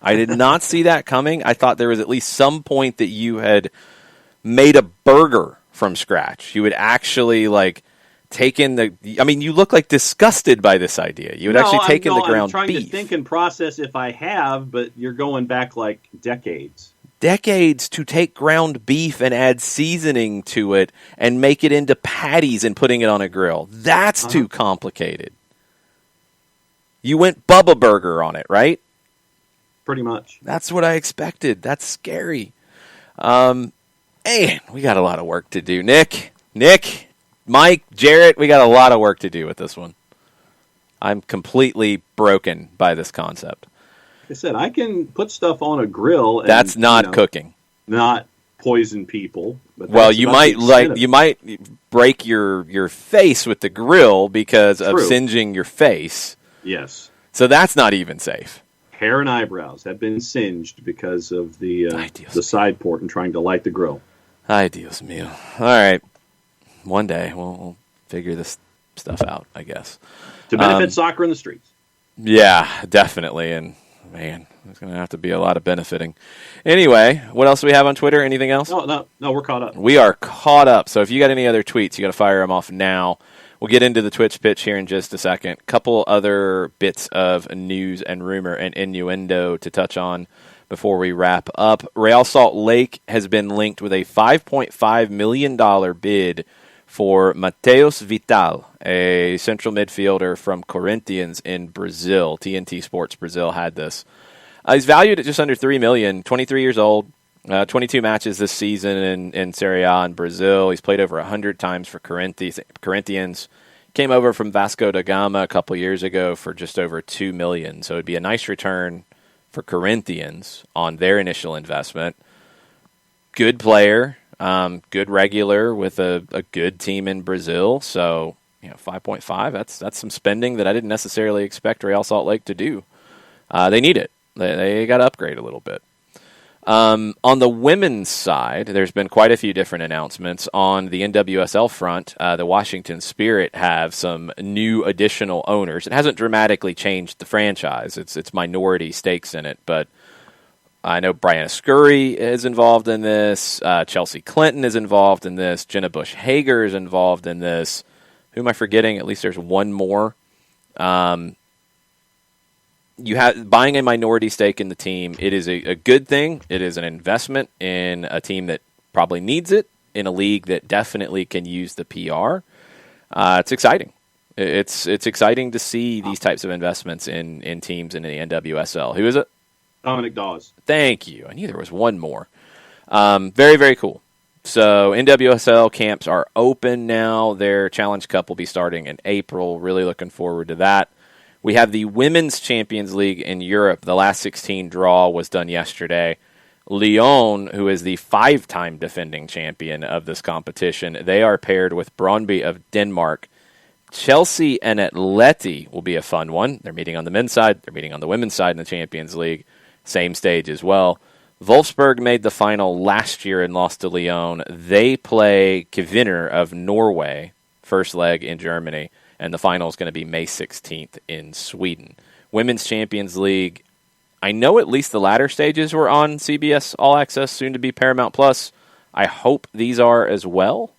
I did not see that coming. I thought there was at least some point that you had made a burger from scratch. You would actually, like, taken you look like disgusted by this idea. You would actually taken the ground beef. I'm trying to think and process if I have, but you're going back like decades. Decades to take ground beef and add seasoning to it and make it into patties and putting it on a grill. That's too complicated. You went Bubba Burger on it, right? Pretty much. That's what I expected. That's scary. Man, we got a lot of work to do. Nick, Mike, Jarrett, we got a lot of work to do with this one. I'm completely broken by this concept. Like I said, I can put stuff on a grill. And, that's not cooking. Not poison people. But well, you might break your face with the grill because of singeing your face. Yes. So that's not even safe. Hair and eyebrows have been singed because of the side port and trying to light the grill. Ay, Dios mío. All right. one day we'll figure this stuff out, I guess. To benefit soccer in the streets. Yeah, definitely. And, man, there's going to have to be a lot of benefiting. Anyway, what else do we have on Twitter? Anything else? No, we're caught up. We are caught up. So if you got any other tweets, you got to fire them off now. We'll get into the Twitch pitch here in just a second. Couple other bits of news and rumor and innuendo to touch on before we wrap up. Real Salt Lake has been linked with a $5.5 million bid for Mateus Vital, a central midfielder from Corinthians in Brazil. TNT Sports Brazil had this. He's valued at just under $3 million, 23 years old, 22 matches this season in Serie A in Brazil. He's played over 100 times for Corinthians. Came over from Vasco da Gama a couple years ago for just over $2 million. So it'd be a nice return for Corinthians on their initial investment. Good player, good regular with a good team in Brazil. So, 5.5, that's some spending that I didn't necessarily expect Real Salt Lake to do. They need it. They got to upgrade a little bit. On the women's side, there's been quite a few different announcements. On the NWSL front, the Washington Spirit have some new additional owners. It hasn't dramatically changed the franchise. It's minority stakes in it, but I know Brianna Scurry is involved in this. Chelsea Clinton is involved in this. Jenna Bush Hager is involved in this. Who am I forgetting? At least there's one more. You have buying a minority stake in the team. It is a good thing. It is an investment in a team that probably needs it, in a league that definitely can use the PR. It's exciting. It's exciting to see these types of investments in teams in the NWSL. Who is it? Dominic Dawes. Thank you. I knew there was one more. Very, very cool. So NWSL camps are open now. Their Challenge Cup will be starting in April. Really looking forward to that. We have the Women's Champions League in Europe. The last 16 draw was done yesterday. Lyon, who is the 5-time defending champion of this competition, they are paired with Brøndby of Denmark. Chelsea and Atleti will be a fun one. They're meeting on the men's side. They're meeting on the women's side in the Champions League. Same stage as well. Wolfsburg made the final last year and lost to Lyon. They play Kvinner of Norway, first leg in Germany. And the final is going to be May 16th in Sweden. Women's Champions League, I know at least the latter stages were on CBS All Access, soon to be Paramount Plus. I hope these are as well.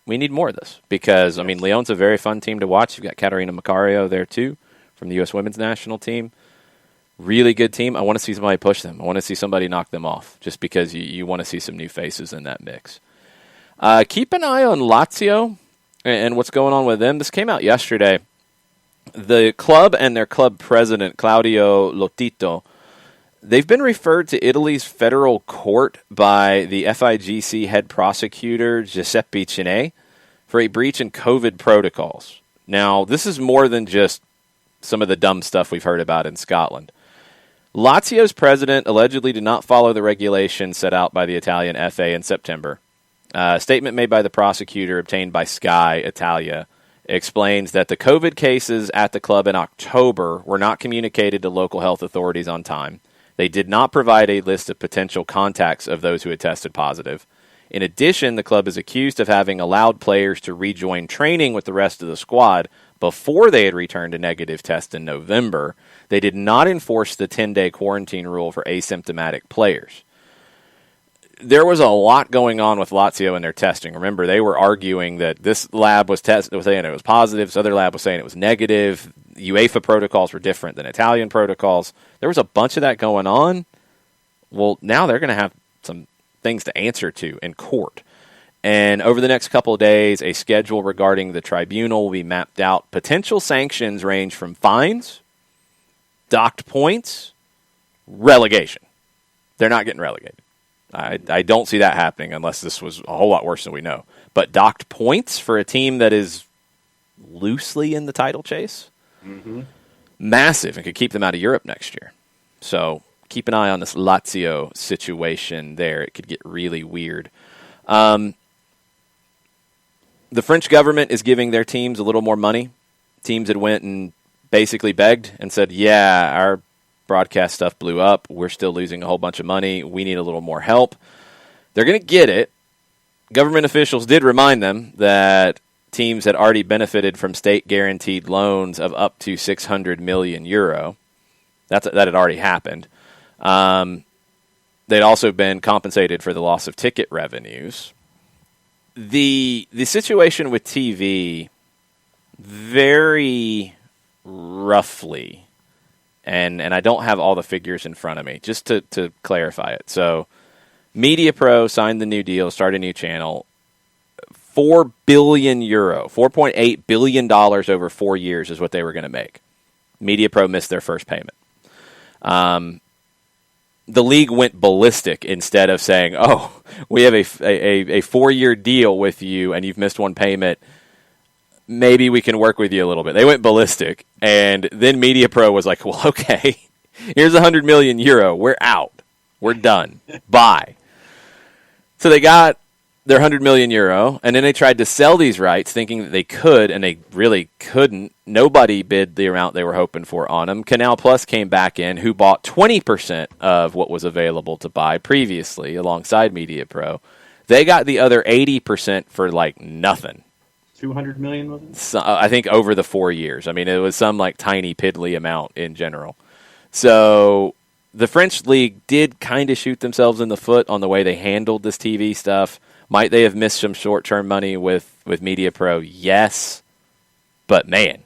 We need more of this because, Lyon's a very fun team to watch. You've got Catarina Macario there too from the U.S. Women's National Team. Really good team. I want to see somebody push them. I want to see somebody knock them off just because you want to see some new faces in that mix. Keep an eye on Lazio and what's going on with them. This came out yesterday. The club and their club president, Claudio Lotito, they've been referred to Italy's federal court by the FIGC head prosecutor, Giuseppe Cine, for a breach in COVID protocols. Now, this is more than just some of the dumb stuff we've heard about in Scotland. Lazio's president allegedly did not follow the regulations set out by the Italian FA in September. A statement made by the prosecutor obtained by Sky Italia explains that the COVID cases at the club in October were not communicated to local health authorities on time. They did not provide a list of potential contacts of those who had tested positive. In addition, the club is accused of having allowed players to rejoin training with the rest of the squad before they had returned a negative test in November. They did not enforce the 10-day quarantine rule for asymptomatic players. There was a lot going on with Lazio in their testing. Remember, they were arguing that this lab was saying it was positive, this other lab was saying it was negative. UEFA protocols were different than Italian protocols. There was a bunch of that going on. Well, now they're going to have some things to answer to in court. And over the next couple of days, a schedule regarding the tribunal will be mapped out. Potential sanctions range from fines, docked points, relegation. They're not getting relegated. I don't see that happening unless this was a whole lot worse than we know. But docked points for a team that is loosely in the title chase, massive, and could keep them out of Europe next year. So keep an eye on this Lazio situation there. It could get really weird. The French government is giving their teams a little more money. Teams that went and basically begged and said, yeah, our broadcast stuff blew up. We're still losing a whole bunch of money. We need a little more help. They're going to get it, government officials did remind them that teams had already benefited from state-guaranteed loans of up to €600 million. That had already happened. They'd also been compensated for the loss of ticket revenues. The situation with TV, very roughly, and I don't have all the figures in front of me, just to clarify it. So, MediaPro signed the new deal, started a new channel. €4 billion, $4.8 billion over 4 years is what they were going to make. MediaPro missed their first payment. The league went ballistic instead of saying, "Oh, we have a 4-year deal with you, and you've missed one payment. Maybe we can work with you a little bit." They went ballistic, and then MediaPro was like, "Well, okay, here's €100 million. We're out. We're done. Bye." So they got their €100 million, and then they tried to sell these rights thinking that they could, and they really couldn't. Nobody bid the amount they were hoping for on them. Canal Plus came back in, who bought 20% of what was available to buy previously alongside MediaPro. They got the other 80% for like nothing. 200 million, was it? So, I think over the 4 years. I mean, it was some like tiny piddly amount in general. So the French league did kind of shoot themselves in the foot on the way they handled this TV stuff. Might they have missed some short-term money with MediaPro? Yes. But, man,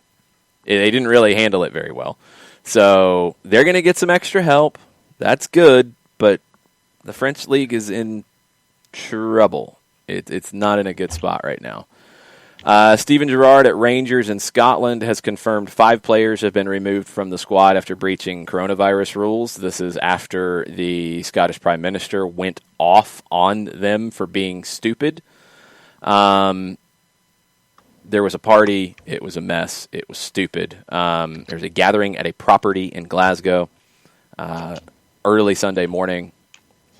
they didn't really handle it very well. So they're going to get some extra help. That's good. But the French league is in trouble. It's not in a good spot right now. Steven Gerrard at Rangers in Scotland has confirmed 5 players have been removed from the squad after breaching coronavirus rules. This is after the Scottish Prime Minister went off on them for being stupid. There was a party. It was a mess. It was stupid. There was a gathering at a property in Glasgow early Sunday morning.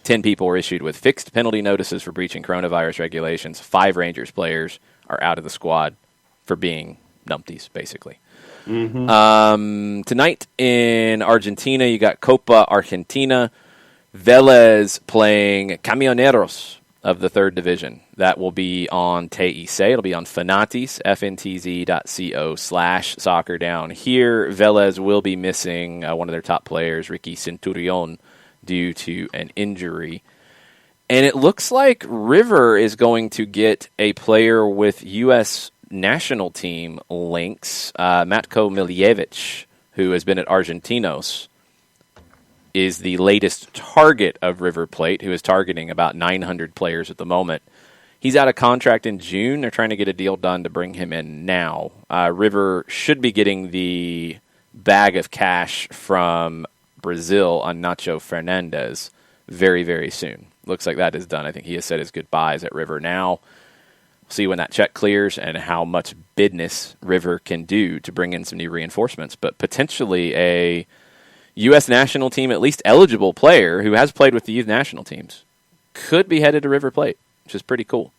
10 people were issued with fixed penalty notices for breaching coronavirus regulations. 5 Rangers players are out of the squad for being numpties, basically. Mm-hmm. Tonight in Argentina, you got Copa Argentina. Vélez playing Camioneros of the 3rd Division. That will be on TIC. It'll be on Fanatis, fntz.co/soccer down here. Vélez will be missing one of their top players, Ricky Centurion, due to an injury. And it looks like River is going to get a player with U.S. national team links. Matko Miljevic, who has been at Argentinos, is the latest target of River Plate, who is targeting about 900 players at the moment. He's out of contract in June. They're trying to get a deal done to bring him in now. River should be getting the bag of cash from Brazil on Nacho Fernandez very, very soon. Looks like that is done. I think he has said his goodbyes at River now. See when that check clears and how much business River can do to bring in some new reinforcements. But potentially a U.S. national team, at least eligible player who has played with the youth national teams, could be headed to River Plate, which is pretty cool.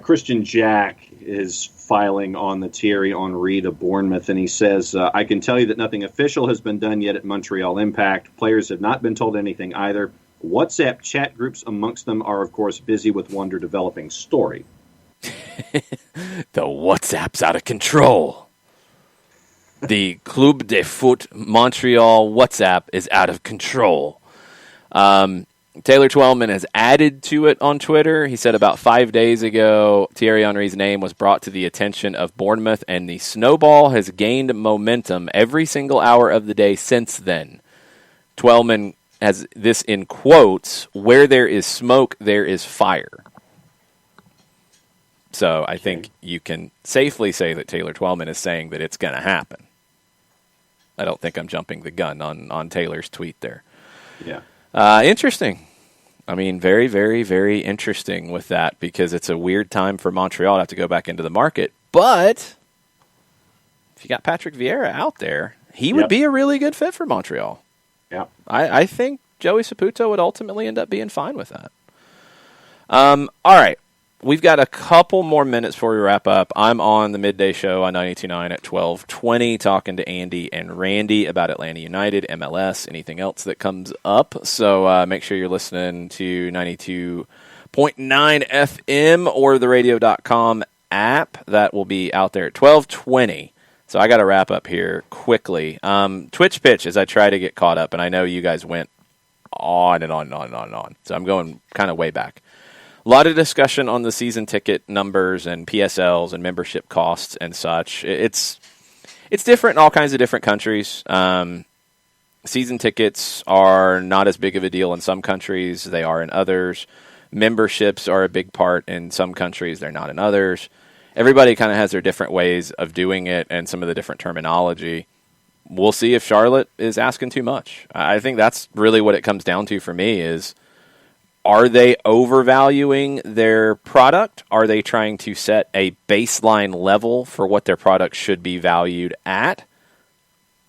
Christian Jack is filing on the Thierry Henry to Bournemouth, and he says, I can tell you that nothing official has been done yet at Montreal Impact. Players have not been told anything either. WhatsApp chat groups amongst them are, of course, busy with Wonder developing story. The WhatsApp's out of control. The Club de Foot Montreal WhatsApp is out of control. Taylor Twellman has added to it on Twitter. He said about 5 days ago, Thierry Henry's name was brought to the attention of Bournemouth, and the snowball has gained momentum every single hour of the day since then. Twellman has this in quotes, where there is smoke, there is fire. So I think you can safely say that Taylor Twellman is saying that it's going to happen. I don't think I'm jumping the gun on Taylor's tweet there. Yeah. Interesting. I mean, very, very, very interesting with that because it's a weird time for Montreal to have to go back into the market. But if you got Patrick Vieira out there, he would be a really good fit for Montreal. Yeah, I think Joey Saputo would ultimately end up being fine with that. All right. We've got a couple more minutes before we wrap up. I'm on the midday show on 92.9 at 12:20 talking to Andy and Randy about Atlanta United, MLS, anything else that comes up. So make sure you're listening to 92.9 106.9 FM or the radio.com app. That will be out there at 12:20. So I got to wrap up here quickly. Twitch pitch as I try to get caught up, and I know you guys went on and on and on and on and on. So I'm going kind of way back. A lot of discussion on the season ticket numbers and PSLs and membership costs and such. It's different in all kinds of different countries. Season tickets are not as big of a deal in some countries. They are in others. Memberships are a big part in some countries. They're not in others. Everybody kind of has their different ways of doing it and some of the different terminology. We'll see if Charlotte is asking too much. I think that's really what it comes down to for me is, are they overvaluing their product? Are they trying to set a baseline level for what their product should be valued at?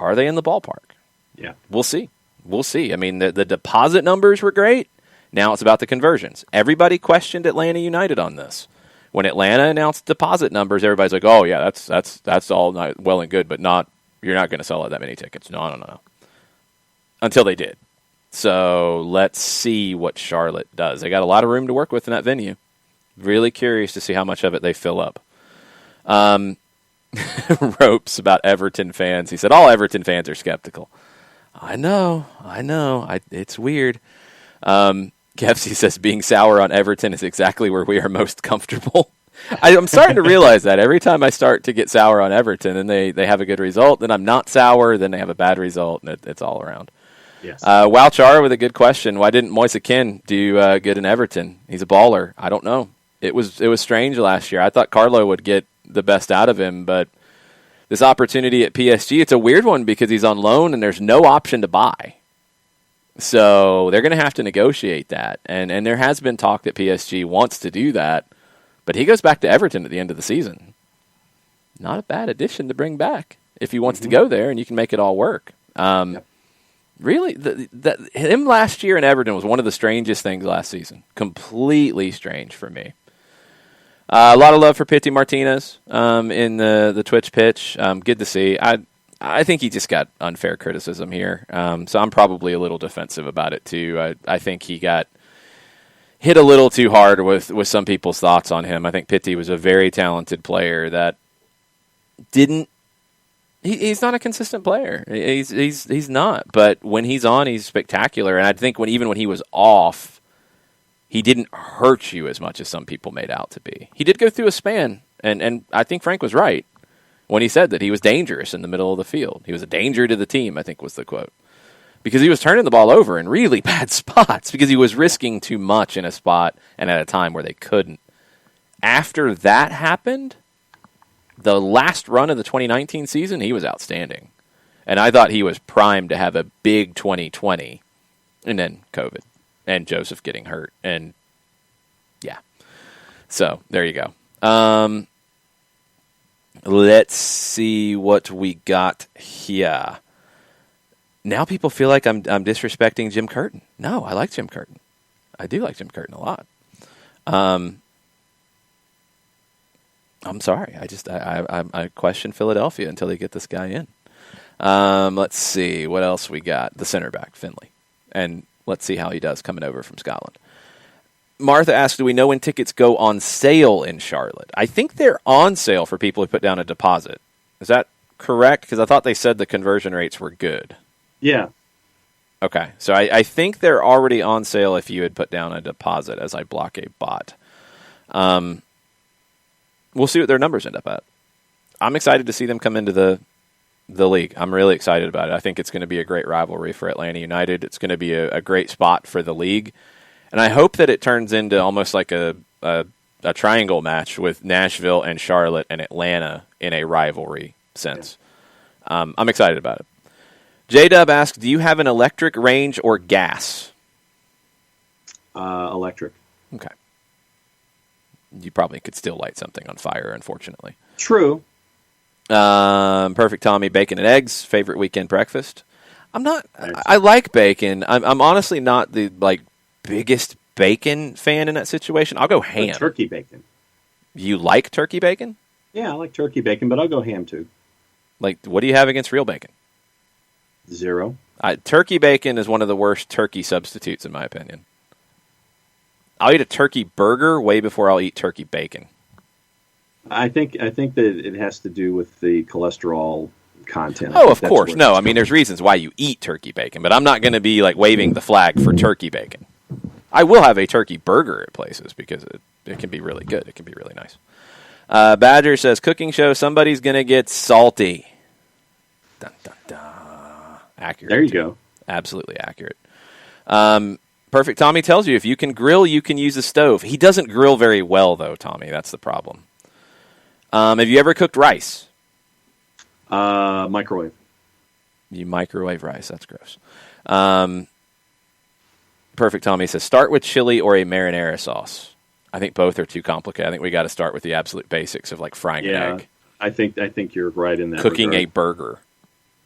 Are they in the ballpark? Yeah. We'll see. We'll see. I mean, the deposit numbers were great. Now it's about the conversions. Everybody questioned Atlanta United on this. When Atlanta announced deposit numbers, everybody's like, "Oh yeah, that's all well and good, but you're not going to sell that many tickets." No. Until they did. So let's see what Charlotte does. They got a lot of room to work with in that venue. Really curious to see how much of it they fill up. Ropes about Everton fans. He said all Everton fans are skeptical. I know. It's weird. Kefsey says being sour on Everton is exactly where we are most comfortable. I'm starting to realize that every time I start to get sour on Everton and they have a good result, then I'm not sour, then they have a bad result, and it's all around. Yes. Wowchar with a good question. Why didn't Moise Kean do good in Everton? He's a baller. I don't know. It was strange last year. I thought Carlo would get the best out of him, but this opportunity at PSG, it's a weird one because he's on loan and there's no option to buy. So they're going to have to negotiate that. And there has been talk that PSG wants to do that, but he goes back to Everton at the end of the season. Not a bad addition to bring back if he wants to go there and you can make it all work. Yep. Really, him last year in Everton was one of the strangest things last season. Completely strange for me. A lot of love for Pity Martinez in the Twitch pitch. Good to see. I think he just got unfair criticism here. So I'm probably a little defensive about it too. I think he got hit a little too hard with some people's thoughts on him. I think Pity was a very talented player that didn't. He's not a consistent player. He's not. But when he's on, he's spectacular. And I think even when he was off, he didn't hurt you as much as some people made out to be. He did go through a span, and I think Frank was right when he said that he was dangerous in the middle of the field. He was a danger to the team, I think was the quote. Because he was turning the ball over in really bad spots because he was risking too much in a spot and at a time where they couldn't. After that happened, the last run of the 2019 season, he was outstanding. And I thought he was primed to have a big 2020. And then COVID. And Joseph getting hurt. And, yeah. So, there you go. Let's see what we got here. Now people feel like I'm disrespecting Jim Curtin. No, I like Jim Curtin. I do like Jim Curtin a lot. I'm sorry. I question Philadelphia until they get this guy in. Let's see what else we got. The center back, Finley. And let's see how he does coming over from Scotland. Martha asked, do we know when tickets go on sale in Charlotte? I think they're on sale for people who put down a deposit. Is that correct? Because I thought they said the conversion rates were good. Yeah. Okay. So I think they're already on sale if you had put down a deposit as I block a bot. We'll see what their numbers end up at. I'm excited to see them come into the league. I'm really excited about it. I think it's going to be a great rivalry for Atlanta United. It's going to be a great spot for the league. And I hope that it turns into almost like a triangle match with Nashville and Charlotte and Atlanta in a rivalry sense. Yeah. I'm excited about it. J-Dub asks, do you have an electric range or gas? Electric. Okay. You probably could still light something on fire, unfortunately. True. Perfect Tommy, bacon and eggs, favorite weekend breakfast. I like bacon. I'm honestly not the biggest bacon fan in that situation. I'll go ham. But turkey bacon. You like turkey bacon? Yeah, I like turkey bacon, but I'll go ham too. What do you have against real bacon? 0. Turkey bacon is one of the worst turkey substitutes in my opinion. I'll eat a turkey burger way before I'll eat turkey bacon. I think that it has to do with the cholesterol content. Oh, of course. No, I mean, there's reasons why you eat turkey bacon, but I'm not going to be like waving the flag for turkey bacon. I will have a turkey burger at places because it can be really good. It can be really nice. Badger says, cooking show, somebody's going to get salty. Dun, dun, dun. Accurate. There you go. Absolutely accurate. Perfect Tommy tells you, if you can grill, you can use a stove. He doesn't grill very well, though, Tommy. That's the problem. Have you ever cooked rice? Microwave. You microwave rice. That's gross. Perfect Tommy says, start with chili or a marinara sauce. I think both are too complicated. I think we got to start with the absolute basics of like frying an egg. I think you're right in that. Cooking regard. a burger.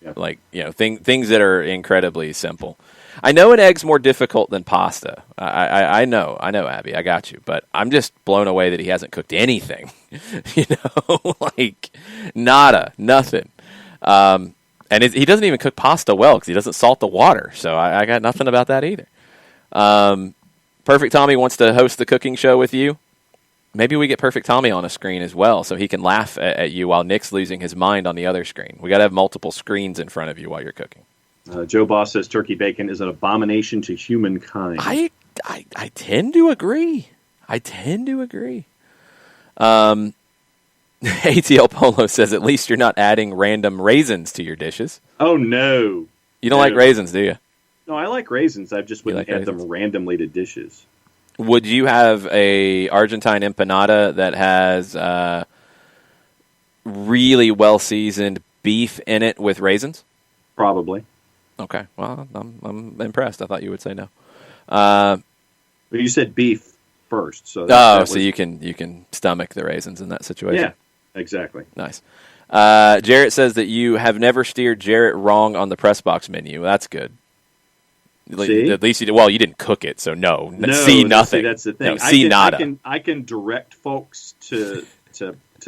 Yeah. Like, things that are incredibly simple. I know an egg's more difficult than pasta. I know, Abby, I got you. But I'm just blown away that he hasn't cooked anything. Like nada, nothing. And he doesn't even cook pasta well because he doesn't salt the water. So I got nothing about that either. Perfect Tommy wants to host the cooking show with you. Maybe we get Perfect Tommy on a screen as well so he can laugh at you while Nick's losing his mind on the other screen. We got to have multiple screens in front of you while you're cooking. Joe Boss says turkey bacon is an abomination to humankind. I tend to agree. ATL Polo says at least you're not adding random raisins to your dishes. Oh, no. You don't like raisins, do you? No, I like raisins. I just wouldn't add them randomly to dishes. Would you have a Argentine empanada that has really well-seasoned beef in it with raisins? Probably. Okay. Well, I'm impressed. I thought you would say no. But you said beef first, so so you can stomach the raisins in that situation. Yeah, exactly. Nice. Jarrett says that you have never steered Jarrett wrong on the press box menu. That's good. See? At least you didn't cook it, so no. See nothing. See, that's the thing. No, nada. I can direct folks to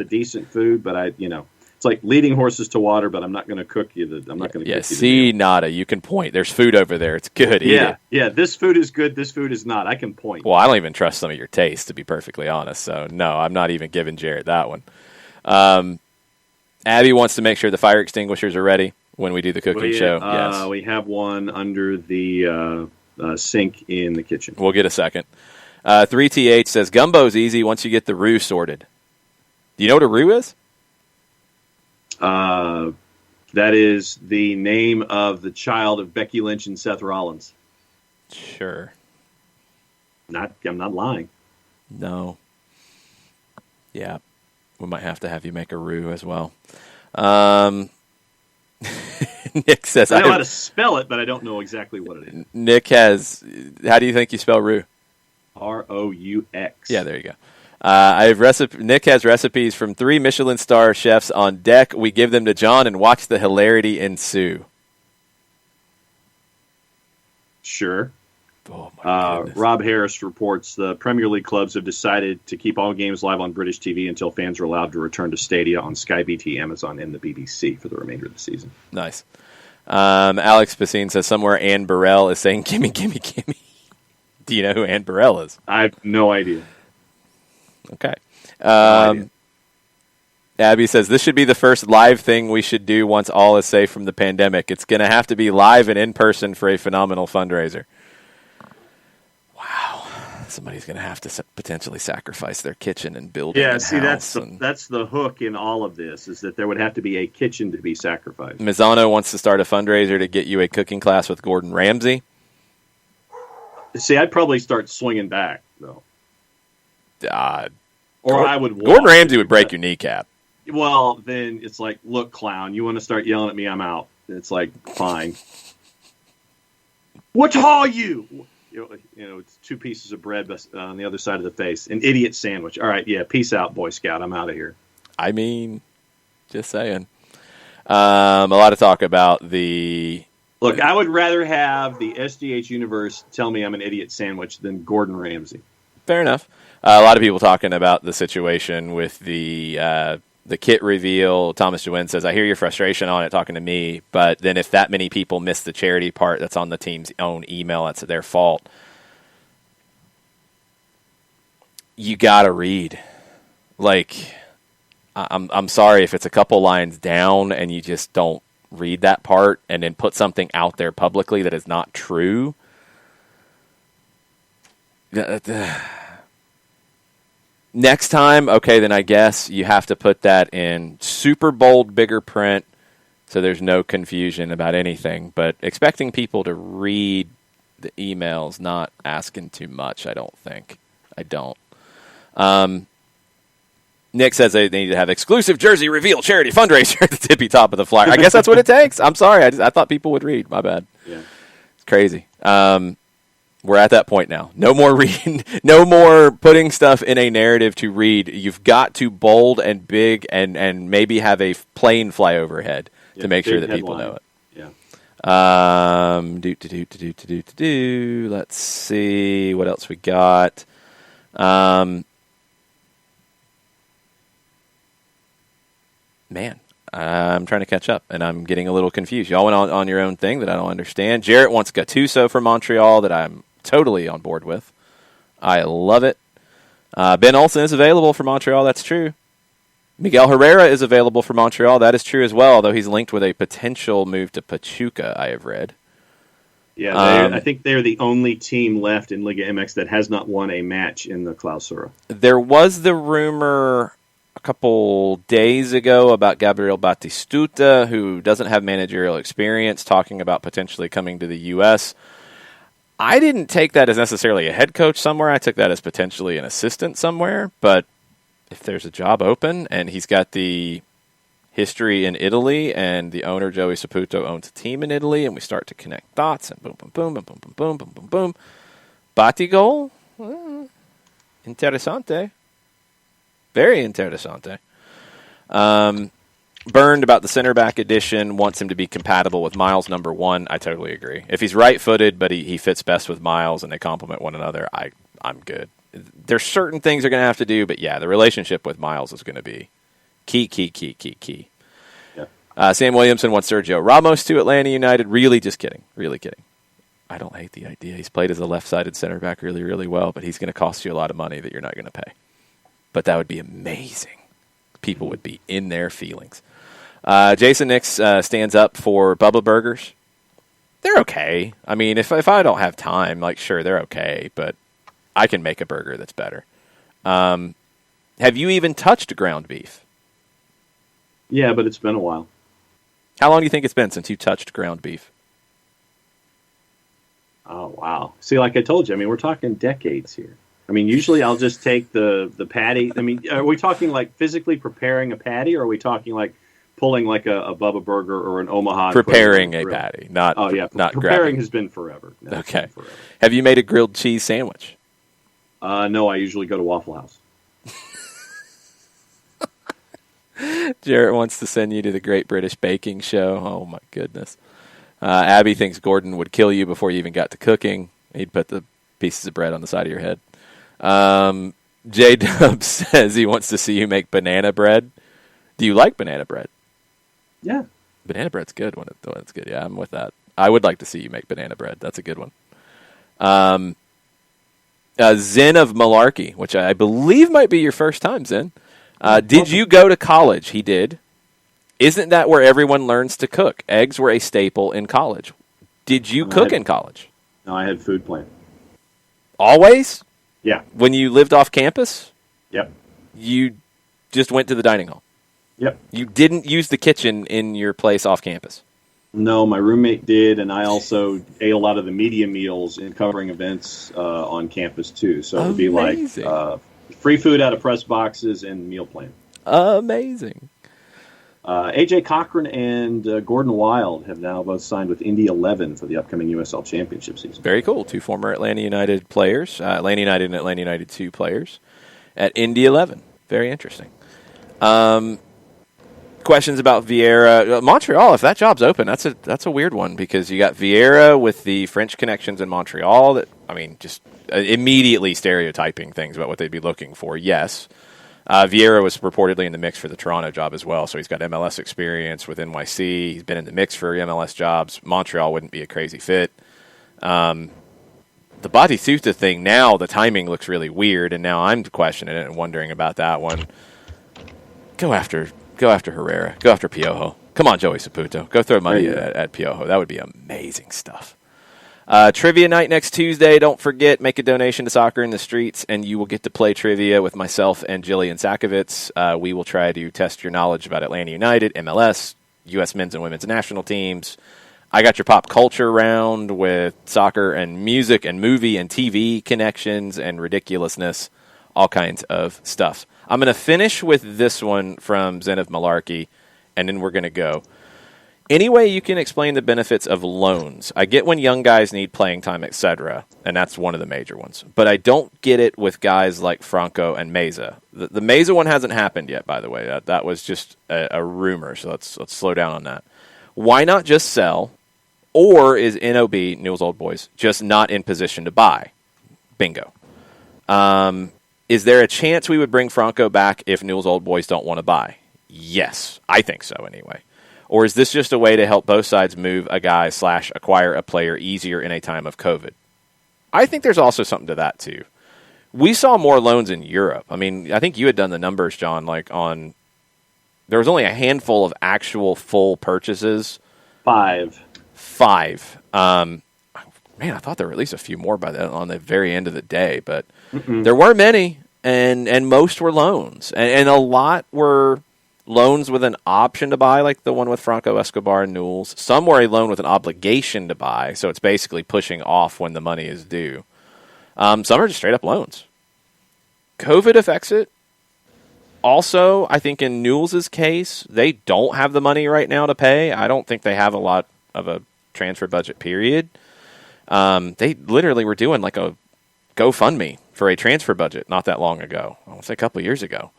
decent food, but it's like leading horses to water. But I'm not going to cook you. I'm not going to. Yeah, see nada. You can point. There's food over there. It's good. Yeah. This food is good. This food is not. I can point. Well, I don't even trust some of your taste, to be perfectly honest. So no, I'm not even giving Jarrett that one. Abby wants to make sure the fire extinguishers are ready when we do the cooking show. Yes. We have one under the sink in the kitchen. We'll get a second. 3TH says, gumbo's easy once you get the roux sorted. Do you know what a roux is? That is the name of the child of Becky Lynch and Seth Rollins. Sure. I'm not lying. No. Yeah. We might have to have you make a roux as well. Nick says, I know how to spell it, but I don't know exactly what it is. Nick has, how do you think you spell roux? Roux. Yeah, there you go. Nick has recipes from 3 Michelin star chefs on deck. We give them to John and watch the hilarity ensue. Sure. Oh my goodness. Rob Harris reports the Premier League clubs have decided to keep all games live on British TV until fans are allowed to return to stadia on Sky, BT, Amazon, and the BBC for the remainder of the season. Nice. Alex Pacine says somewhere Anne Burrell is saying, gimme, gimme, gimme. Do you know who Anne Burrell is? I have no idea. Okay. Abby says, this should be the first live thing we should do once all is safe from the pandemic. It's going to have to be live and in person for a phenomenal fundraiser. Wow. Somebody's going to have to potentially sacrifice their kitchen and building. Yeah, see, that's the hook in all of this, is that there would have to be a kitchen to be sacrificed. Mizzano wants to start a fundraiser to get you a cooking class with Gordon Ramsay. See, I'd probably start swinging back, though. I would walk. Gordon Ramsay would break your kneecap. Well, then it's like, look, clown, you want to start yelling at me, I'm out. It's like, fine. What are you? It's 2 pieces of bread on the other side of the face. An idiot sandwich. All right, yeah, peace out, Boy Scout. I'm out of here. I mean, just saying. A lot of talk about the... Look, I would rather have the SDH universe tell me I'm an idiot sandwich than Gordon Ramsay. Fair enough. A lot of people talking about the situation with the kit reveal. Thomas Jewin says, I hear your frustration on it talking to me, but then if that many people miss the charity part that's on the team's own email, that's their fault. you got to read. Like, I'm sorry if it's a couple lines down and you just don't read that part and then put something out there publicly that is not true. Next time, okay, then I guess you have to put that in super bold, bigger print so there's no confusion about anything. But expecting people to read the emails, not asking too much, I don't think. I don't. Nick says they need to have exclusive jersey reveal charity fundraiser at the tippy top of the flyer. I guess that's what it takes. I'm sorry. I thought people would read. My bad. Yeah. It's crazy. We're at that point now. No more reading. No more putting stuff in a narrative to read. You've got to bold and big and maybe have a plane fly overhead to make sure that people know it. Yeah. Let's see what else we got. Man, I'm trying to catch up, and I'm getting a little confused. Y'all went on your own thing that I don't understand. Jarrett wants Gattuso from Montreal that I'm totally on board with. I love it. Ben Olsen is available for Montreal. That's true. Miguel Herrera is available for Montreal. That is true as well, although he's linked with a potential move to Pachuca, I have read. Yeah, I think they're the only team left in Liga MX that has not won a match in the Clausura. There was the rumor a couple days ago about Gabriel Batistuta, who doesn't have managerial experience, talking about potentially coming to the U.S. I didn't take that as necessarily a head coach somewhere. I took that as potentially an assistant somewhere. But if there's a job open and he's got the history in Italy and the owner, Joey Saputo, owns a team in Italy and we start to connect dots and boom, boom, boom, boom, boom, boom, boom, boom, boom, boom. Batigol? Interessante. Very interessante. Burned about the center back addition, wants him to be compatible with Miles number 1. I totally agree. If he's right-footed, but he fits best with Miles and they complement one another, I'm good. There's certain things they're going to have to do, but yeah, the relationship with Miles is going to be key. Yeah. Sam Williamson wants Sergio Ramos to Atlanta United. Really, just kidding. Really kidding. I don't hate the idea. He's played as a left-sided center back really, really well, but he's going to cost you a lot of money that you're not going to pay. But that would be amazing. People would be in their feelings. Jason Nix stands up for Bubba Burgers. They're okay. I mean, if I don't have time, like, sure, they're okay, but I can make a burger that's better. Have you even touched ground beef? Yeah, but it's been a while. How long do you think it's been since you touched ground beef? Oh, wow. See, like I told you, I mean, we're talking decades here. I mean, usually I'll just take the patty. I mean, are we talking like physically preparing a patty, or are we talking like pulling like a Bubba Burger or an Omaha? Preparing a patty, not preparing grabbing. has been forever. Okay. Have you made a grilled cheese sandwich? No, I usually go to Waffle House. Jarrett wants to send you to the Great British Baking Show. Oh, my goodness. Abby thinks Gordon would kill you before you even got to cooking. He'd put the pieces of bread on the side of your head. J-Dub says he wants to see you make banana bread. Do you like banana bread? Yeah. Banana bread's good when it's good. Yeah, I'm with that. I would like to see you make banana bread. That's a good one. Zen of Malarkey, which I believe might be your first time, Zen. Did you go to college? He did. Isn't that where everyone learns to cook? Eggs were a staple in college. Did you cook in college? No, I had food plan. Always? Yeah. When you lived off campus? Yep. You just went to the dining hall? Yep. You didn't use the kitchen in your place off campus? No, my roommate did, and I also ate a lot of the media meals in covering events on campus, too. So it would be like free food out of press boxes and meal plan. Amazing. AJ Cochran and Gordon Wild have now both signed with Indy 11 for the upcoming USL Championship season. Very cool. 2 former Atlanta United players, Atlanta United and Atlanta United 2 players at Indy 11. Very interesting. Questions about Vieira. Montreal, if that job's open, that's a weird one because you got Vieira with the French connections in Montreal that, I mean, just immediately stereotyping things about what they'd be looking for. Yes. Vieira was reportedly in the mix for the Toronto job as well, so he's got MLS experience with NYC. He's been in the mix for MLS jobs. Montreal wouldn't be a crazy fit. the Batistuta thing, now the timing looks really weird, and now I'm questioning it and wondering about that one. Go after Herrera. Go after Piojo. Come on, Joey Saputo. Go throw money at Piojo. That would be amazing stuff. Trivia night next Tuesday. Don't forget, make a donation to Soccer in the Streets, and you will get to play trivia with myself and Jillian Sakovitz. We will try to test your knowledge about Atlanta United, MLS, U.S. men's and women's national teams. I got your pop culture round with soccer and music and movie and TV connections and ridiculousness, all kinds of stuff. I'm going to finish with this one from Zen of Malarkey, and then we're going to go. Any way you can explain the benefits of loans. I get when young guys need playing time, etc., and that's one of the major ones. But I don't get it with guys like Franco and Meza. The Meza one hasn't happened yet, by the way. That was just a rumor, so let's slow down on that. Why not just sell? Or is NOB, Newell's Old Boys, just not in position to buy? Bingo. Is there a chance we would bring Franco back if Newell's Old Boys don't want to buy? Yes, I think so anyway. Or is this just a way to help both sides move a guy / acquire a player easier in a time of COVID? I think there's also something to that too. We saw more loans in Europe. I mean, I think you had done the numbers, John, there was only a handful of actual full purchases. 5. Man, I thought there were at least a few more by then on the very end of the day, but there weren't many, and most were loans, and a lot were loans with an option to buy, like the one with Franco Escobar and Newell's. Some were a loan with an obligation to buy, so it's basically pushing off when the money is due. Some are just straight up loans. COVID affects it. Also, I think in Newell's case, they don't have the money right now to pay. I don't think they have a lot of a transfer budget, period. They literally were doing like a GoFundMe for a transfer budget not that long ago. I want to say a couple of years ago.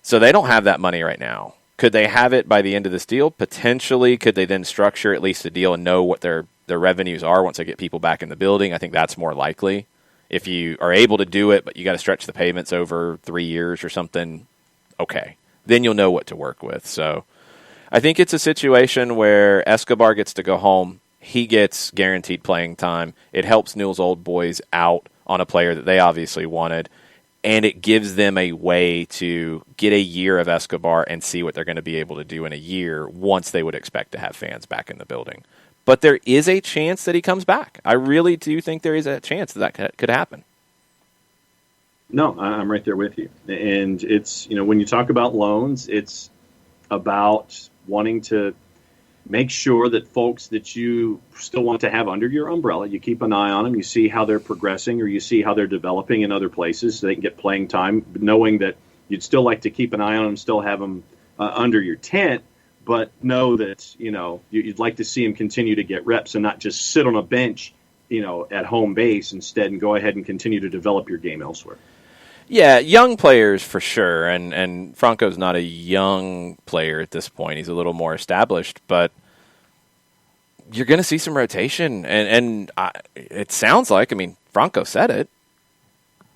So they don't have that money right now. Could they have it by the end of this deal? Potentially. Could they then structure at least a deal and know what their revenues are once they get people back in the building? I think that's more likely. If you are able to do it, but you got to stretch the payments over 3 years or something, okay. Then you'll know what to work with. So I think it's a situation where Escobar gets to go home. He gets guaranteed playing time. It helps Newell's Old Boys out on a player that they obviously wanted. And it gives them a way to get a year of Escobar and see what they're going to be able to do in a year once they would expect to have fans back in the building. But there is a chance that he comes back. I really do think there is a chance that could happen. No, I'm right there with you. And it's, when you talk about loans, it's about wanting to make sure that folks that you still want to have under your umbrella, you keep an eye on them, you see how they're progressing, or you see how they're developing in other places so they can get playing time, knowing that you'd still like to keep an eye on them, still have them under your tent, but know that, you'd like to see them continue to get reps and not just sit on a bench, at home base instead, and go ahead and continue to develop your game elsewhere. Yeah, young players for sure, and Franco's not a young player at this point. He's a little more established, but you're going to see some rotation, and it sounds like, Franco said it,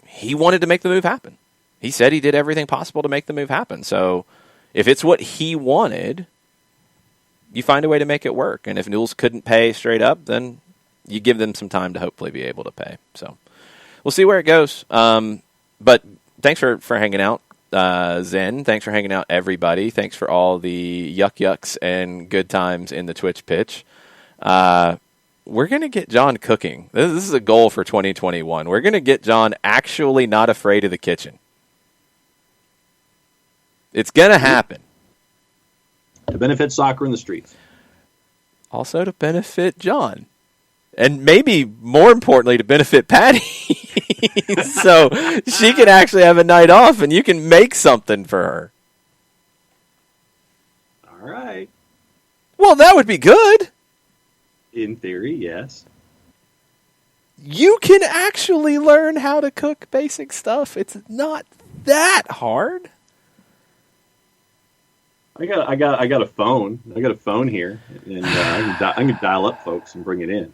he wanted to make the move happen. He said he did everything possible to make the move happen. So if it's what he wanted, you find a way to make it work. And if Newell's couldn't pay straight up, then you give them some time to hopefully be able to pay. So we'll see where it goes. But thanks for hanging out, Zen. Thanks for hanging out, everybody. Thanks for all the yucks and good times in the Twitch pitch. We're going to get John cooking. This is a goal for 2021. We're going to get John actually not afraid of the kitchen. It's going to happen. To benefit Soccer in the Streets. Also to benefit John. And maybe more importantly, to benefit Patty. So she can actually have a night off and you can make something for her. All right. Well, that would be good. In theory, yes. You can actually learn how to cook basic stuff. It's not that hard. I got a phone. I got a phone here, and I can dial up folks and bring it in.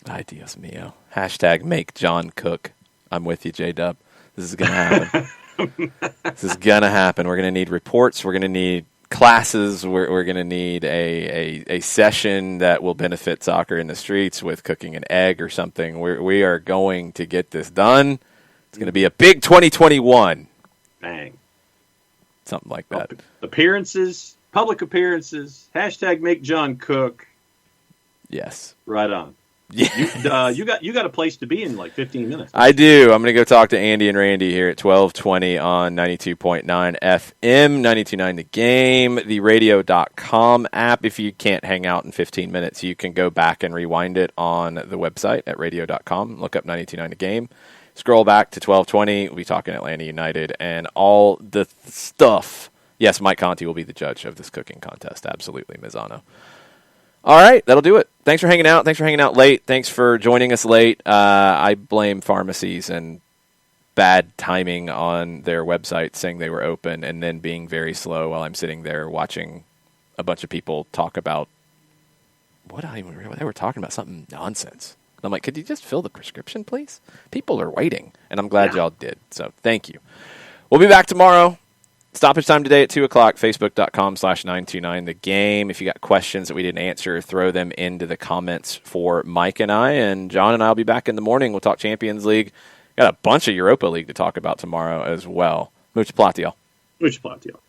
Ay, Dios mío. Hashtag make John cook. I'm with you, J-Dub. This is going to happen. This is going to happen. We're going to need reports. We're going to need classes. We're going to need a session that will benefit soccer in the streets with cooking an egg or something. We are going to get this done. It's going to be a big 2021. Bang. Something like that. Appearances, public appearances, hashtag make John cook. Yes. Right on. Yeah. You got a place to be in like 15 minutes. I do. I'm going to go talk to Andy and Randy here at 12:20 on 92.9 FM, 92.9 The Game, the radio.com app. If you can't hang out in 15 minutes, you can go back and rewind it on the website at radio.com. Look up 92.9 The Game. Scroll back to 12:20. We'll be talking Atlanta United and all the stuff. Yes, Mike Conti will be the judge of this cooking contest. Absolutely, Mizano. All right, that'll do it. Thanks for hanging out. Thanks for hanging out late. Thanks for joining us late. I blame pharmacies and bad timing on their website saying they were open and then being very slow while I'm sitting there watching a bunch of people talk about they were talking about something nonsense. I'm like, could you just fill the prescription, please? People are waiting, and I'm glad y'all did. So thank you. We'll be back tomorrow. Stoppage time today at 2 o'clock, facebook.com/929 The Game. If you got questions that we didn't answer, throw them into the comments for Mike and I. And John and I will be back in the morning. We'll talk Champions League. Got a bunch of Europa League to talk about tomorrow as well. Much plot, y'all. Much plot, y'all.